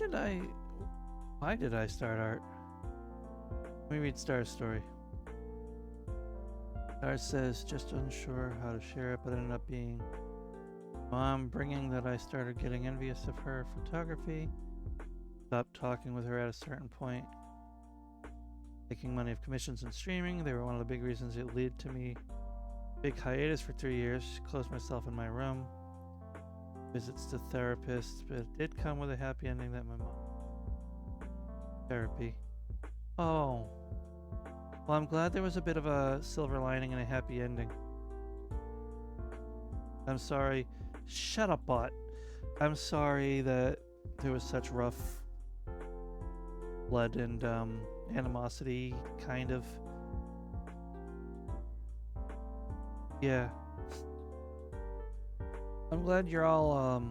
did I start art? Let me read Star's story. Star says, just unsure how to share it, but ended up being Mom bringing that I started getting envious of her photography. Stopped talking with her at a certain point. Taking money of commissions and streaming. They were one of the big reasons it led to me. Big hiatus for 3 years. Closed myself in my room. Visits to therapists, but it did come with a happy ending that my mom... Therapy. Oh. Well, I'm glad there was a bit of a silver lining and a happy ending. I'm sorry. Shut up, bot. I'm sorry that there was such rough blood and animosity, kind of. Yeah. I'm glad you're all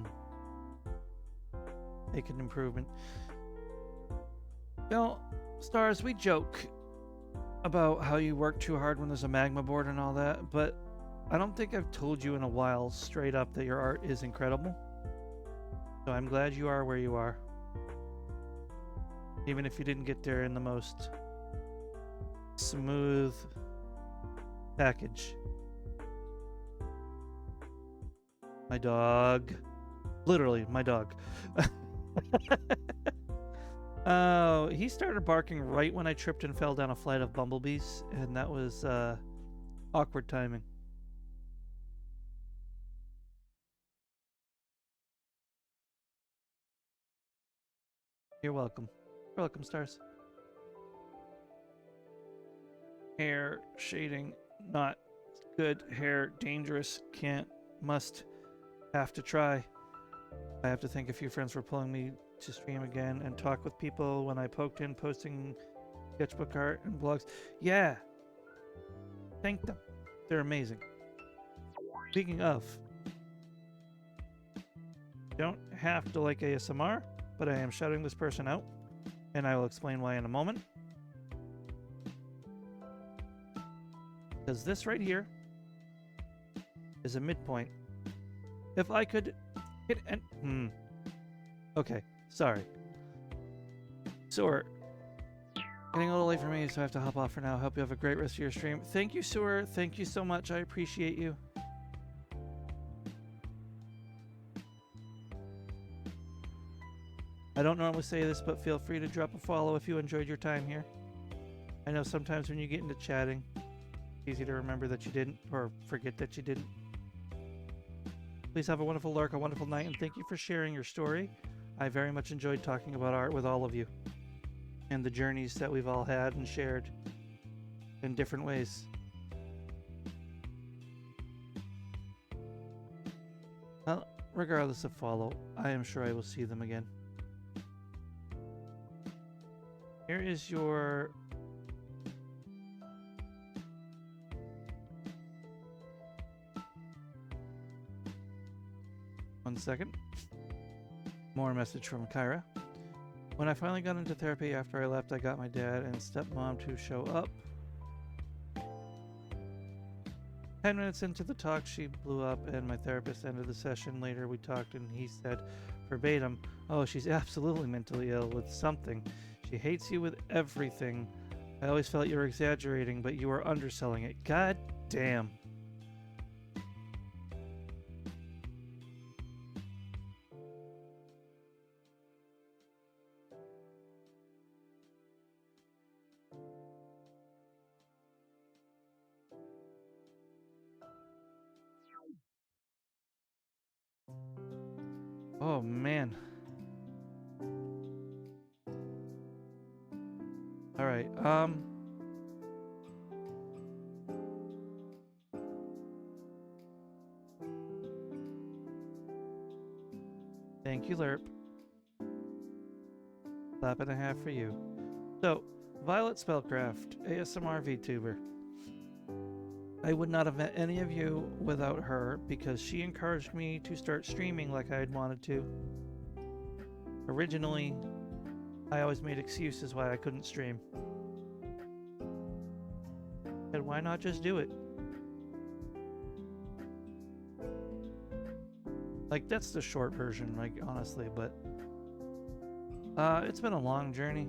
make an improvement. You know, Stars, we joke about how you work too hard when there's a magma board and all that, but I don't think I've told you in a while straight up that your art is incredible. So I'm glad you are where you are. Even if you didn't get there in the most smooth package. My dog. Literally, my dog. Oh, he started barking right when I tripped and fell down a flight of bumblebees, and that was awkward timing. You're welcome. You're welcome, Stars. Hair shading, not good. Hair, dangerous. Can't. Must. Have to try. I have to thank a few friends for pulling me to stream again and talk with people when I poked in posting sketchbook art and blogs. Yeah. Thank them. They're amazing. Speaking of, don't have to like ASMR, but I am shouting this person out, and I will explain why in a moment. Because this right here is a midpoint. If I could hit an... Okay, sorry. Sewer. Getting a little late for me, so I have to hop off for now. Hope you have a great rest of your stream. Thank you, Sewer. Thank you so much. I appreciate you. I don't normally say this, but feel free to drop a follow if you enjoyed your time here. I know sometimes when you get into chatting, it's easy to remember that you didn't, or forget that you didn't. Please have a wonderful lurk, a wonderful night, and thank you for sharing your story. I very much enjoyed talking about art with all of you, and the journeys that we've all had and shared in different ways. Well, regardless of follow, I am sure I will see them again. Here is your... One second. More message from Kyra. When I finally got into therapy after I left, I got my dad and stepmom to show up. 10 minutes into the talk, she blew up, and my therapist ended the session. Later, we talked, and he said verbatim, "Oh, she's absolutely mentally ill with something. She hates you with everything. I always felt you were exaggerating, but you were underselling it. God damn." Oh, man. All right. Thank you, Lerp. Clap and a half for you. So, Violet Spellcraft, ASMR VTuber. I would not have met any of you without her because she encouraged me to start streaming like I had wanted to. Originally, I always made excuses why I couldn't stream. And why not just do it? Like, that's the short version, like, honestly, but it's been a long journey,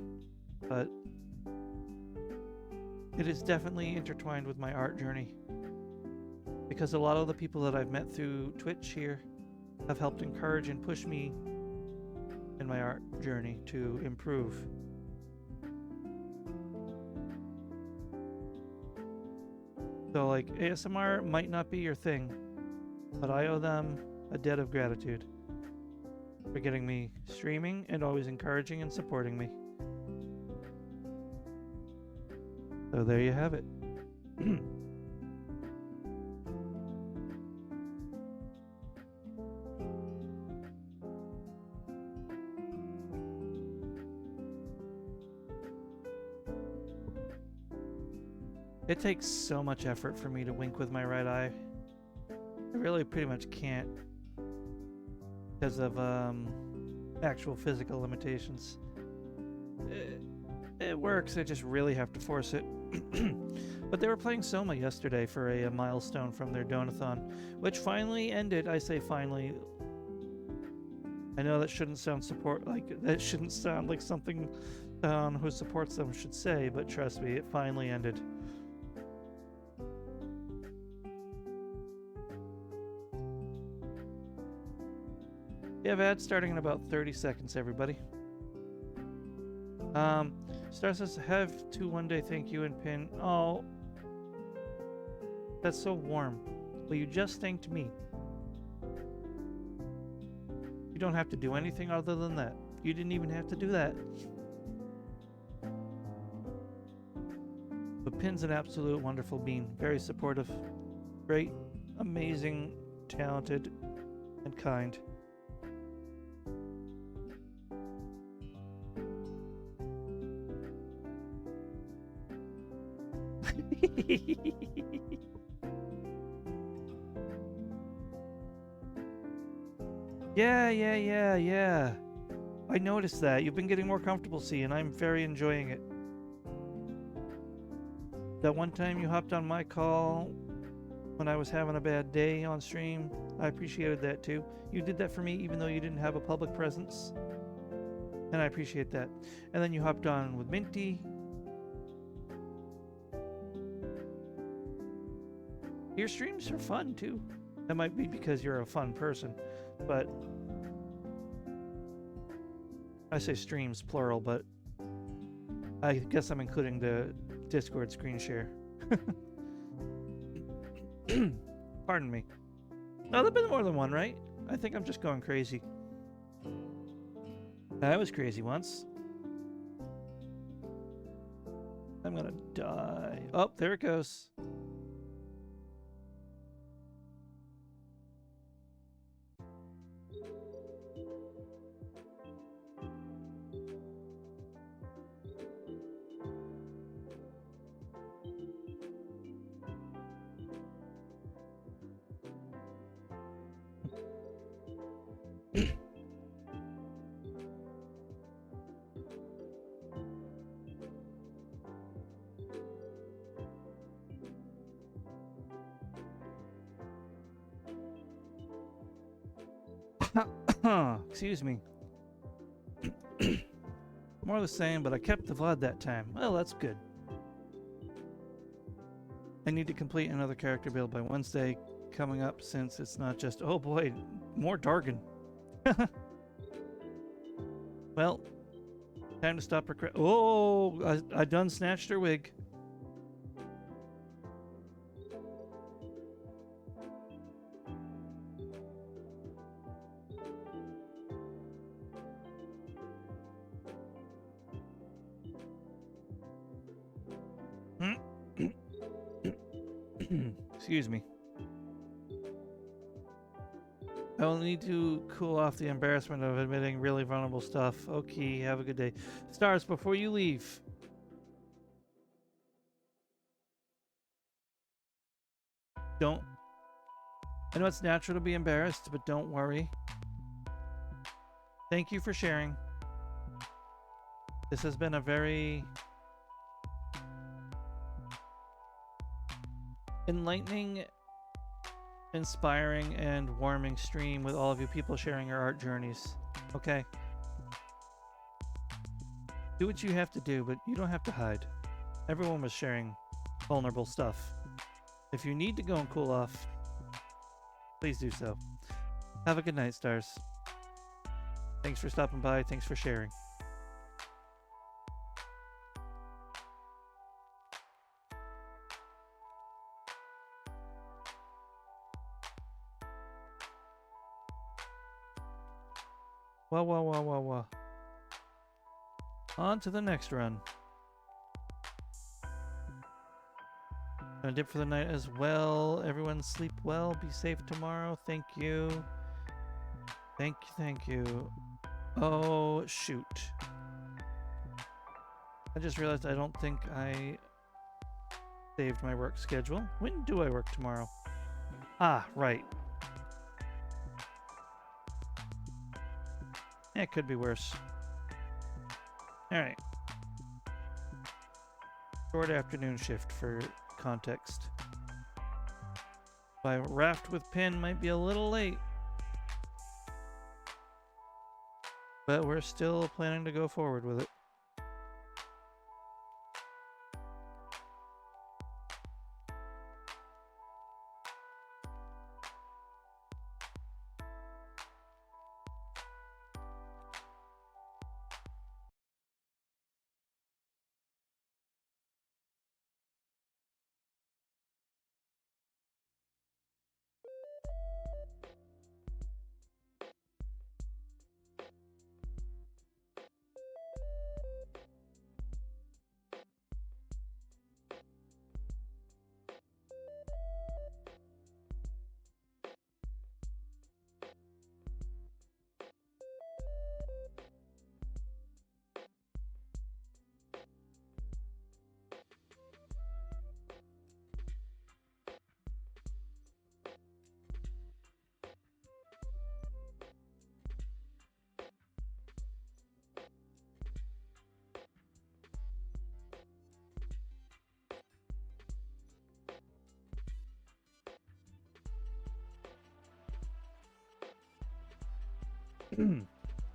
but it is definitely intertwined with my art journey. Because a lot of the people that I've met through Twitch here have helped encourage and push me in my art journey to improve. So, like, ASMR might not be your thing, but I owe them a debt of gratitude for getting me streaming and always encouraging and supporting me. So there you have it. It takes so much effort for me to wink with my right eye. I really pretty much can't because of actual physical limitations. It works, I just really have to force it. But they were playing Soma yesterday for a milestone from their donathon, which finally ended. I say finally. I know that shouldn't sound that shouldn't sound like something who supports them should say, but trust me, it finally ended. We have ads starting in about 30 seconds, everybody. Star says, have to one day thank you and pin. Oh, that's so warm. Well, you just thanked me. You don't have to do anything other than that. You didn't even have to do that. But Pin's an absolute wonderful bean. Very supportive. Great, amazing, talented, and kind. Yeah. I noticed that. You've been getting more comfortable, see, and I'm very enjoying it. That one time you hopped on my call when I was having a bad day on stream, I appreciated that too. You did that for me even though you didn't have a public presence. And I appreciate that. And then you hopped on with Minty. Your streams are fun too. That might be because you're a fun person, but I say streams plural, but I guess I'm including the Discord screen share. Pardon me. No, there've been more than one, right? I think I'm just going crazy. I was crazy once. I'm gonna die. Oh, there it goes. Excuse me. More the same, but I kept the VOD that time. Well, that's good. I need to complete another character build by Wednesday coming up since it's not just, oh boy, more Dargon. Well, time to stop her. Oh, I done snatched her wig. Excuse me. I will need to cool off the embarrassment of admitting really vulnerable stuff. Okay, have a good day. Stars, before you leave. I know it's natural to be embarrassed, but don't worry. Thank you for sharing. This has been a very enlightening, inspiring, and warming stream with all of you people sharing your art journeys. Okay? Do what you have to do, but you don't have to hide. Everyone was sharing vulnerable stuff. If you need to go and cool off, please do so. Have a good night, Stars. Thanks for stopping by. Thanks for sharing. Wah. On to the next run. Gonna dip for the night as well. Everyone sleep well. Be safe tomorrow. Thank you. Thank you. Oh, shoot. I just realized I don't think I saved my work schedule. When do I work tomorrow? Ah, right. It could be worse. Alright. Short afternoon shift for context. My raft with pin might be a little late. But we're still planning to go forward with it.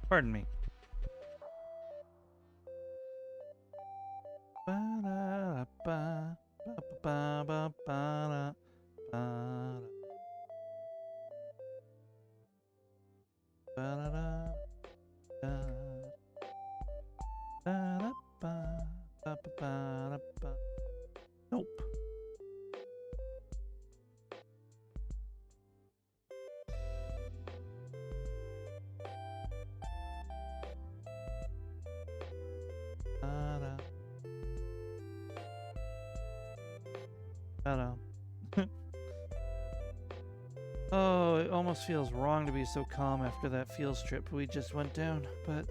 Pardon me. Nope. Oh, it almost feels wrong to be so calm after that field trip we just went down, but...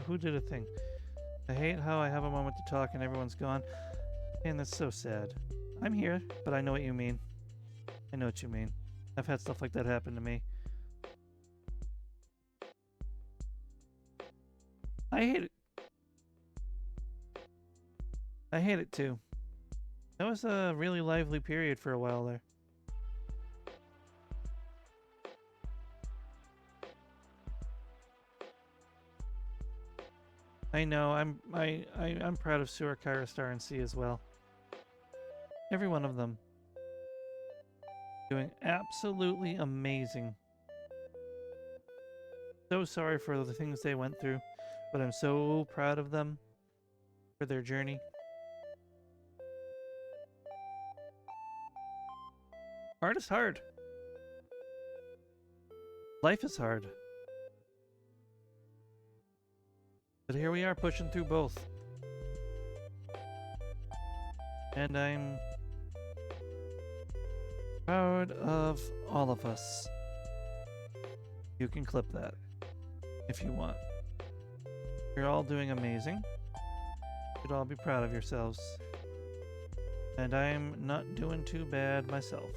Who did a thing? I hate how I have a moment to talk and everyone's gone. Man, that's so sad. I'm here, but I know what you mean. I know what you mean. I've had stuff like that happen to me. I hate it. I hate it too. That was a really lively period for a while there. I know. I'm proud of Surakara Star and Sea as well. Every one of them. Doing absolutely amazing. So sorry for the things they went through, but I'm so proud of them for their journey. Hard is hard. Life is hard. But here we are pushing through both. And I'm proud of all of us. You can clip that if you want. You're all doing amazing. You should all be proud of yourselves. And I'm not doing too bad myself.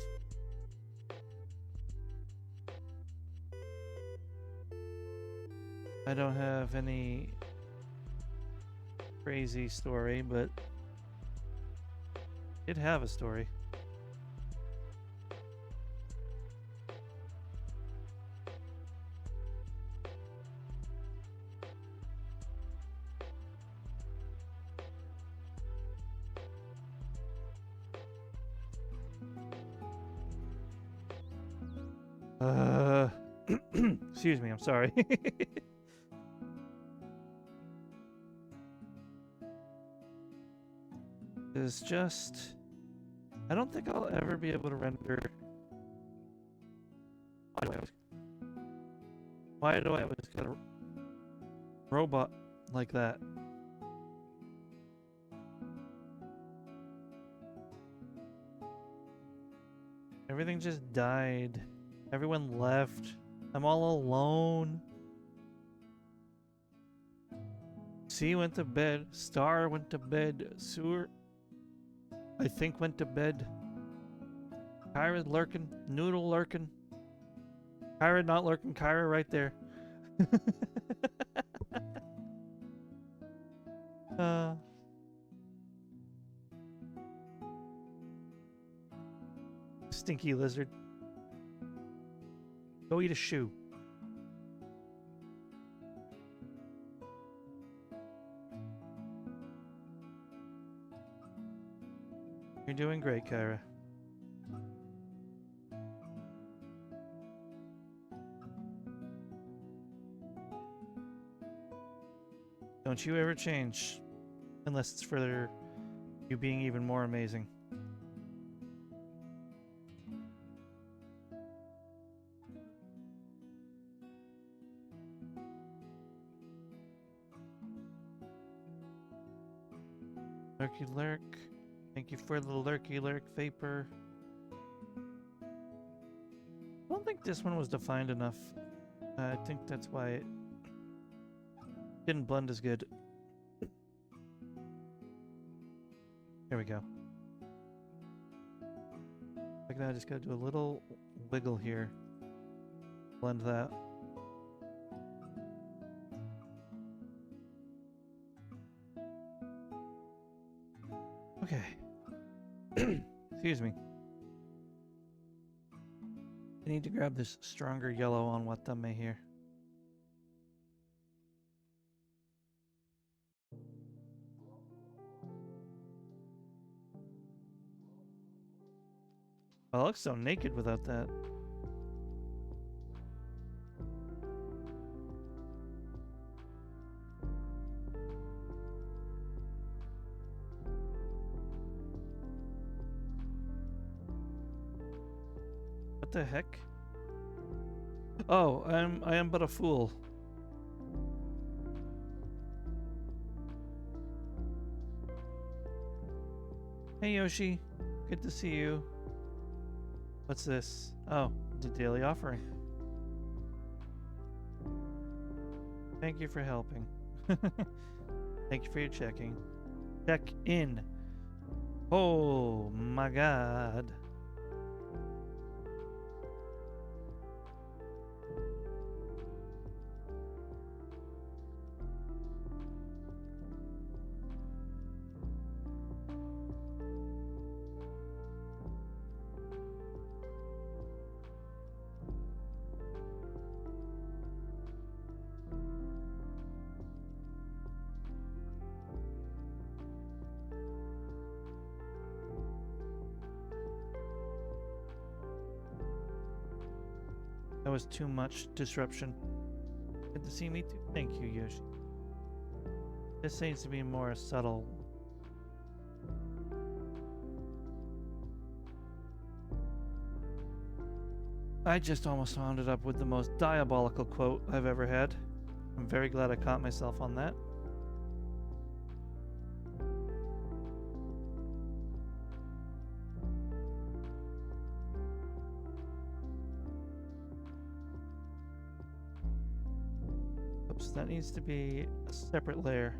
I don't have any crazy story, but did have a story. Excuse me, I'm sorry. Is just... I don't think I'll ever be able to render... Why do I always get a robot like that? I Everything just died. Everyone left. I'm all alone. C went to bed. Star went to bed. Sewer, I think, went to bed. Kyra lurking. Noodle lurking. Kyra not lurking. Kyra right there. uh... Stinky lizard. Go eat a shoe. You're doing great, Kyra. Don't you ever change. Unless it's for you being even more amazing. Lurky lurk. Thank you for the lurky lurk vapor. I don't think this one was defined enough. I think that's why it didn't blend as good. There we go. Like that, I just gotta do a little wiggle here. Blend that. Okay. Excuse me. I need to grab this stronger yellow on Watame here. I look so naked without that. What the heck? Oh, I am but a fool. Hey Yoshi, good to see you. What's this? Oh, the daily offering. Thank you for helping. Thank you for your checking. Check in. Oh my god. That was too much disruption. Good to see me too. Thank you, Yoshi. This seems to be more subtle. I just almost wound it up with the most diabolical quote I've ever had. I'm very glad I caught myself on that. Oops, that needs to be a separate layer.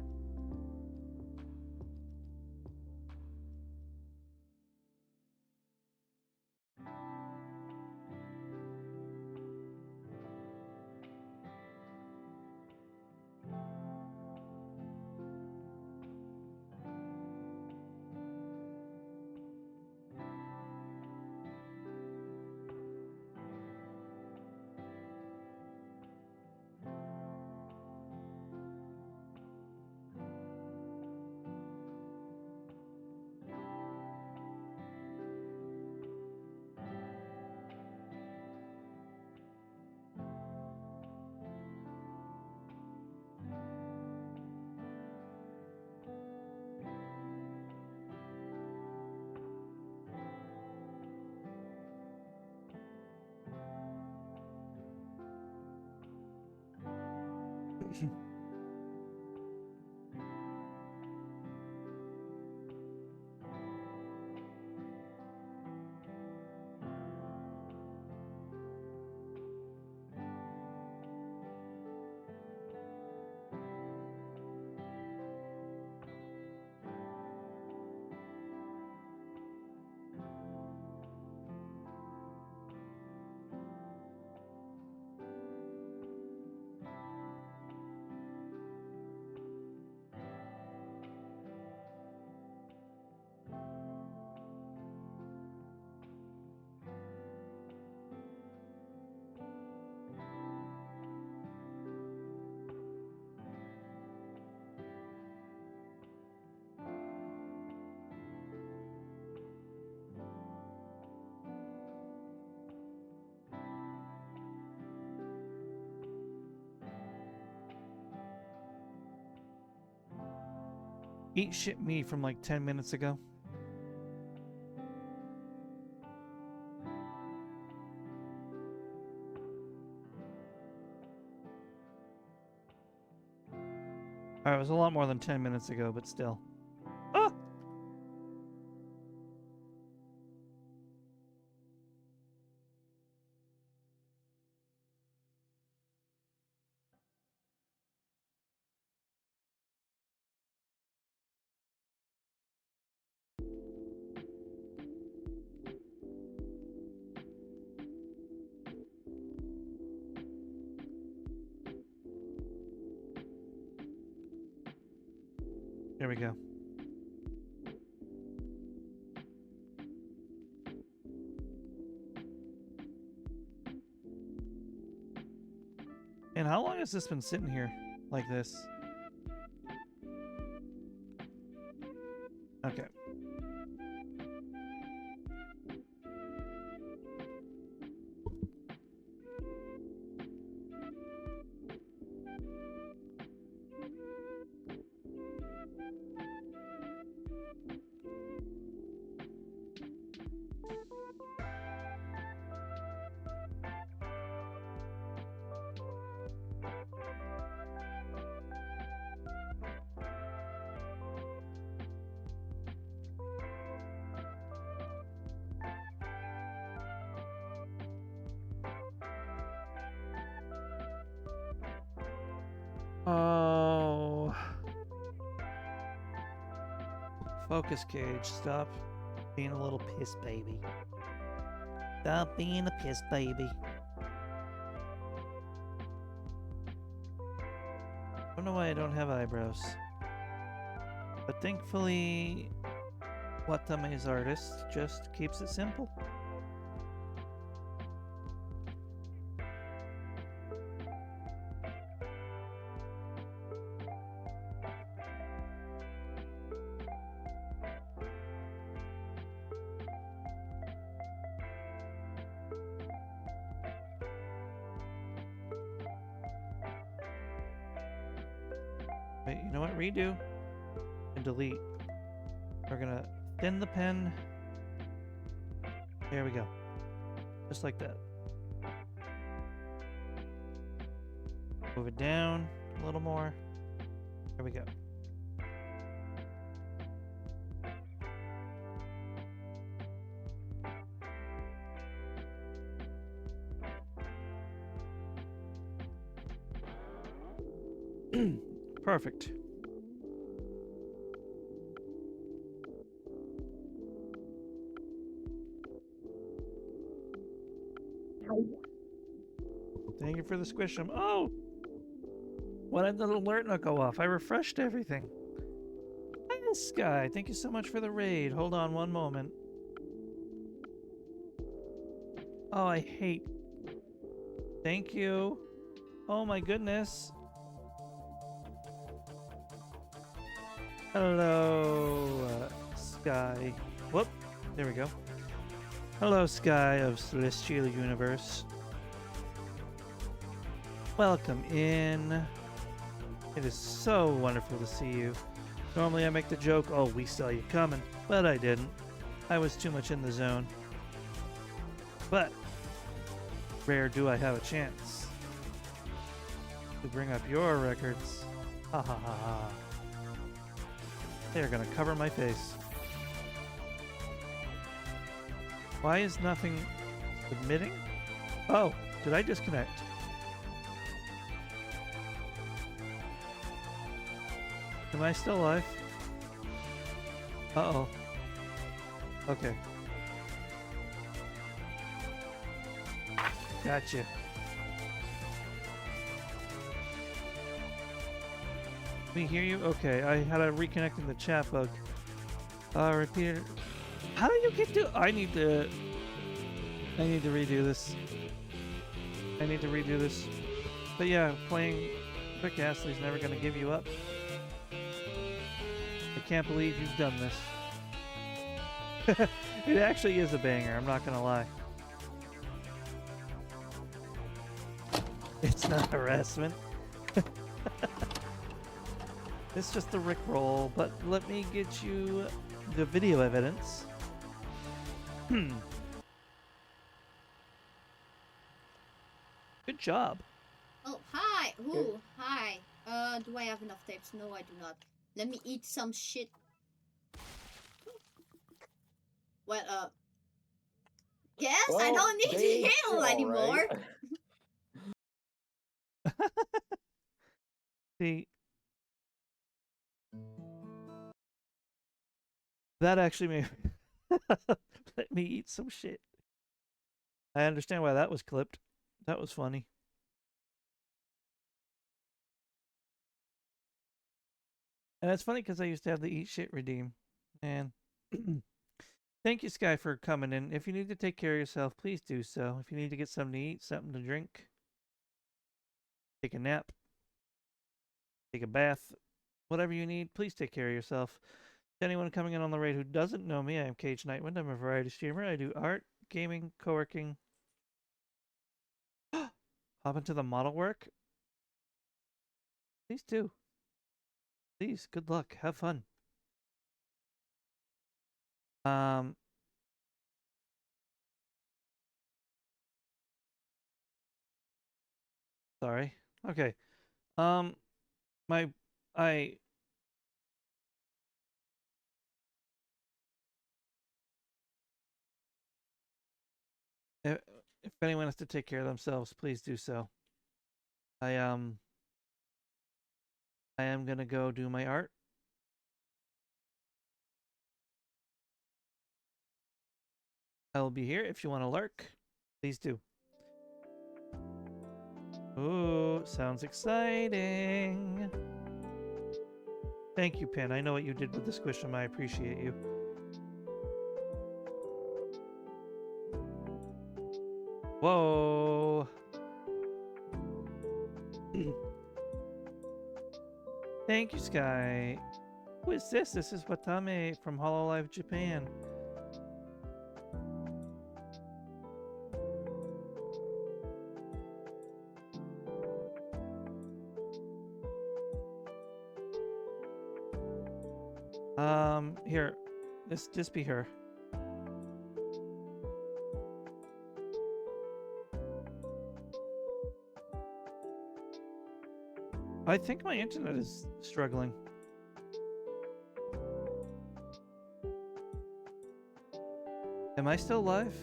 Eat shit me from like 10 minutes ago. Alright, it was a lot more than 10 minutes ago, but still. Ah! There we go. And how long has this been sitting here like this? Okay. Oh. Focus cage, stop being a little piss baby. Stop being a piss baby. I don't know why I don't have eyebrows. But thankfully, Watame's artist just keeps it simple. Wait, you know what? Redo and delete. We're gonna thin the pen. There we go. Just like that. Move it down a little more. There we go. Perfect. Thank you for the squish 'em. Oh! Why did the alert not go off? I refreshed everything. Hi, Sky. Thank you so much for the raid. Hold on one moment. Oh, I hate. Thank you. Oh my goodness. Hello, Sky. Whoop. There we go. Hello, Sky of Celestial Universe. Welcome in. It is so wonderful to see you. Normally I make the joke, oh, we saw you coming, but I didn't. I was too much in the zone. But, rare do I have a chance to bring up your records. Ha ha ha ha. They're gonna cover my face. Why is nothing submitting? Oh, did I disconnect? Am I still alive? Uh-oh. Okay. Gotcha. We hear you? Okay, I had to reconnect in the chat bug. Repeat it. How do you get to... I need to redo this. I need to redo this. But yeah, playing Quick Astley's never gonna give you up. I can't believe you've done this. It actually is a banger, I'm not gonna lie. It's not harassment. It's just the Rickroll, but let me get you the video evidence. Good job. Oh, hi. Ooh, hi. Do I have enough tapes? No, I do not. Let me eat some shit. Well, guess I Well, don't need to day heal 2, anymore. right? See, that actually made let me eat some shit. I understand why that was clipped. That was funny. And it's funny because I used to have the eat shit redeem. And thank you, Sky, for coming in. If you need to take care of yourself, please do so. If you need to get something to eat, something to drink, take a nap, take a bath, whatever you need, please take care of yourself. To anyone coming in on the raid who doesn't know me, I am Cage Nightwind. I'm a variety streamer. I do art, gaming, co-working. Hop into the model work? Please do. Please, good luck. Have fun. Um, sorry. Okay. Um, my, I, if anyone has to take care of themselves, please do so. I am gonna go do my art. I will be here if you want to lurk. Please do. Ooh, sounds exciting. Thank you, Pin. I know what you did with the Squish'em. I appreciate you. Whoa. Thank you, Sky. Who is this? This is Watame from Hololive Japan. Here. This be her. I think my internet is struggling. Am I still live?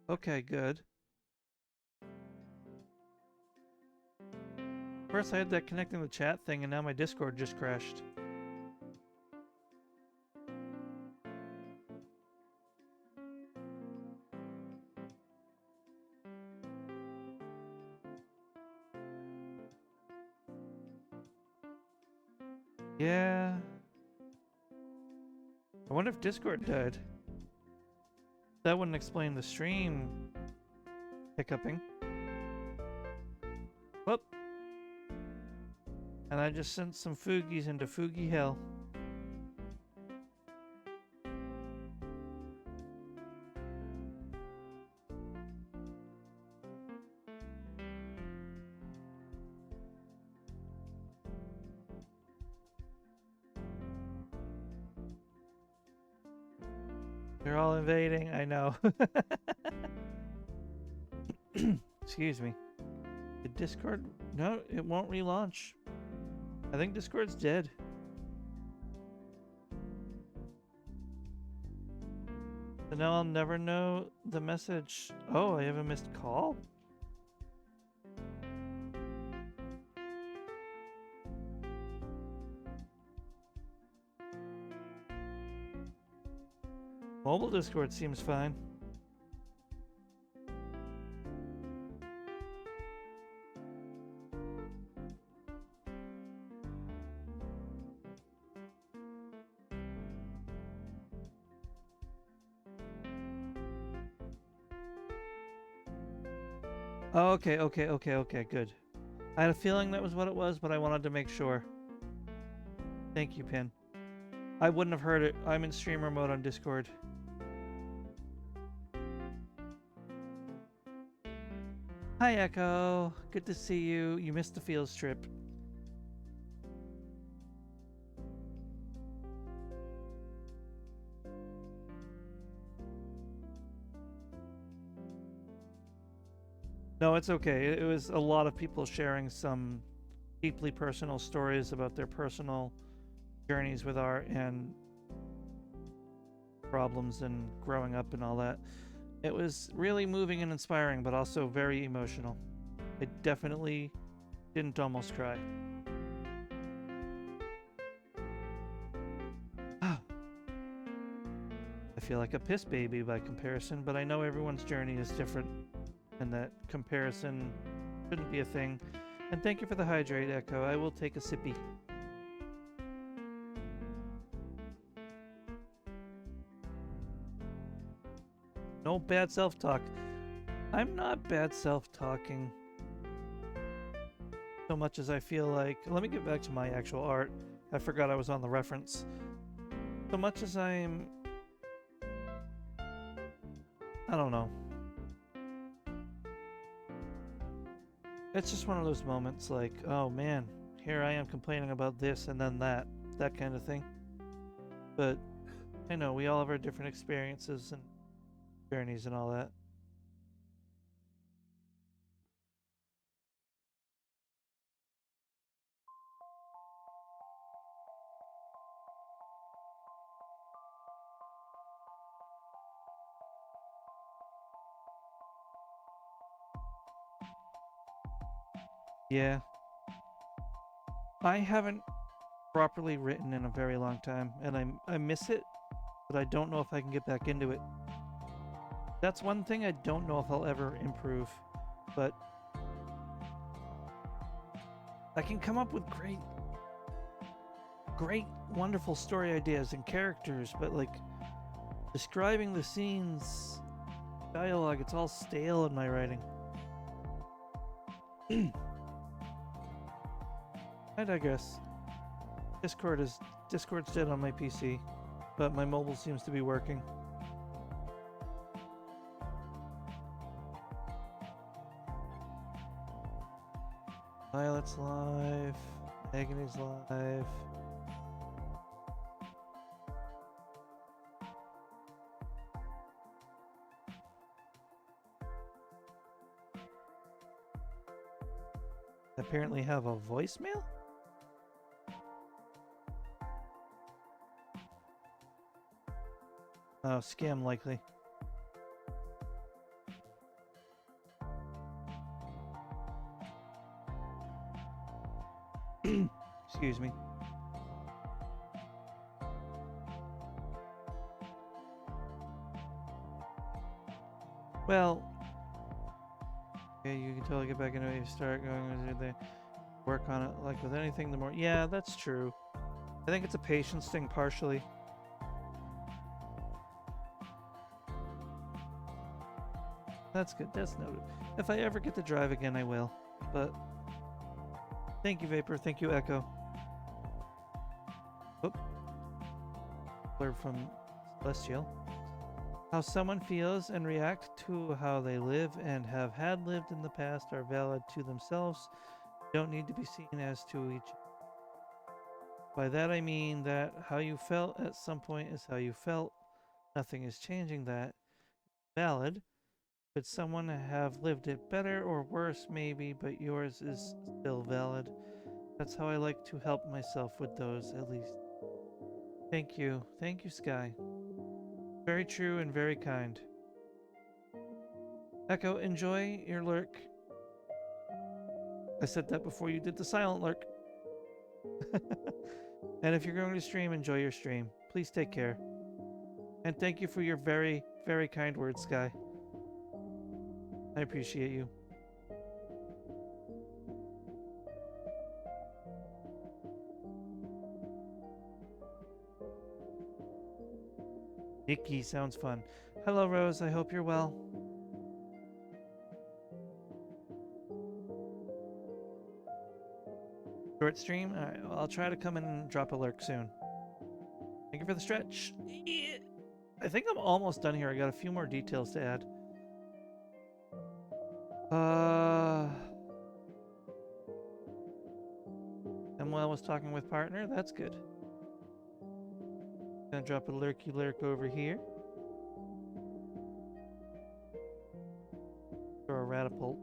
Okay, good. First I had that connecting the chat thing and now my Discord just crashed. Yeah. I wonder if Discord died. That wouldn't explain the stream hiccuping. Whoop. And I just sent some Foogies into Foogie Hell. They're all invading, I know. Excuse me. Did Discord? No, it won't relaunch. I think Discord's dead. So now I'll never know the message. Oh, I have a missed call? Mobile Discord seems fine. Oh, okay, good. I had a feeling that was what it was, but I wanted to make sure. Thank you, Pin. I wouldn't have heard it. I'm in streamer mode on Discord. Hi, Echo. Good to see you. You missed the fields trip. No, it's okay. It was a lot of people sharing some deeply personal stories about their personal journeys with art and problems and growing up and all that. It was really moving and inspiring, but also very emotional. I definitely didn't almost cry. I feel like a piss baby by comparison, but I know everyone's journey is different and that comparison shouldn't be a thing. And thank you for the hydrate, Echo. I will take a sippy. No bad self-talk. I'm not bad self-talking so much as I feel like... Let me get back to my actual art. I forgot I was on the reference. So much as I'm... I don't know. It's just one of those moments like, oh man, here I am complaining about this and then that kind of thing. But I know we all have our different experiences and journeys and all that. Yeah. I haven't properly written in a very long time, and I miss it, but I don't know if I can get back into it. That's one thing I don't know if I'll ever improve, but I can come up with great, wonderful story ideas and characters, but like describing the scenes, dialogue, it's all stale in my writing. I digress. Discord's dead on my PC, but my mobile seems to be working. Violet's live. Agony's live. Apparently have a voicemail? Oh, scam likely. Excuse me. Well, okay, you can totally get back into it. You start going with the work on it. Like with anything, the more... Yeah, that's true. I think it's a patience thing partially. That's good. That's noted. If I ever get to drive again, I will. But thank you, Vapor. Thank you, Echo. Oop. Blurb from Celestial. How someone feels and reacts to how they live and have had lived in the past are valid to themselves. Don't need to be seen as to each. By that I mean that how you felt at some point is how you felt. Nothing is changing that. Valid. Could someone have lived it better or worse, maybe, but yours is still valid. That's how I like to help myself with those, at least. Thank you. Thank you, Sky. Very true and very kind. Echo, enjoy your lurk. I said that before you did the silent lurk. And if you're going to stream, enjoy your stream. Please take care. And thank you for your very, very kind words, Sky. I appreciate you. Nikki sounds fun. Hello, Rose. I hope you're well. Short stream? Alright, well, I'll try to come in and drop a lurk soon. Thank you for the stretch. Yeah. I think I'm almost done here. I got a few more details to add. Samuel was talking with partner. That's good. Gonna drop a lurky lurk over here. Or a ratapult.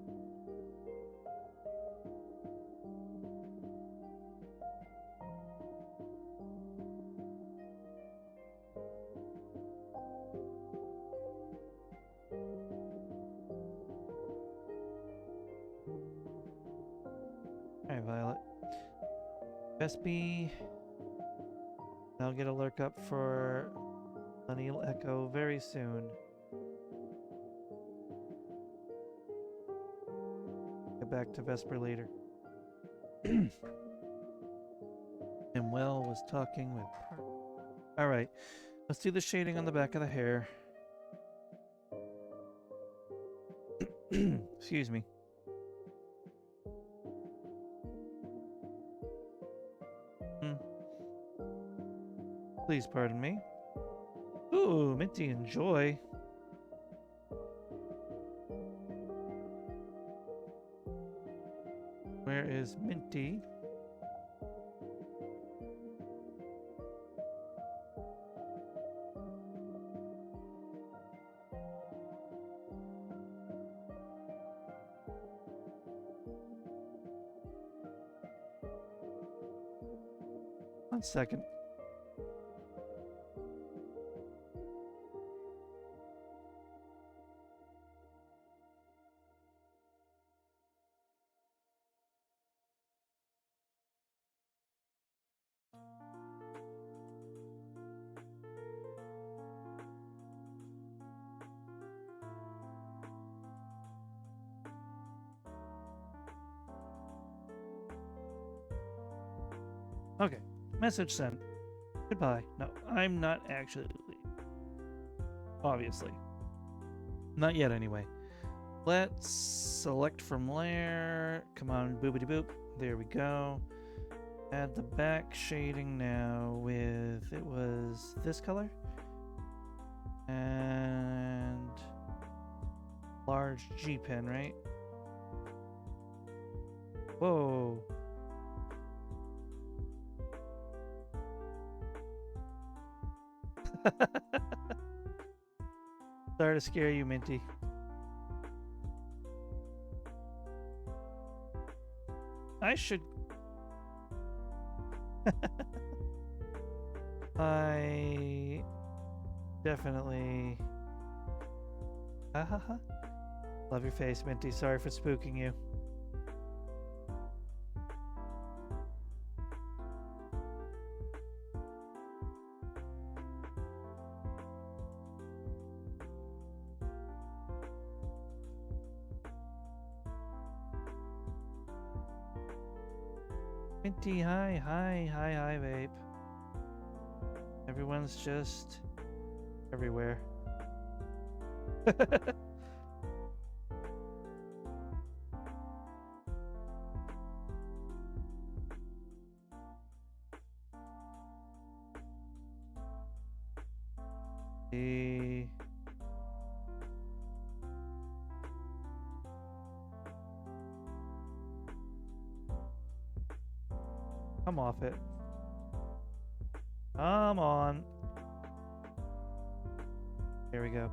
Alright, Violet. Vespi. I'll get a lurk up for Millennial Echo very soon. Get back to Vesper later. And Will was talking with Alright, let's do the shading on the back of the hair. Excuse me. Please pardon me. Ooh, Minty and Joy. Where is Minty? One second. Okay, message sent. Goodbye. No, I'm not actually leaving. Obviously. Not yet, anyway. Let's select from layer. Come on, boopity boop. There we go. Add the back shading now with, it was this color. And large G pen, right? Whoa. Sorry to scare you, Minty. I should... I... definitely... Love your face, Minty. Sorry for spooking you. Minty, hi, vape. Everyone's just everywhere. The... Come off it. Come on. There we go.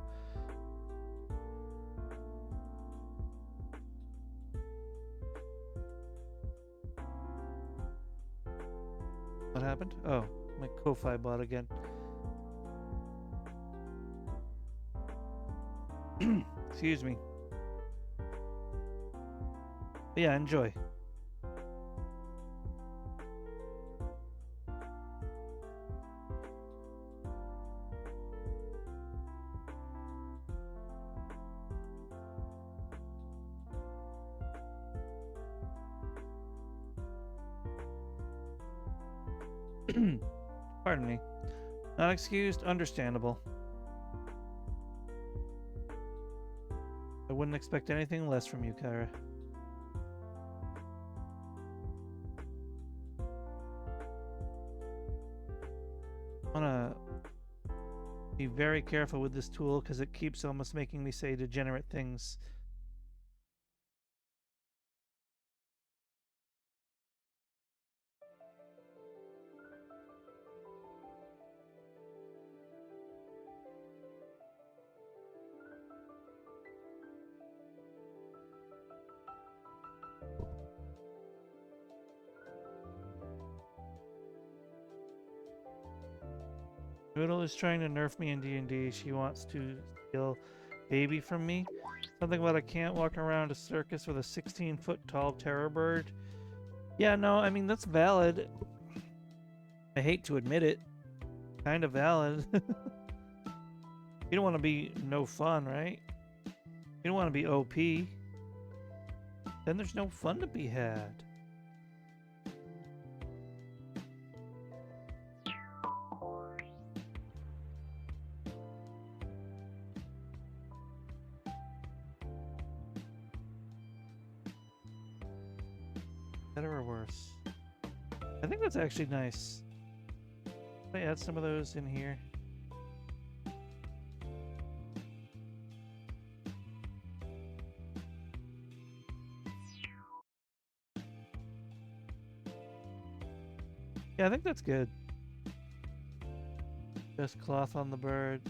What happened? Oh, my Ko-Fi bot again. Excuse me. But yeah, enjoy. Pardon me. Not excused, understandable. I wouldn't expect anything less from you, Kyra. I wanna be very careful with this tool because it keeps almost making me say degenerate things. Noodle is trying to nerf me in D&D. She wants to steal baby from me. Something about I can't walk around a circus with a 16-foot tall terror bird. Yeah, no, I mean, that's valid. I hate to admit it. Kind of valid. You don't want to be no fun, right? You don't want to be OP. Then there's no fun to be had. Better or worse? I think that's actually nice. I add some of those in here. Yeah, I think that's good. Just cloth on the bird.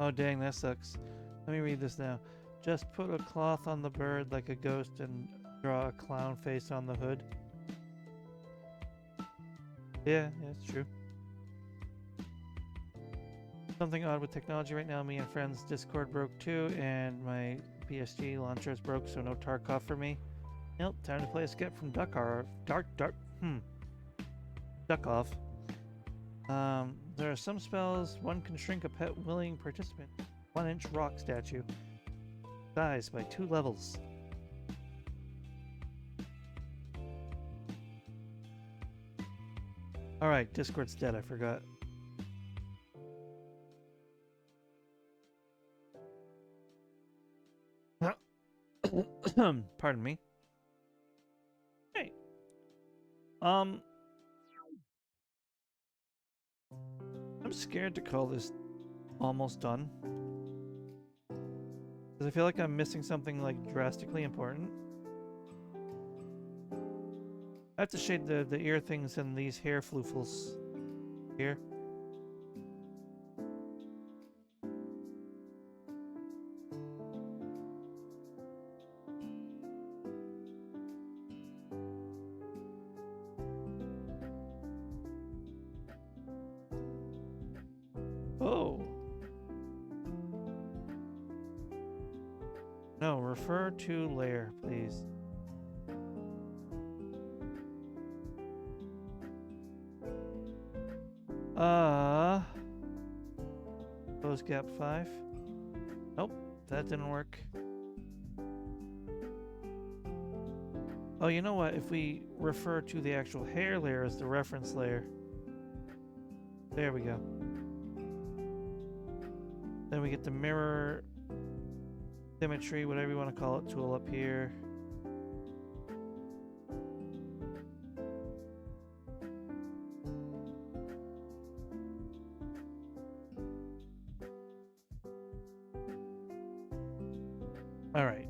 Oh dang, that sucks. Let me read this now. Just put a cloth on the bird like a ghost and draw a clown face on the hood. Yeah, that's true. Something odd with technology right now. Me and friends' Discord broke too, and my PSG launcher is broke, so no Tarkov for me. Nope, time to play a skip from Duckar. Duckov. There are some spells. One can shrink a pet willing participant. 1-inch rock statue. Size by 2 levels. Alright, Discord's dead, I forgot. Pardon me. Hey. I'm scared to call this almost done. Because I feel like I'm missing something like drastically important. I have to shade the ear things and these hair floofles here. Oh. No, refer to layer, please. Close gap 5. Nope, that didn't work. Oh, you know what? If we refer to the actual hair layer as the reference layer. There we go. Then we get the mirror symmetry, whatever you want to call it, tool up here. All right.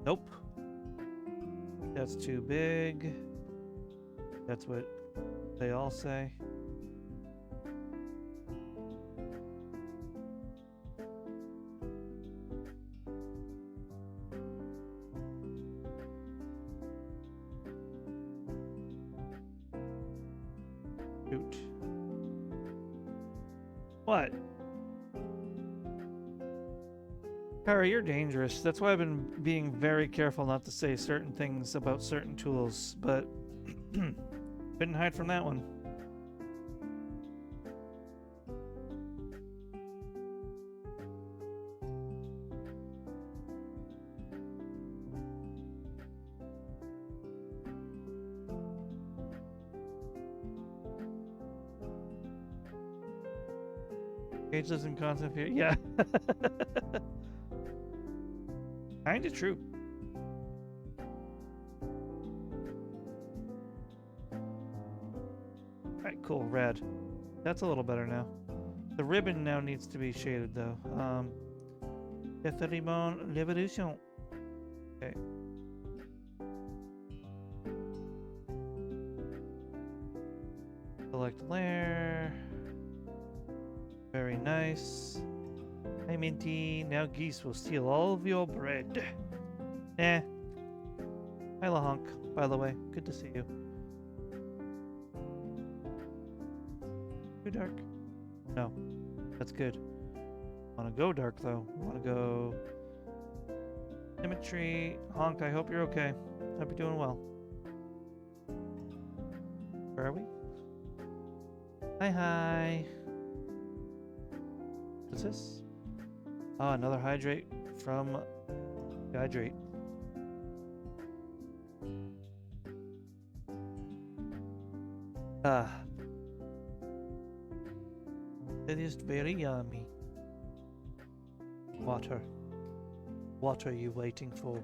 Nope. That's too big. That's what they all say. Shoot. What? Kara, you're dangerous. That's why I've been being very careful not to say certain things about certain tools, but couldn't hide from that one. Cage lives in constant fear. Yeah. Kinda true. Alright, cool. Red. That's a little better now. The ribbon now needs to be shaded though. Etherimon Revolution. Okay. A Select layer. Very nice. Hi, Minty. Now geese will steal all of your bread. Eh. Hi, Lahonk, by the way. Good to see you. Too dark? No. That's good. Want to go dark, though. Want to go... Symmetry. Honk, I hope you're okay. Hope you're doing well. Where are we? Hi, hi. What's this? Oh, another hydrate from Hydrate. Ah. It is very yummy. Water. What are you waiting for?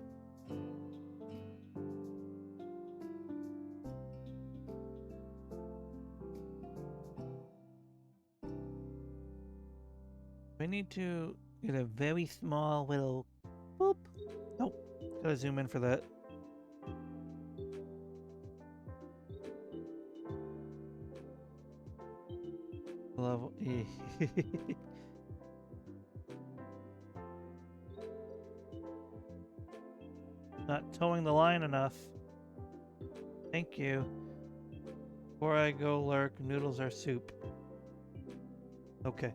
I need to get a very small little boop. Nope. Gotta zoom in for that. Level. Not towing the line enough. Thank you. Before I go lurk, noodles are soup. Okay.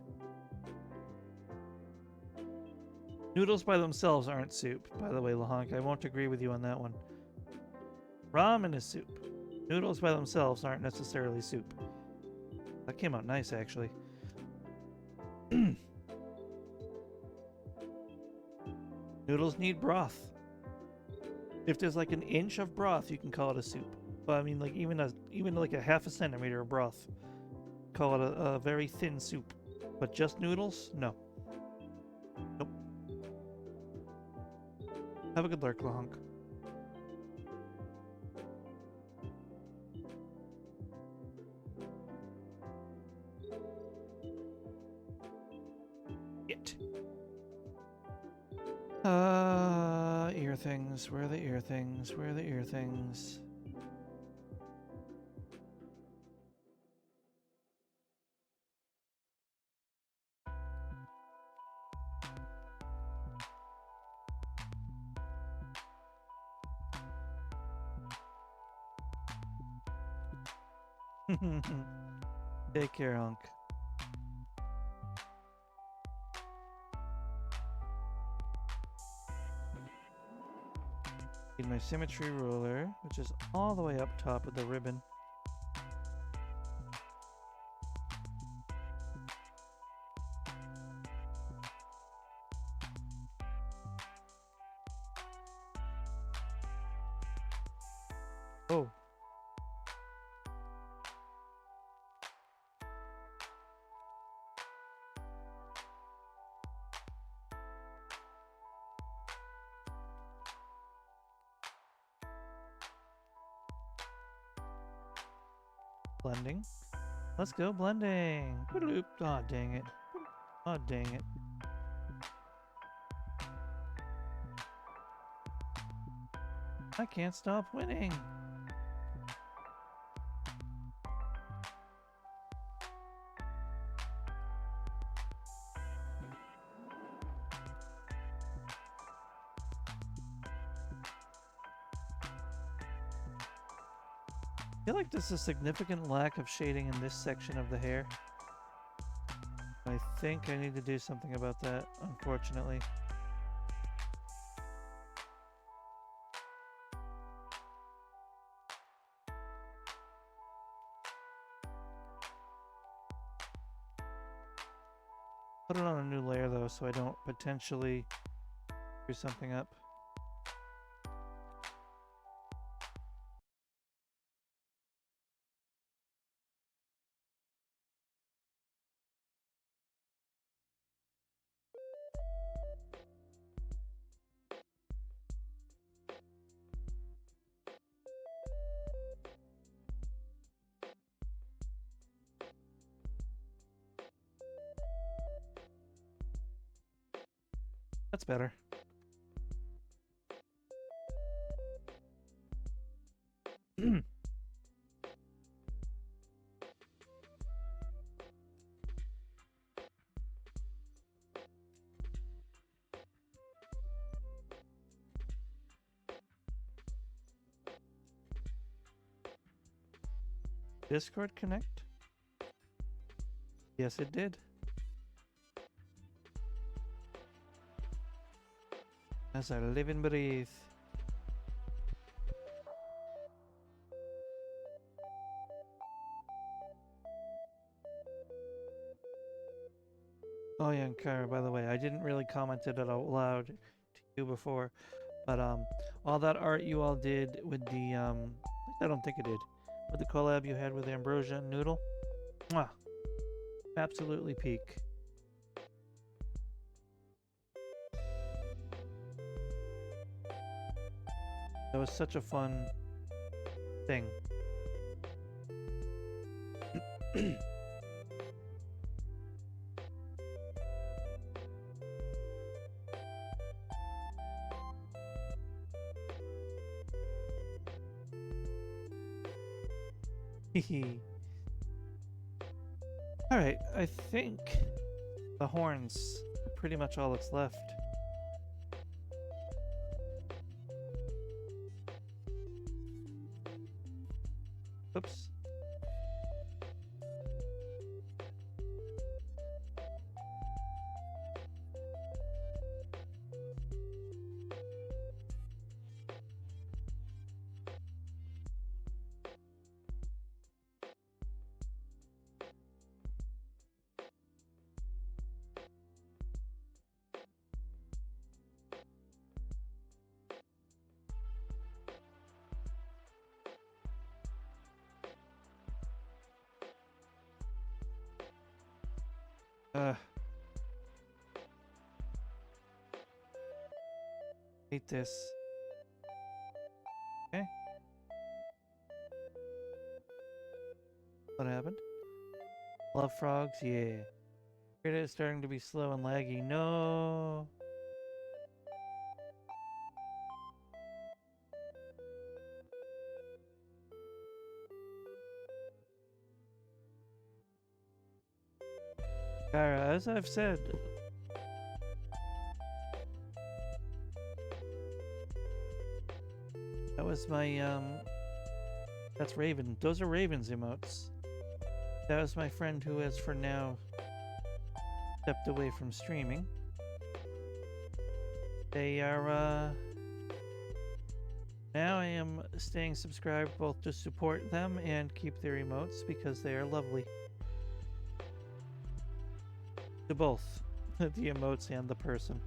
Noodles by themselves aren't soup, by the way, Lahonk. I won't agree with you on that one. Ramen is soup. Noodles by themselves aren't necessarily soup. That came out nice, actually. Noodles need broth. If there's like an inch of broth, you can call it a soup. But I mean, like even like a half a centimeter of broth, call it a very thin soup. But just noodles, no. Nope. Have a good lurk, Lahonk. It. Ear things. Where are the ear things? Where are the ear things? Take care, Hunk. Need my symmetry ruler, which is all the way up top of the ribbon. Oh. Blending. Let's go blending. Boop. Aw, dang it. Aw, dang it. I can't stop winning. I feel like there's a significant lack of shading in this section of the hair. I think I need to do something about that, unfortunately. Put it on a new layer though, so I don't potentially screw something up. That's better. Discord connect? Yes, it did. As I live and breathe. Oh yeah, and Kyra, by the way, I didn't really comment it out loud to you before, but all that art you all did with the I don't think it did, with the collab you had with Ambrosia and Noodle, mwah, absolutely peak. That was such a fun thing. Alright, I think the horns are pretty much all that's left. Oops. Hate this. Okay. What happened? Love frogs? Yeah. It is starting to be slow and laggy. No. Kara, as I've said, that was my, that's Raven. Those are Raven's emotes. That was my friend who has for now stepped away from streaming. They are, now I am staying subscribed both to support them and keep their emotes because they are lovely. To both, the emotes and the person.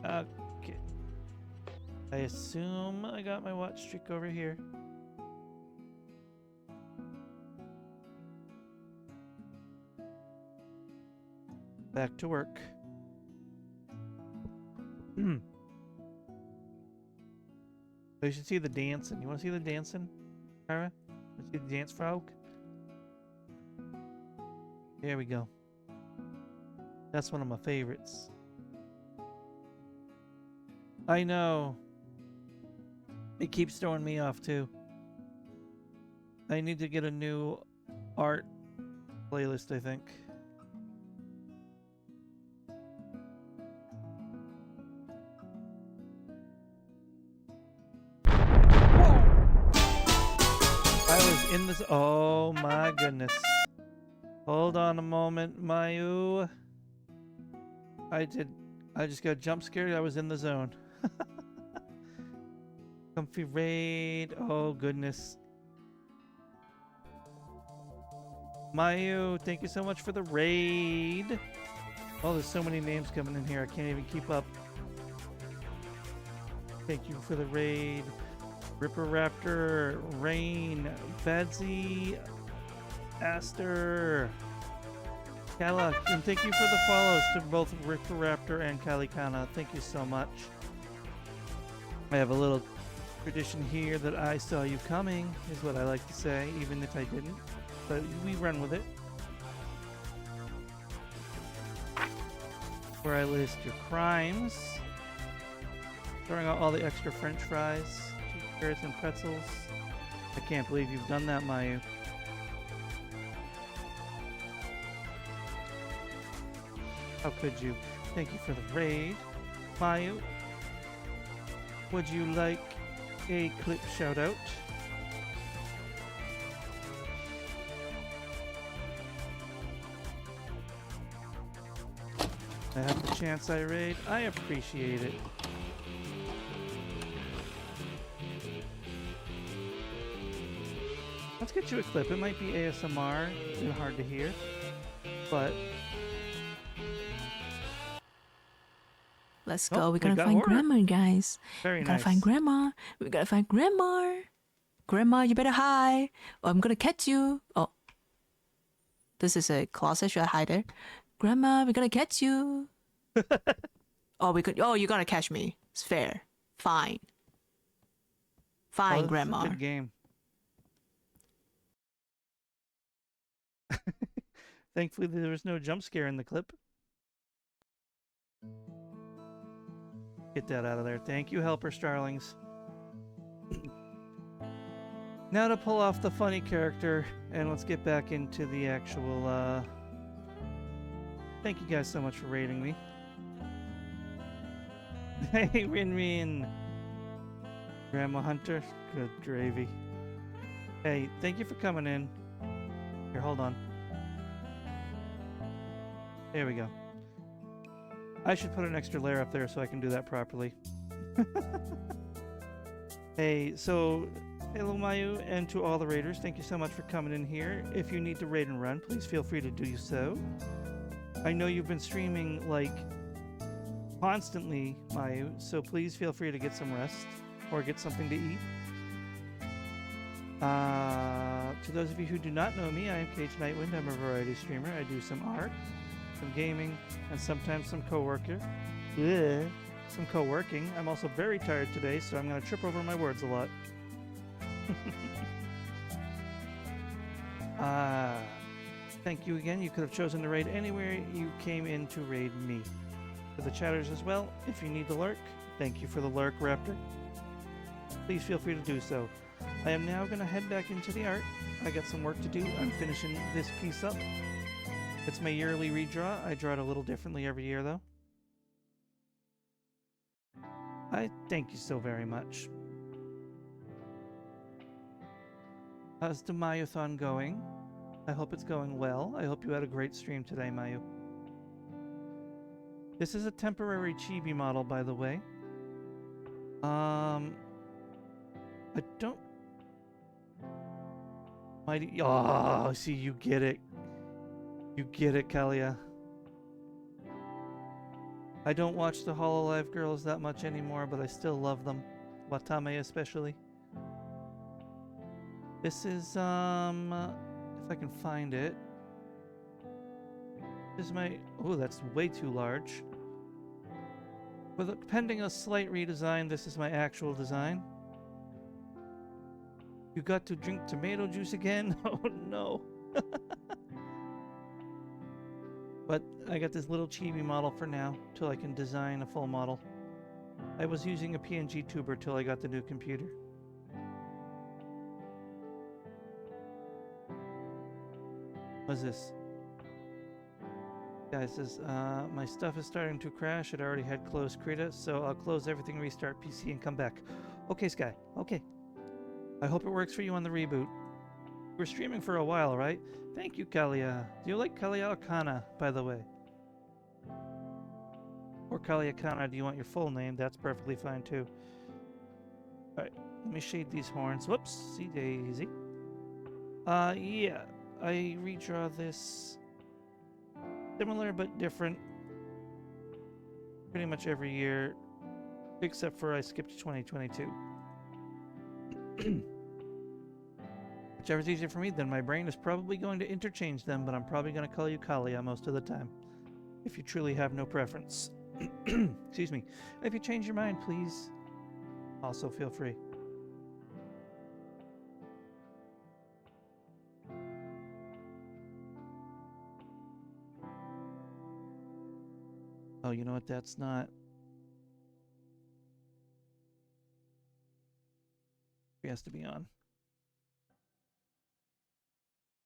Okay. I assume I got my watch streak over here. Back to work. You should see the dancing. You want to see the dancing, Kara? Want to see the dance frog? There we go. That's one of my favorites. I know. It keeps throwing me off too. I need to get a new art playlist, I think. In this, oh my goodness. Hold on a moment, Mayu. I just got jump scared. I was in the zone. Comfy raid. Oh goodness. Mayu, thank you so much for the raid. Oh, there's so many names coming in here. I can't even keep up. Thank you for the raid. Ripper Raptor, Rain, Badsy, Aster, Kala, and thank you for the follows to both Ripper Raptor and Kalikana. Thank you so much. I have a little tradition here that I saw you coming, is what I like to say, even if I didn't. But we run with it. Where I list your crimes. Throwing out all the extra french fries. Carrots and pretzels, I can't believe you've done that, Mayu. How could you? Thank you for the raid, Mayu. Would you like a clip shout out? I have the chance I raid. I appreciate it. Let's get you a clip. It might be ASMR and hard to hear, but Let's Oh, go. We're we gonna got find horror. grandma, guys. very We gotta nice. find grandma. We gotta find grandma. Grandma, you better hide. Or I'm gonna catch you. Oh. This is a closet. Should I hide it? Grandma, we're gonna catch you. Oh, you're gonna catch me. It's fair. Fine. Fine, Oh, this is a grandma. good game. Thankfully, there was no jump scare in the clip. Get that out of there. Thank you, helper starlings. Now to pull off the funny character, and let's get back into the actual, Thank you guys so much for rating me. Hey, Rin. Grandma Hunter. Good gravy. Hey, thank you for coming in. Here, hold on. There we go. I should put an extra layer up there so I can do that properly. Hey, so hello Mayu, and to all the raiders, thank you so much for coming in here. If you need to raid and run, please feel free to do so. I know you've been streaming like constantly, Mayu, so please feel free to get some rest or get something to eat. To those of you who do not know me, I am Cage Nightwind. I'm a variety streamer. I do some art, some gaming, and sometimes some co-working. I'm also very tired today, so I'm going to trip over my words a lot. Thank you again. You could have chosen to raid anywhere you came in to raid me. For the chatters as well, if you need to lurk, thank you for the lurk, Raptor. Please feel free to do so. I am now going to head back into the art. I got some work to do. I'm finishing this piece up. It's my yearly redraw. I draw it a little differently every year, though. I thank you so very much. How's the Mayathon going? I hope it's going well. I hope you had a great stream today, Mayu. This is a temporary chibi model, by the way. I don't... Mighty... Oh, see, you get it. You get it, Kalia. I don't watch the Hololive girls that much anymore, but I still love them. Watame especially. This is, if I can find it. This is my... Oh, that's way too large. With pending a slight redesign, this is my actual design. You got to drink tomato juice again? Oh no. But I got this little chibi model for now, till I can design a full model. I was using a PNG tuber till I got the new computer. What's this? Guys, says, my stuff is starting to crash. It already had closed Krita, so I'll close everything, restart PC, and come back. Okay, Sky. Okay. I hope it works for you on the reboot. We're streaming for a while, right? Thank you, Kalia. Do you like Kalia or Kana, by the way? Or Kalia Kana, do you want your full name? That's perfectly fine, too. Alright, let me shade these horns. Whoops, see daisy. Yeah, I redraw this similar but different pretty much every year, except for I skipped 2022. Whichever's easier for me, then my brain is probably going to interchange them, but I'm probably going to call you Kalia most of the time, if you truly have no preference. Excuse me. If you change your mind, please also feel free. Oh, you know what? That's not... It has to be on.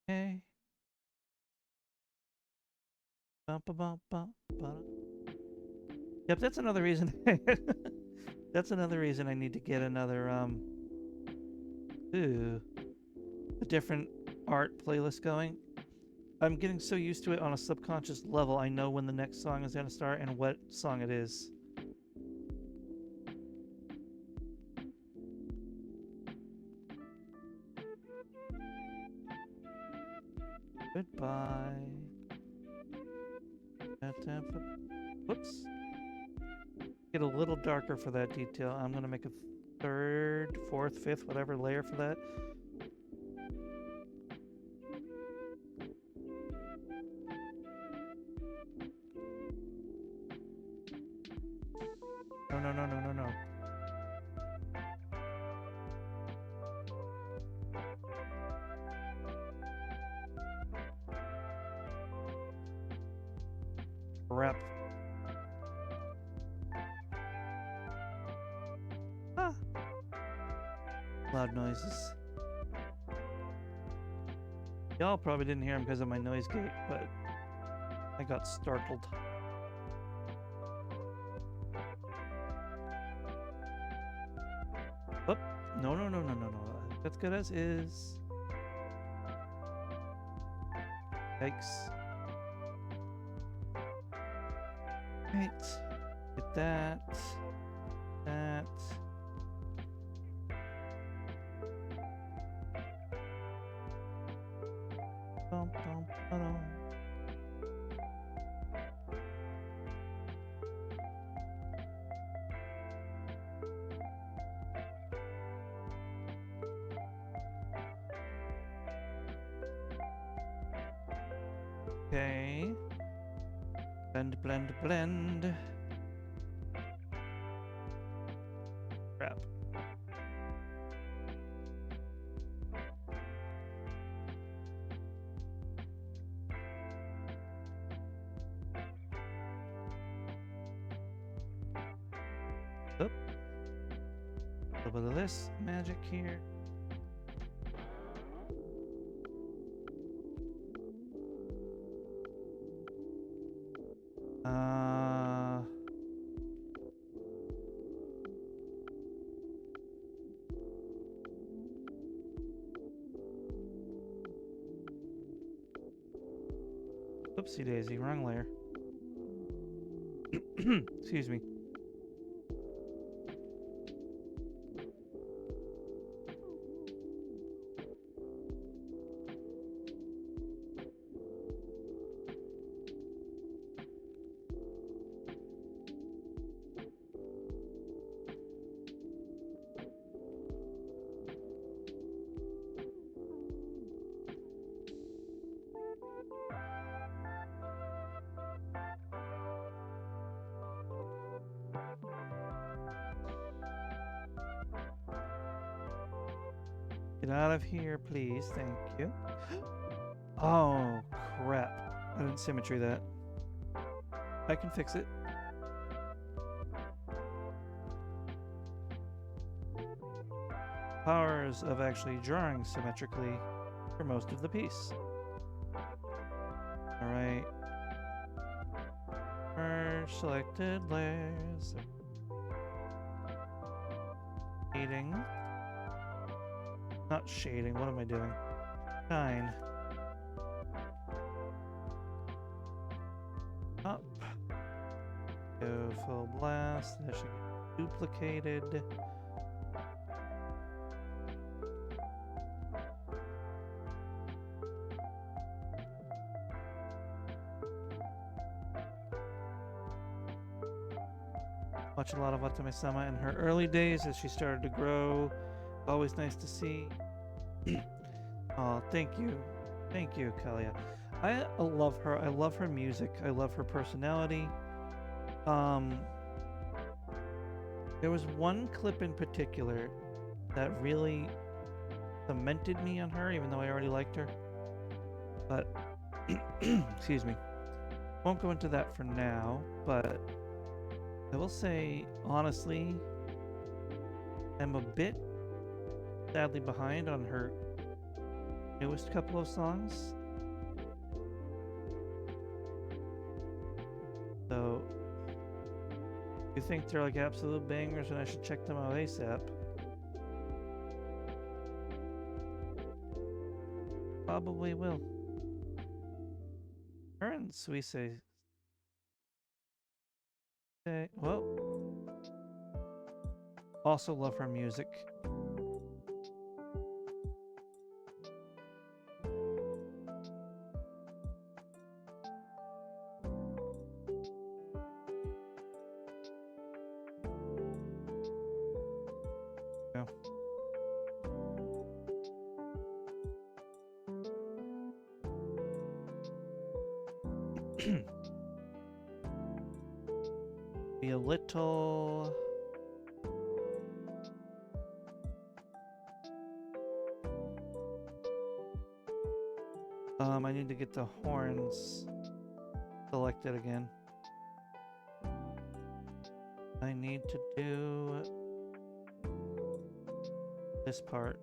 Okay. Bum, ba, bum, bum, ba. Yep, that's another reason. That's another reason I need to get another a different art playlist going. I'm getting so used to it on a subconscious level. I know when the next song is going to start and what song it is. Goodbye. Whoops. Get a little darker for that detail. I'm going to make a third, fourth, fifth, whatever layer for that. No, no, no, no, no, no. Rep. Ah. Loud noises. Y'all probably didn't hear him because of my noise gate, but I got startled. Oh, no, no, no, no, no, no. That's good as is. Yikes. Right. Get that. That. Bum, bum, ba-dum. Okay. Blend, blend, blend. Crap. Oop. A little bit of this magic here. Oopsie daisy, wrong layer. Excuse me. Get out of here, please. Thank you. Oh, crap. I didn't symmetry that. I can fix it. Powers of actually drawing symmetrically for most of the piece. Alright. Merge selected layers. Shading. Not shading, what am I doing? Shine. Up. Go full blast. That should get duplicated. Watch a lot of Watame-sama in her early days as she started to grow. Always nice to see. Oh, thank you. Thank you, Kalia. I love her. I love her music. I love her personality. There was one clip in particular that really cemented me on her, even though I already liked her. But, excuse me. Won't go into that for now, but I will say, honestly, I'm a bit sadly behind on her newest couple of songs. So, you think they're like absolute bangers and I should check them out ASAP? Probably will. Her and Suisse. Well, also love her music. Yeah. Be a little. I need to get the horns selected again. I need to do this part.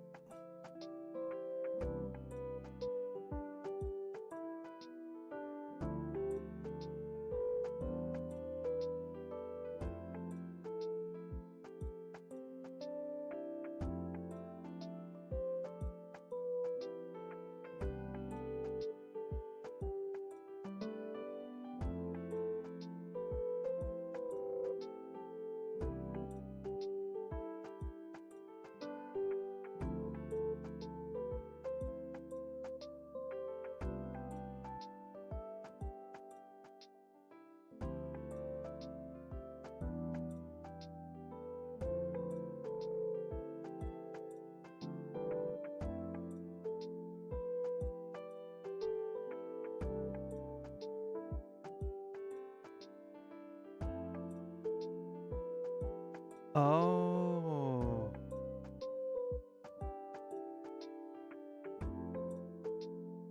Oh.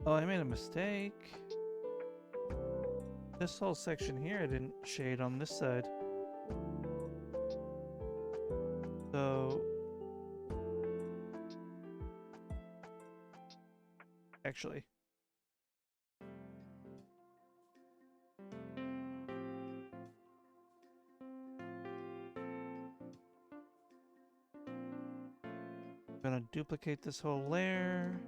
Oh, I made a mistake. This whole section here I didn't shade on this side. So... Actually... I'm gonna duplicate this whole layer.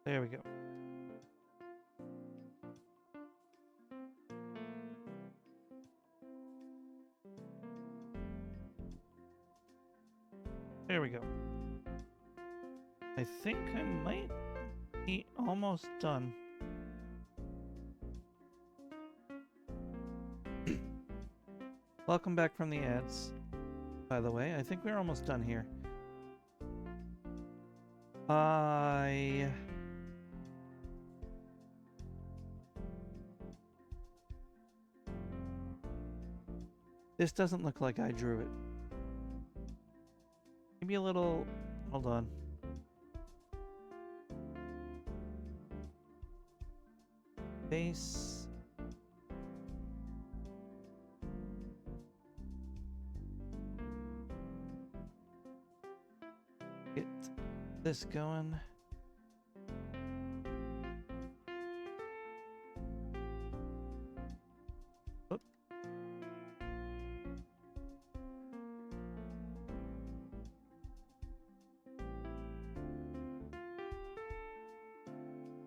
There we go. There we go. I think I might be almost done. Welcome back from the ads. By the way, I think we're almost done here. This doesn't look like I drew it. Maybe a little... Hold on. Base... Get this going. Oop.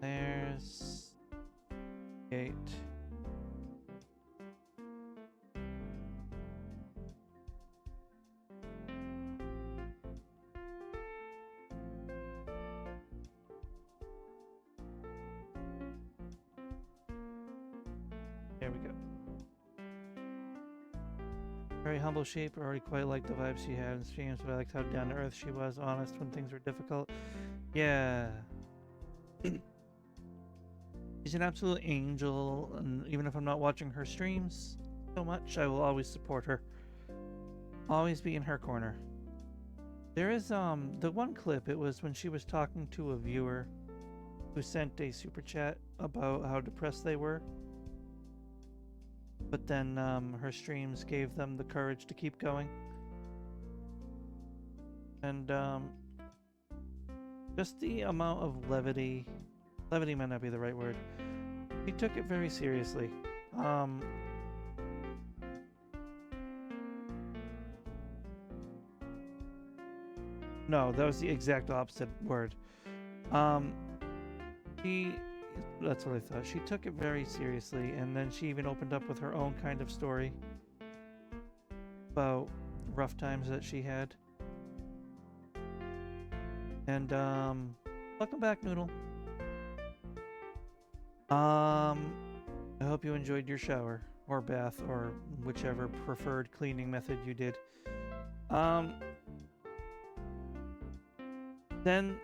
There's 8. There we go. Very humble shape. I already quite liked the vibe she had in streams, but I liked how down to earth she was, honest when things were difficult. Yeah. She's an absolute angel, and even if I'm not watching her streams so much, I will always support her. Always be in her corner. There is the one clip, it was when she was talking to a viewer who sent a super chat about how depressed they were. But then her streams gave them the courage to keep going. And just the amount of levity. Levity might not be the right word. He took it very seriously. No, that was the exact opposite word. That's what I thought. She took it very seriously, and then she even opened up with her own kind of story about rough times that she had. And, welcome back, Noodle. I hope you enjoyed your shower, or bath, or whichever preferred cleaning method you did. Then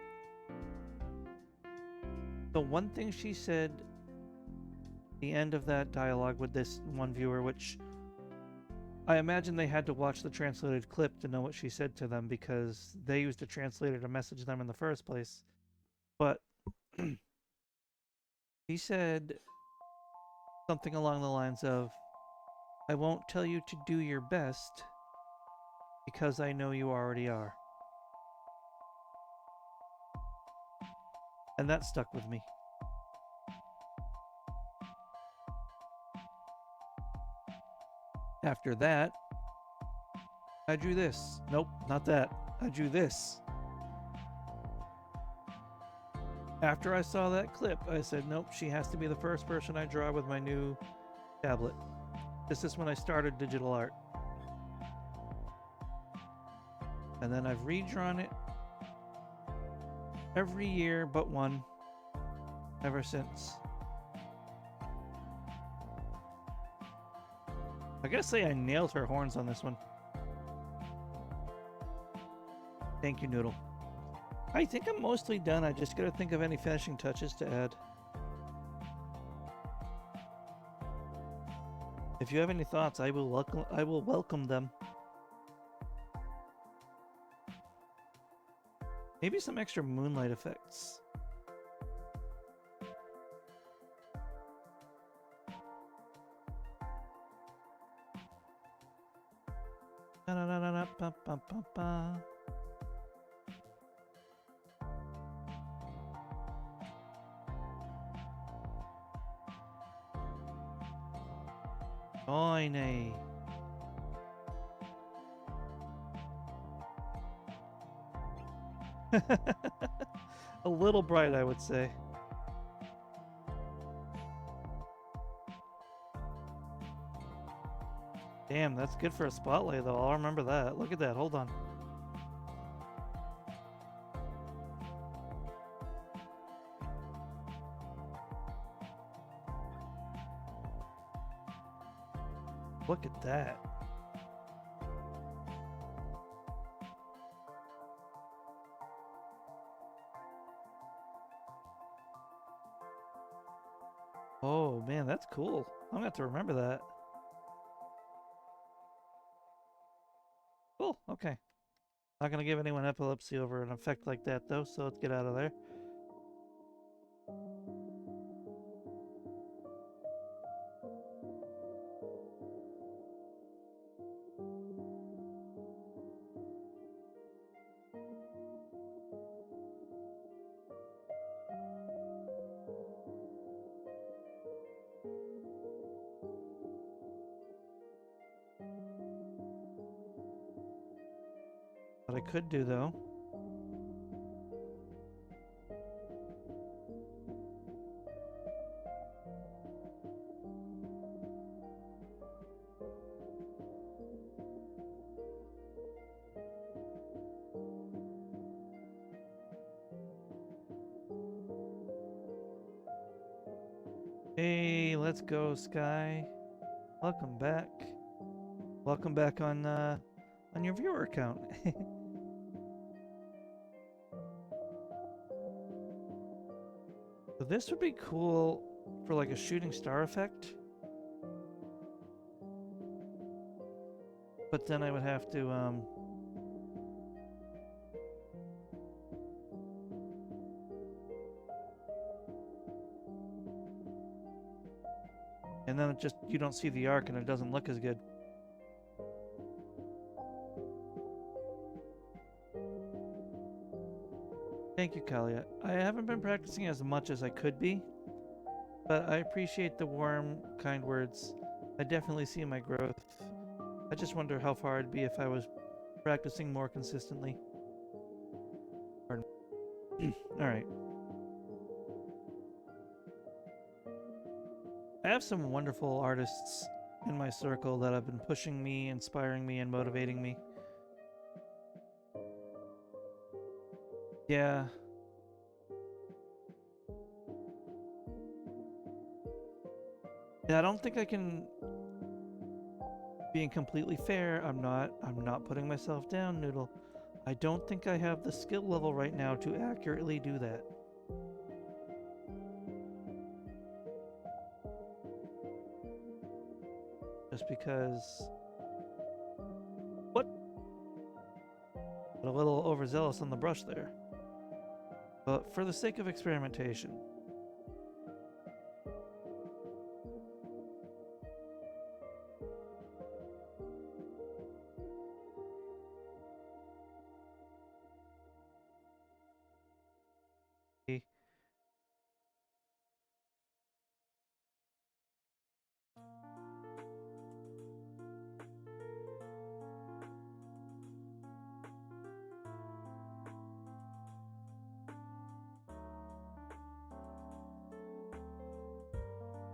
the one thing she said at the end of that dialogue with this one viewer, which I imagine they had to watch the translated clip to know what she said to them because they used a translator to message them in the first place. But he said something along the lines of, I won't tell you to do your best because I know you already are. And that stuck with me. After that, I drew this. Nope, not that. I drew this. After I saw that clip, I said, nope, she has to be the first person I draw with my new tablet. This is when I started digital art. And then I've redrawn it every year but one ever since. I gotta say I nailed her horns on this one. Thank you, Noodle. I think I'm mostly done. I just gotta think of any finishing touches to add. If you have any thoughts, I will welcome them. Maybe some extra moonlight effects. Da-da-da-da-da-ba-ba-ba-ba. Oine. A little bright, I would say. Damn, that's good for a spotlight, though. I'll remember that. Look at that. Hold on. Look at that. Oh, man, that's cool. I'm gonna have to remember that. Cool, okay. Not gonna give anyone epilepsy over an effect like that, though, so let's get out of there. What I could do, though, hey, let's go, Sky. Welcome back. Welcome back on your viewer account. So this would be cool for like a shooting star effect. But then I would have to and then it just, you don't see the arc and it doesn't look as good. Thank you, Kalia. I haven't been practicing as much as I could be, but I appreciate the warm, kind words. I definitely see my growth. I just wonder how far I'd be if I was practicing more consistently. Pardon. Alright. I have some wonderful artists in my circle that have been pushing me, inspiring me, and motivating me. Yeah. Yeah, I don't think I can... Being completely fair, I'm not putting myself down, Noodle. I don't think I have the skill level right now to accurately do that. Just because... What? A little overzealous on the brush there. But for the sake of experimentation.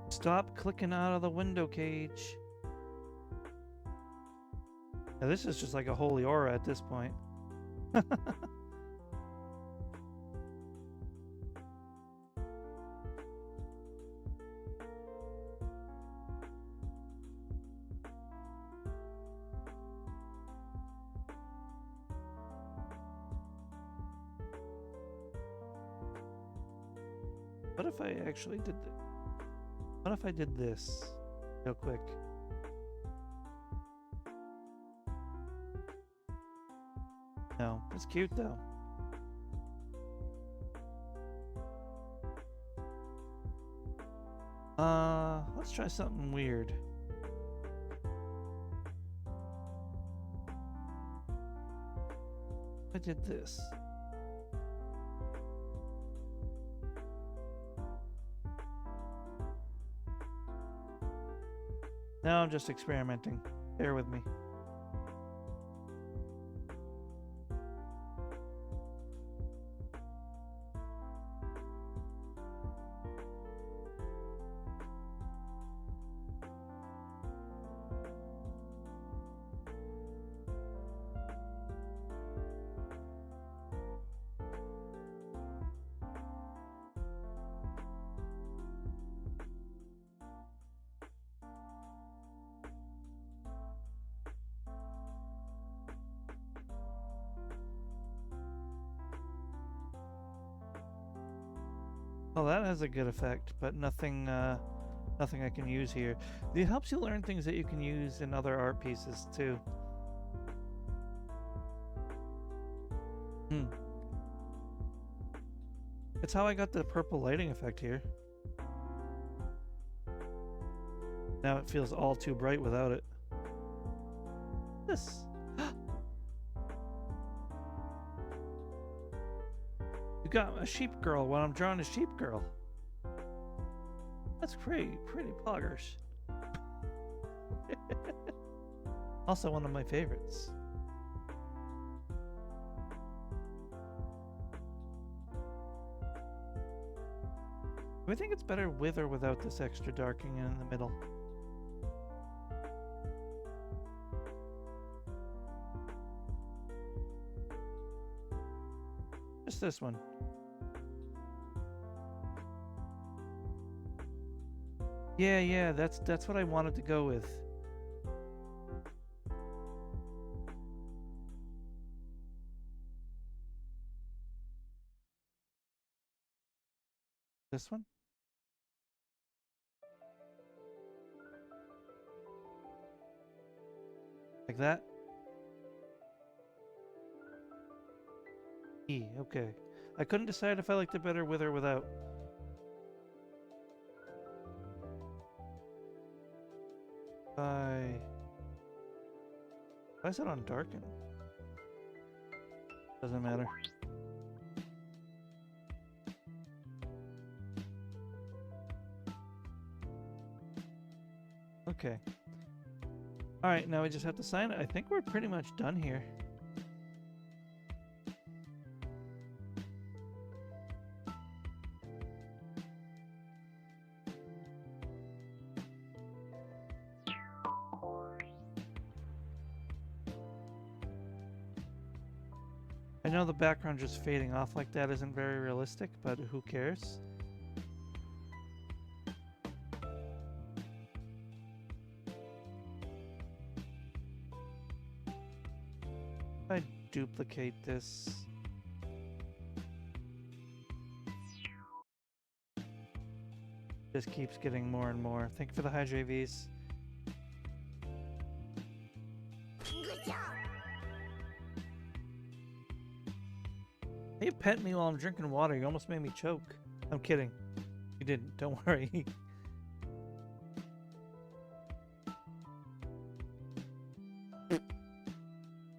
Stop clicking out of the window cage. Now, this is just like a holy aura at this point. What if I actually did this? What if I did this real quick? No, it's cute though. Let's try something weird. I did this. Now I'm just experimenting. Bear with me. Well, that has a good effect, but nothing I can use here. It helps you learn things that you can use in other art pieces too. It's how I got the purple lighting effect here. Now it feels all too bright without it. This. You got a sheep girl when I'm drawing a sheep girl. That's pretty poggers. Also one of my favorites. Do I think it's better with or without this extra darkening in the middle? Just this one. Yeah, that's what I wanted to go with. This one? Like that? Okay. I couldn't decide if I liked it better with or without. Why is it on darken? Doesn't matter. Okay. Alright, now we just have to sign it. I think we're pretty much done here. I know the background just fading off like that isn't very realistic, but who cares? If I duplicate this. Just keeps getting more and more. Thank you for the hydrate, V's. Good job. Hey, pet me while I'm drinking water. You almost made me choke. I'm kidding. You didn't. Don't worry.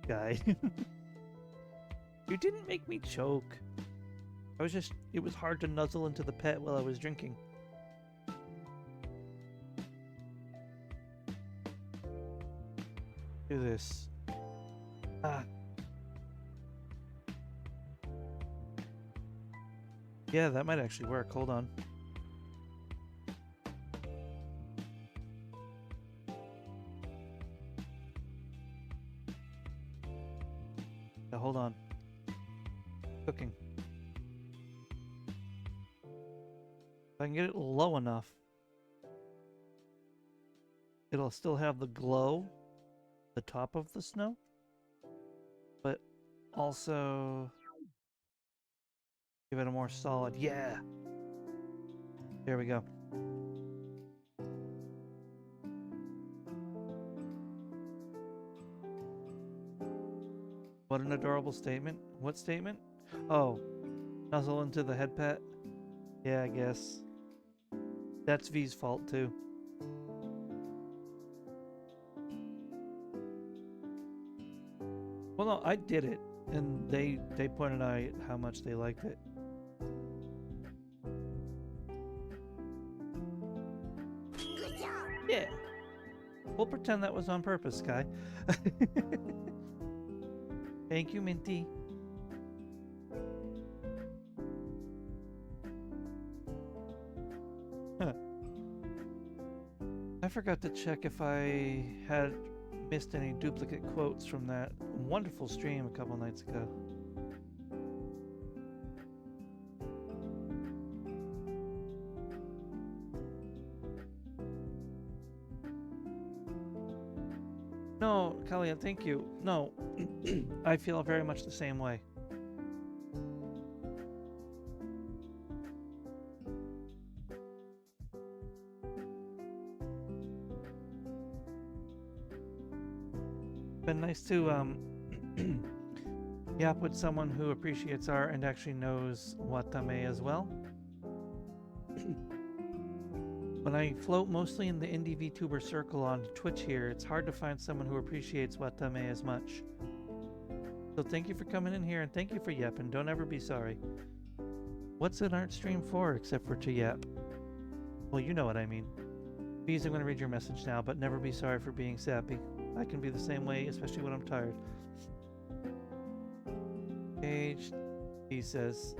Guy. You didn't make me choke. I was just... It was hard to nuzzle into the pet while I was drinking. Do this. Ah. Yeah, that might actually work. Hold on. Yeah, hold on. Cooking. If I can get it low enough, it'll still have the glow, the top of the snow, but also give it a more solid, yeah. There we go. What an adorable statement. What statement? Oh, nuzzle into the head pet? Yeah, I guess. That's V's fault too. Well, no, I did it, and they pointed out how much they liked it. Good job. Yeah. We'll pretend that was on purpose, Sky. Thank you, Minty. Huh. I forgot to check if I had missed any duplicate quotes from that wonderful stream a couple nights ago. No, Kalia, thank you. No, I feel very much the same way. Been nice to yap with someone who appreciates art and actually knows Watame as well. When I float mostly in the indie VTuber circle on Twitch here, it's hard to find someone who appreciates Watame as much. So thank you for coming in here and thank you for yapping. Don't ever be sorry. What's an art stream for except for to yap? Well, you know what I mean. Bees, I'm going to read your message now, but never be sorry for being sappy. I can be the same way, especially when I'm tired. Page, he says,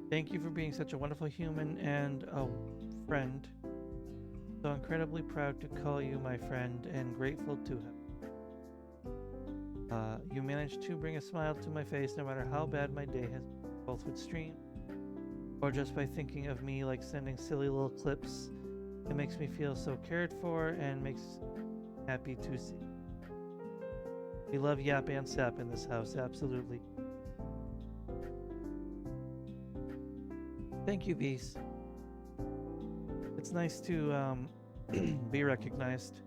thank you for being such a wonderful human and a friend. So incredibly proud to call you my friend and grateful to him. You managed to bring a smile to my face no matter how bad my day has been, both with stream or just by thinking of me, like sending silly little clips. It makes me feel so cared for and makes me happy to see. We love yap and sap in this house, absolutely. Thank you, Bees. It's nice to be recognized.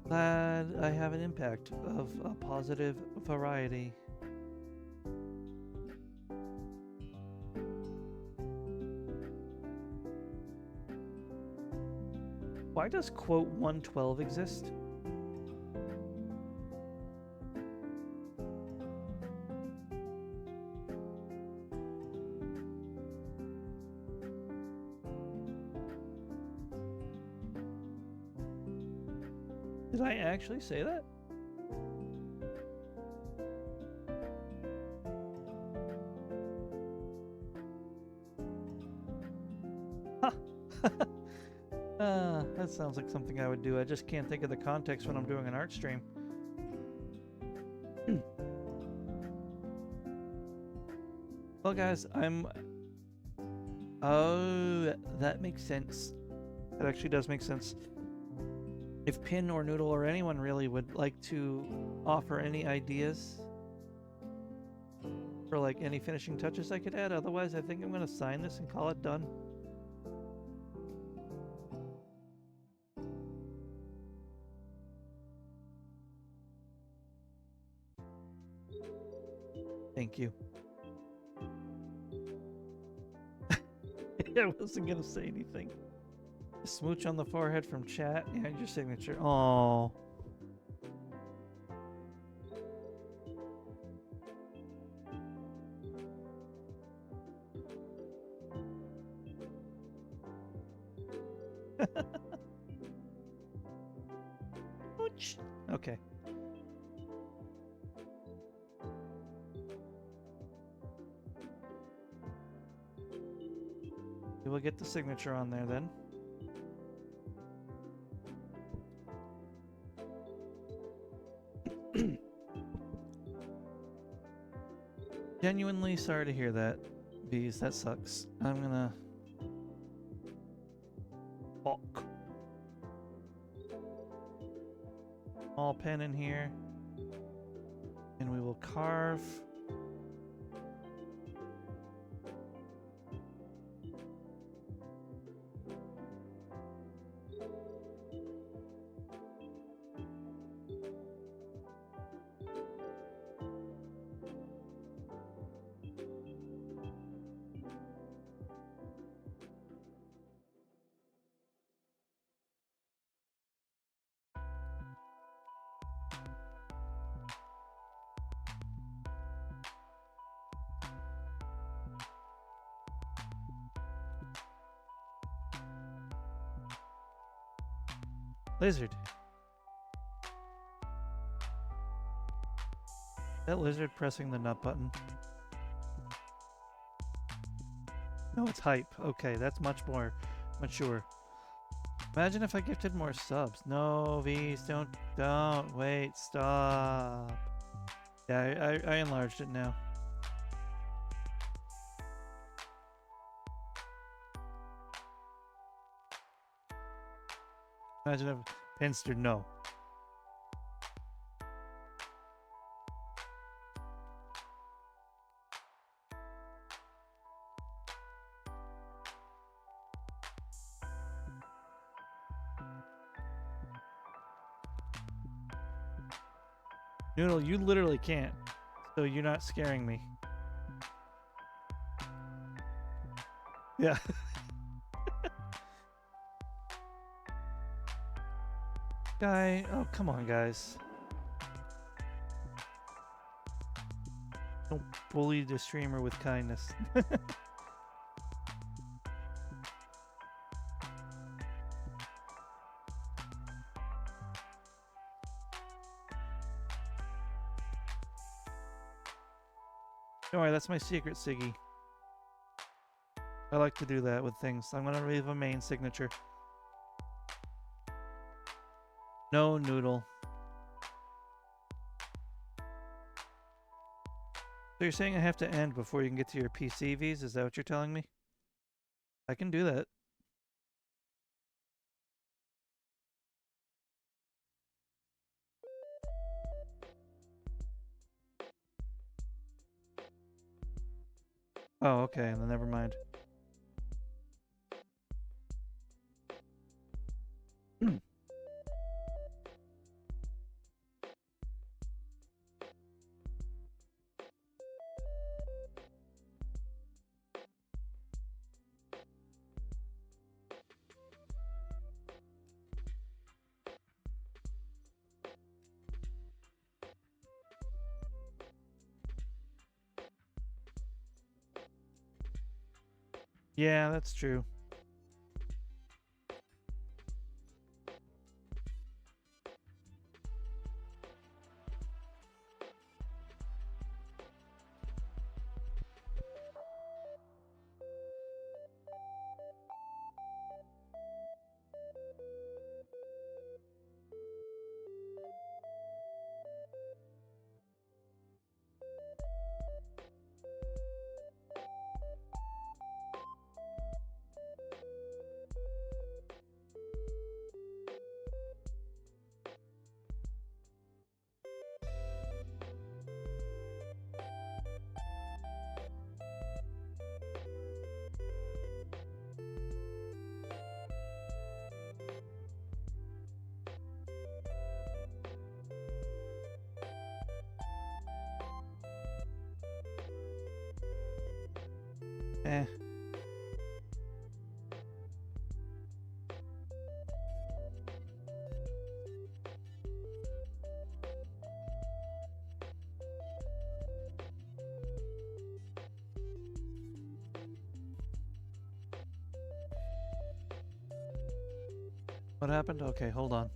Glad I have an impact of a positive variety. Why does quote 112 exist? Did I actually say that? That sounds like something I would do. I just can't think of the context when I'm doing an art stream. Well, guys, Oh, that makes sense. That actually does make sense. If Pin or Noodle or anyone really would like to offer any ideas for like any finishing touches I could add, otherwise I think I'm gonna sign this and call it done. Thank you. I wasn't gonna say anything. A smooch on the forehead from chat and your signature. Oh. Smooch. Okay. We will get the signature on there then. Genuinely sorry to hear that, Bees. That sucks. I'm gonna... Fuck. Small pen in here. And we will carve... Lizard. That lizard pressing the nut button. No, it's hype. Okay, that's much more mature. Imagine if I gifted more subs. No, V's, don't, wait, stop. Yeah, I enlarged it now. Imagine if Pinster, no. Noodle, you literally can't. So you're not scaring me. Yeah. Guy, oh, come on, guys. Don't bully the streamer with kindness. Don't worry, that's my secret, Siggy. I like to do that with things. I'm gonna leave a main signature. No, Noodle. So you're saying I have to end before you can get to your PC Vs? Is that what you're telling me? I can do that. Oh, okay, then never mind. Yeah, that's true. Eh. What happened? Okay, hold on.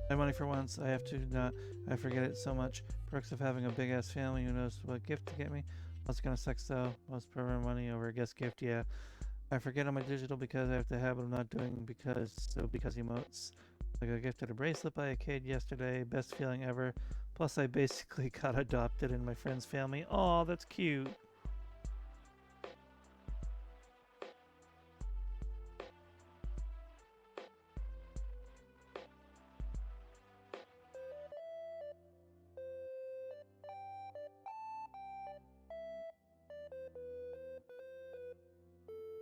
My money for once. I have to not. I forget it so much. Perks of having a big ass family. Who knows what gift to get me? What's gonna suck though? Most prefer money over a guest gift. Yeah. I forget on my digital because I have the habit of not doing because emotes. I got gifted a bracelet by a kid yesterday. Best feeling ever. Plus, I basically got adopted in my friend's family. Oh, that's cute.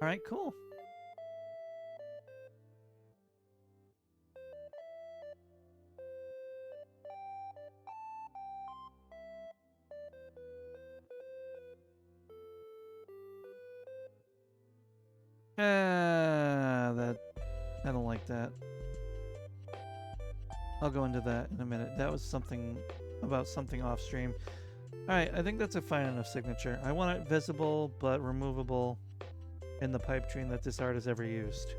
All right, cool. That I don't like that. I'll go into that in a minute. That was something about something off stream. Alright, I think that's a fine enough signature. I want it visible but removable in the pipe dream that this art has ever used.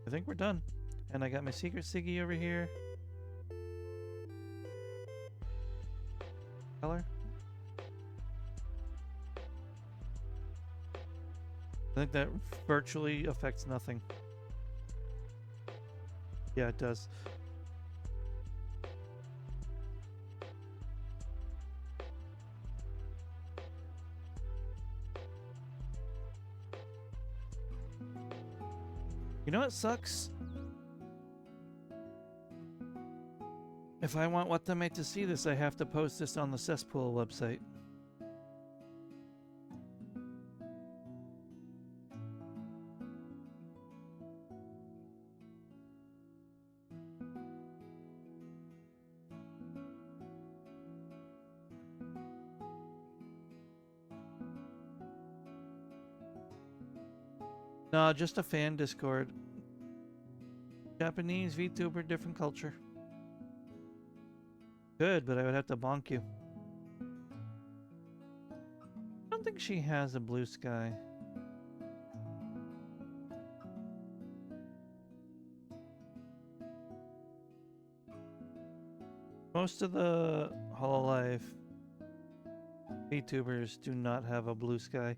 I think we're done. And I got my secret Siggy over here. Color? I think that virtually affects nothing. Yeah, it does. You know what sucks? If I want Watame to see this, I have to post this on the cesspool website. No, just a fan Discord. Japanese, VTuber, different culture. Good, but I would have to bonk you. I don't think she has a blue sky. Most of the Hololive VTubers do not have a blue sky.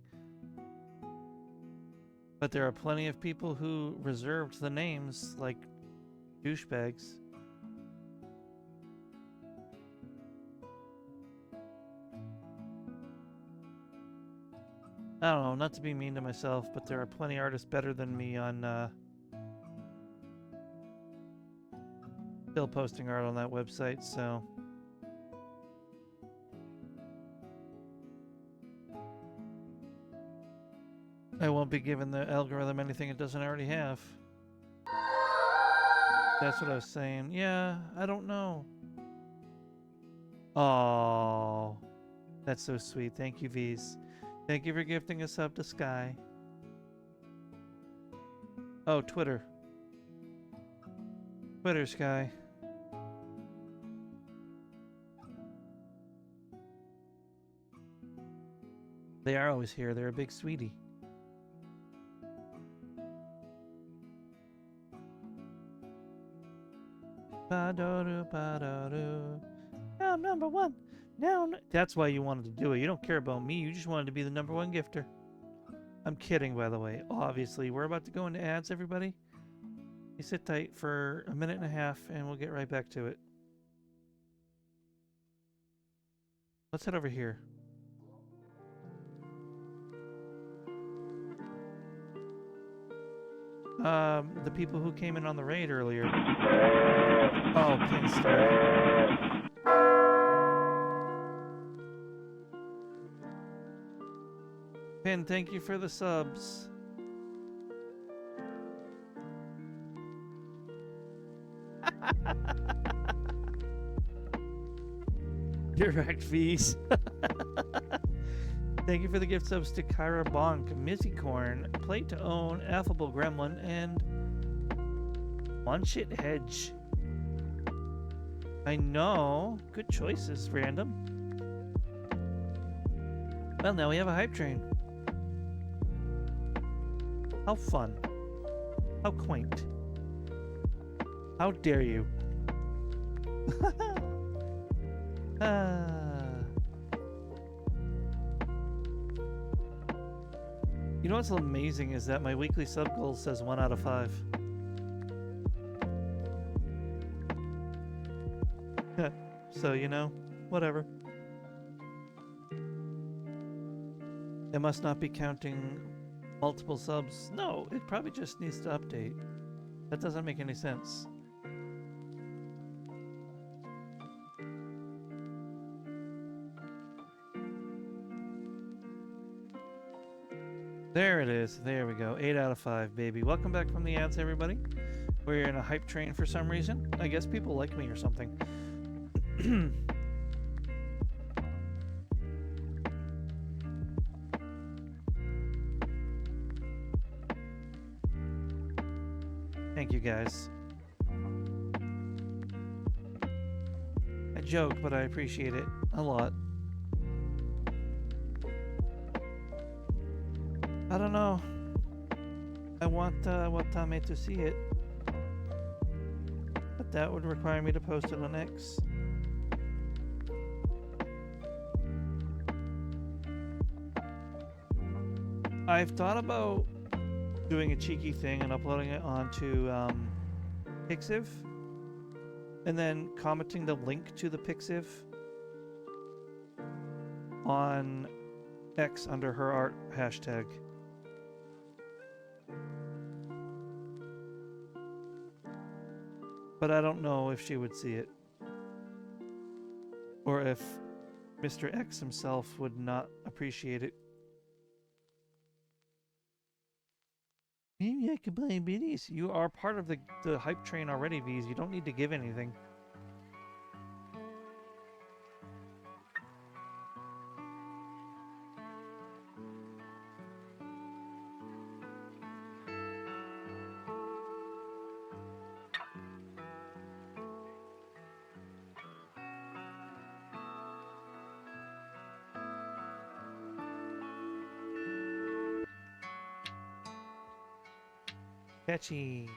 But there are plenty of people who reserved the names, like douchebags. I don't know, not to be mean to myself, but there are plenty of artists better than me on still posting art on that website, so I won't be giving the algorithm anything it doesn't already have. That's what I was saying. Yeah, I don't know. Oh, that's so sweet. Thank you, V's. Thank you for gifting a sub to Sky. Oh, Twitter. Twitter, Sky. They are always here. They're a big sweetie. Ba-do-do, ba-do-do. Now I'm number one. That's why you wanted to do it. You don't care about me. You just wanted to be the number one gifter. I'm kidding, by the way. Obviously, we're about to go into ads, everybody. You sit tight for a minute and a half, and we'll get right back to it. Let's head over here. The people who came in on the raid earlier. Oh, Kingstar. Pin, thank you for the subs. Direct fees. Thank you for the gift subs to Kyra Bonk, Missy Corn, Play to Own, Affable Gremlin, and One Shit Hedge. I know. Good choices, random. Well, now we have a hype train. How fun. How quaint. How dare you? You know what's amazing is that my weekly sub goal says 1 out of 5. So, you know, whatever. It must not be counting multiple subs. No, it probably just needs to update. That doesn't make any sense. There it is. There we go. 8 out of 5, baby. Welcome back from the ads, everybody. We're in a hype train for some reason. I guess people like me or something. Thank you, guys. I joke, but I appreciate it a lot. I don't know. I want Watame to see it. But that would require me to post it on X. I've thought about doing a cheeky thing and uploading it onto Pixiv. And then commenting the link to the Pixiv on X under her art hashtag. But I don't know if she would see it. Or if Mr. X himself would not appreciate it. Maybe I could buy biddies. You are part of the hype train already, V's. You don't need to give anything. Catchy.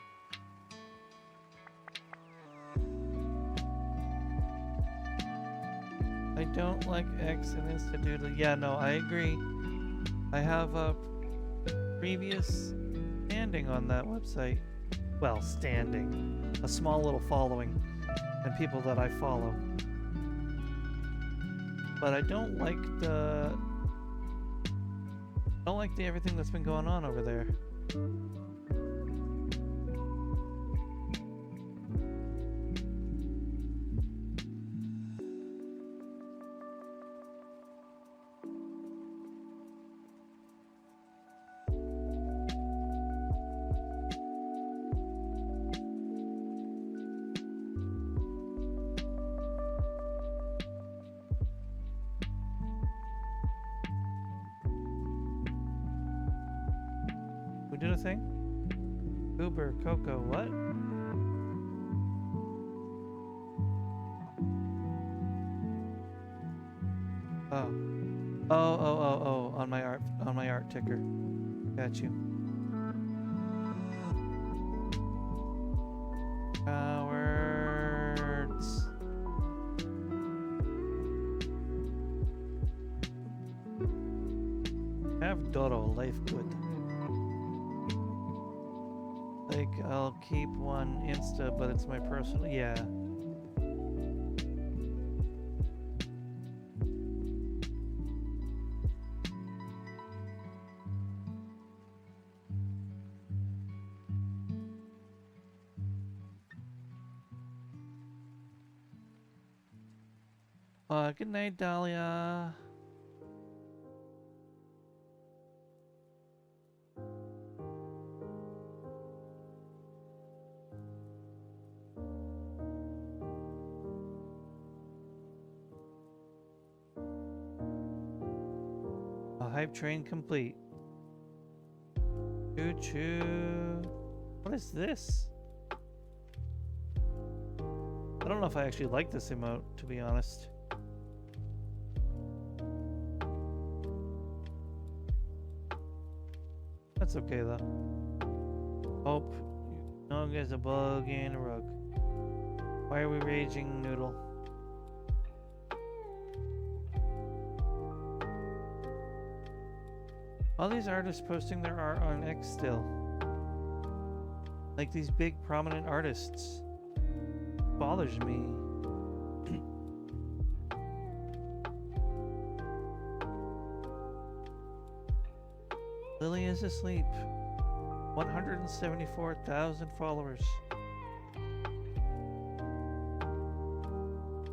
I don't like X and Instadoodle. Yeah, no, I agree. I have a previous standing on that website. Well, standing. A small little following. And people that I follow. But I don't like the... I don't like the everything that's been going on over there. We did a thing? Uber, Coco, what? Oh. Oh, on my art ticker. Got you. Cowards. Have Doro, life good. Like, I'll keep one Insta, but it's my personal. Yeah. Good night, Dahlia. hype train complete. Choo choo. What is this? I don't know if I actually like this emote, to be honest. That's okay though. Hope no there's a bug in a rug. Why are we raging, Noodle? All these artists posting their art on X still. Like these big prominent artists. Bothers me. Lily is asleep. 174,000 followers.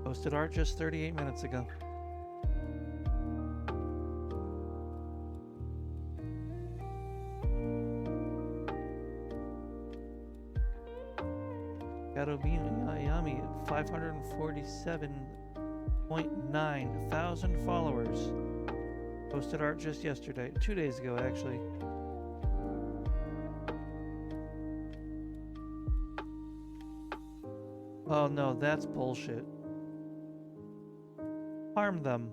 Posted art just 38 minutes ago. Garobino Yami, 547.9 thousand followers. Posted art just yesterday, 2 days ago actually. Oh no, that's bullshit. Harm them.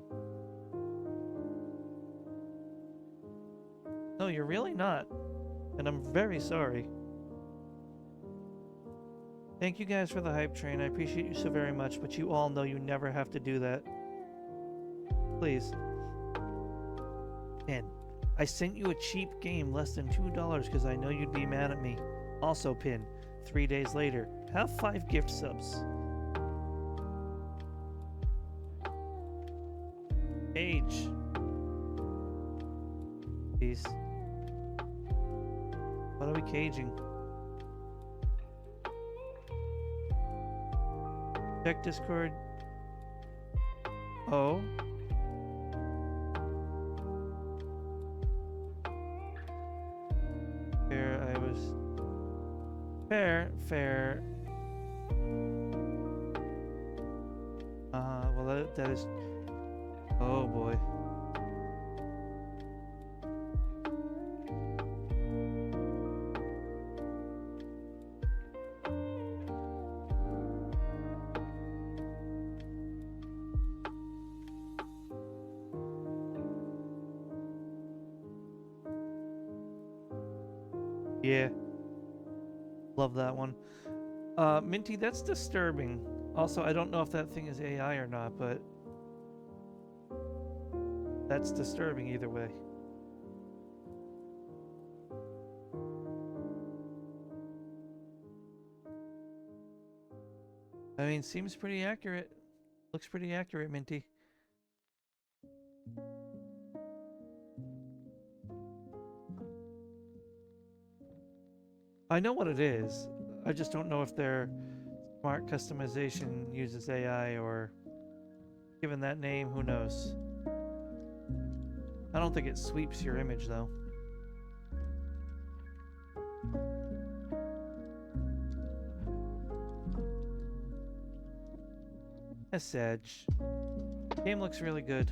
No, you're really not. And I'm very sorry. Thank you guys for the hype train. I appreciate you so very much, but you all know you never have to do that. Please. Pin, I sent you a cheap game less than $2 because I know you'd be mad at me. Also, Pin, 3 days later, have 5 gift subs. Age. Please. What are we caging? Check Discord. Oh. Fair, I was... Fair. Well that is... Oh boy. Yeah. Love that one. Minty, that's disturbing. Also, I don't know if that thing is AI or not, but that's disturbing either way. I mean, seems pretty accurate. Looks pretty accurate, Minty. I know what it is. I just don't know if their smart customization uses AI or given that name, who knows. I don't think it sweeps your image though. That's sad. Game looks really good.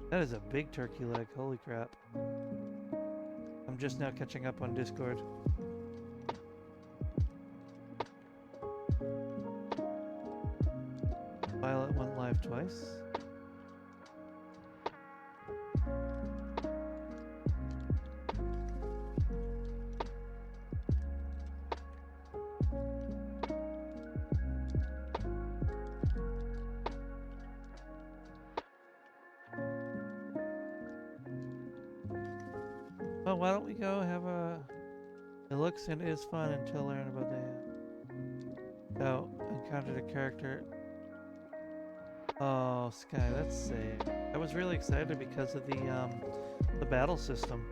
That is a big turkey leg, holy crap. I'm just now catching up on Discord. Violet went live twice. Well, why don't we go have a... It looks and is fun until learn about that. Oh, encountered a character. Oh, Sky, that's sick. I was really excited because of the battle system.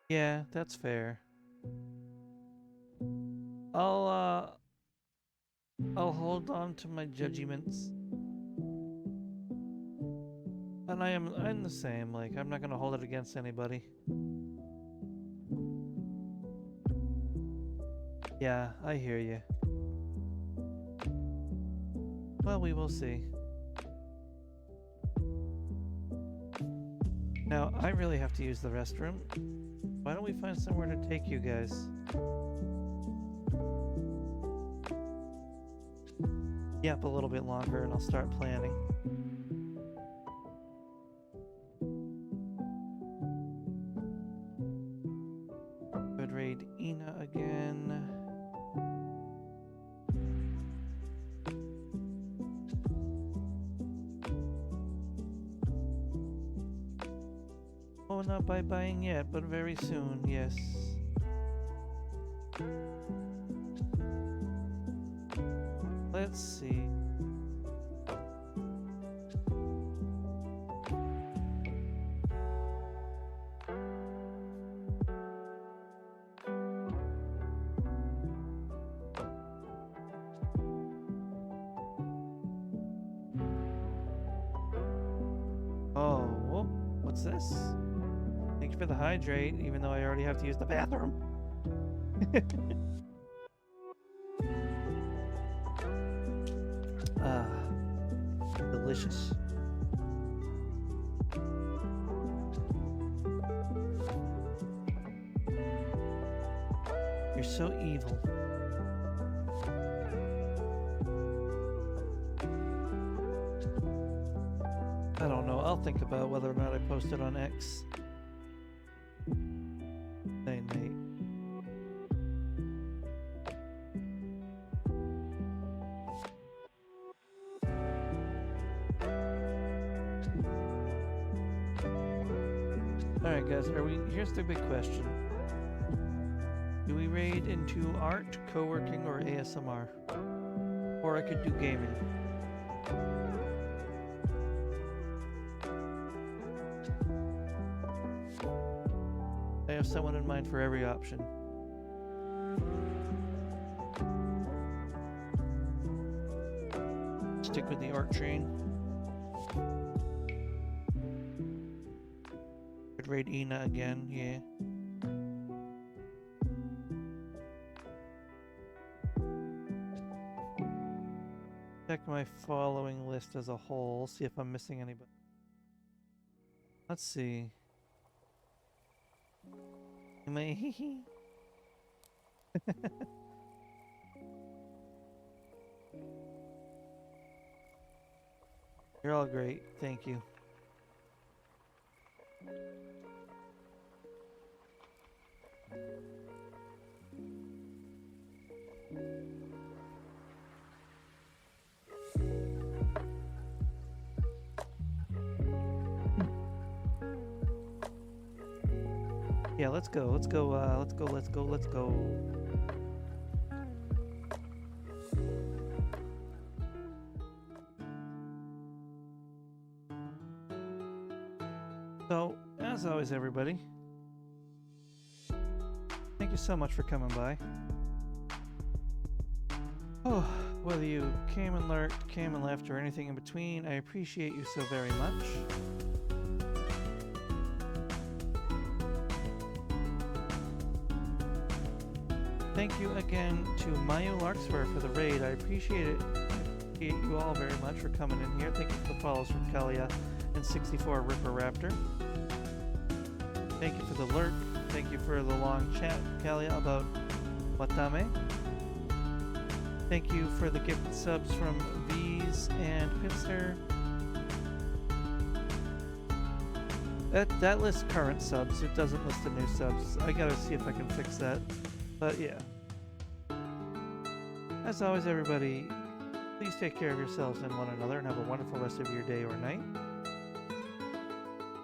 Yeah, that's fair. I'll hold on to my judgments. And I'm the same, like I'm not gonna hold it against anybody. Yeah, I hear you. Well, we will see. Now, I really have to use the restroom. Why don't we find somewhere to take you guys? Yep, a little bit longer and I'll start planning. Could raid Ina again. Oh, not by buying yet, but very soon, yes. Let's see. Oh, what's this? Thank you for the hydrate, even though I already have to use the bathroom. Ah, delicious. You're so evil. I don't know. I'll think about whether or not I post it on X. Hey, Nate. Alright guys, here's the big question. Do we raid into art, co-working, or ASMR? Or I could do gaming. I have someone in mind for every option. Stick with the art train. Could raid Ina again, yeah. Check my following list as a whole, see if I'm missing anybody. Let's see. Am I You're all great, thank you. Yeah, let's go. Let's go. Let's go. Let's go. Let's go. So, as always, everybody, thank you so much for coming by. Oh, whether you came and lurked, came and left, or anything in between, I appreciate you so very much. Thank you again to Mayu Larkspur for the raid. I appreciate it. I appreciate you all very much for coming in here. Thank you for the follows from Kalia and 64 Ripper Raptor. Thank you for the lurk. Thank you for the long chat, Kalia, about Watame. Thank you for the gifted subs from V's and Pitster. That lists current subs. It doesn't list the new subs. I gotta see if I can fix that. But yeah. As always, everybody, please take care of yourselves and one another and have a wonderful rest of your day or night.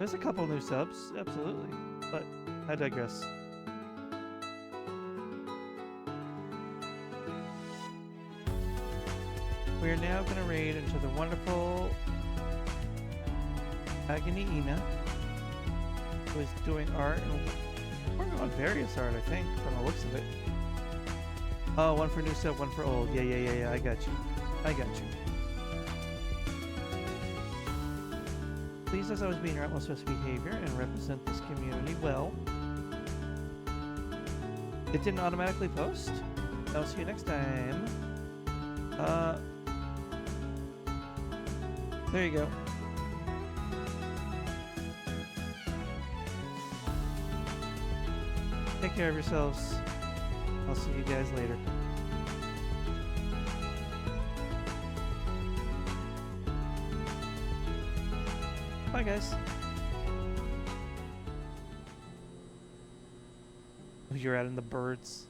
There's a couple new subs, absolutely. But I digress. We are now going to raid into the wonderful Agony Ina, who is doing art and Working on various art, I think, from the looks of it. Oh, one for new stuff, one for old. Yeah. I got you. Please, as always, be in your utmost best behavior and represent this community well. It didn't automatically post. I'll see you next time. There you go. Take care of yourselves. I'll see you guys later. Bye, guys. You're adding the birds.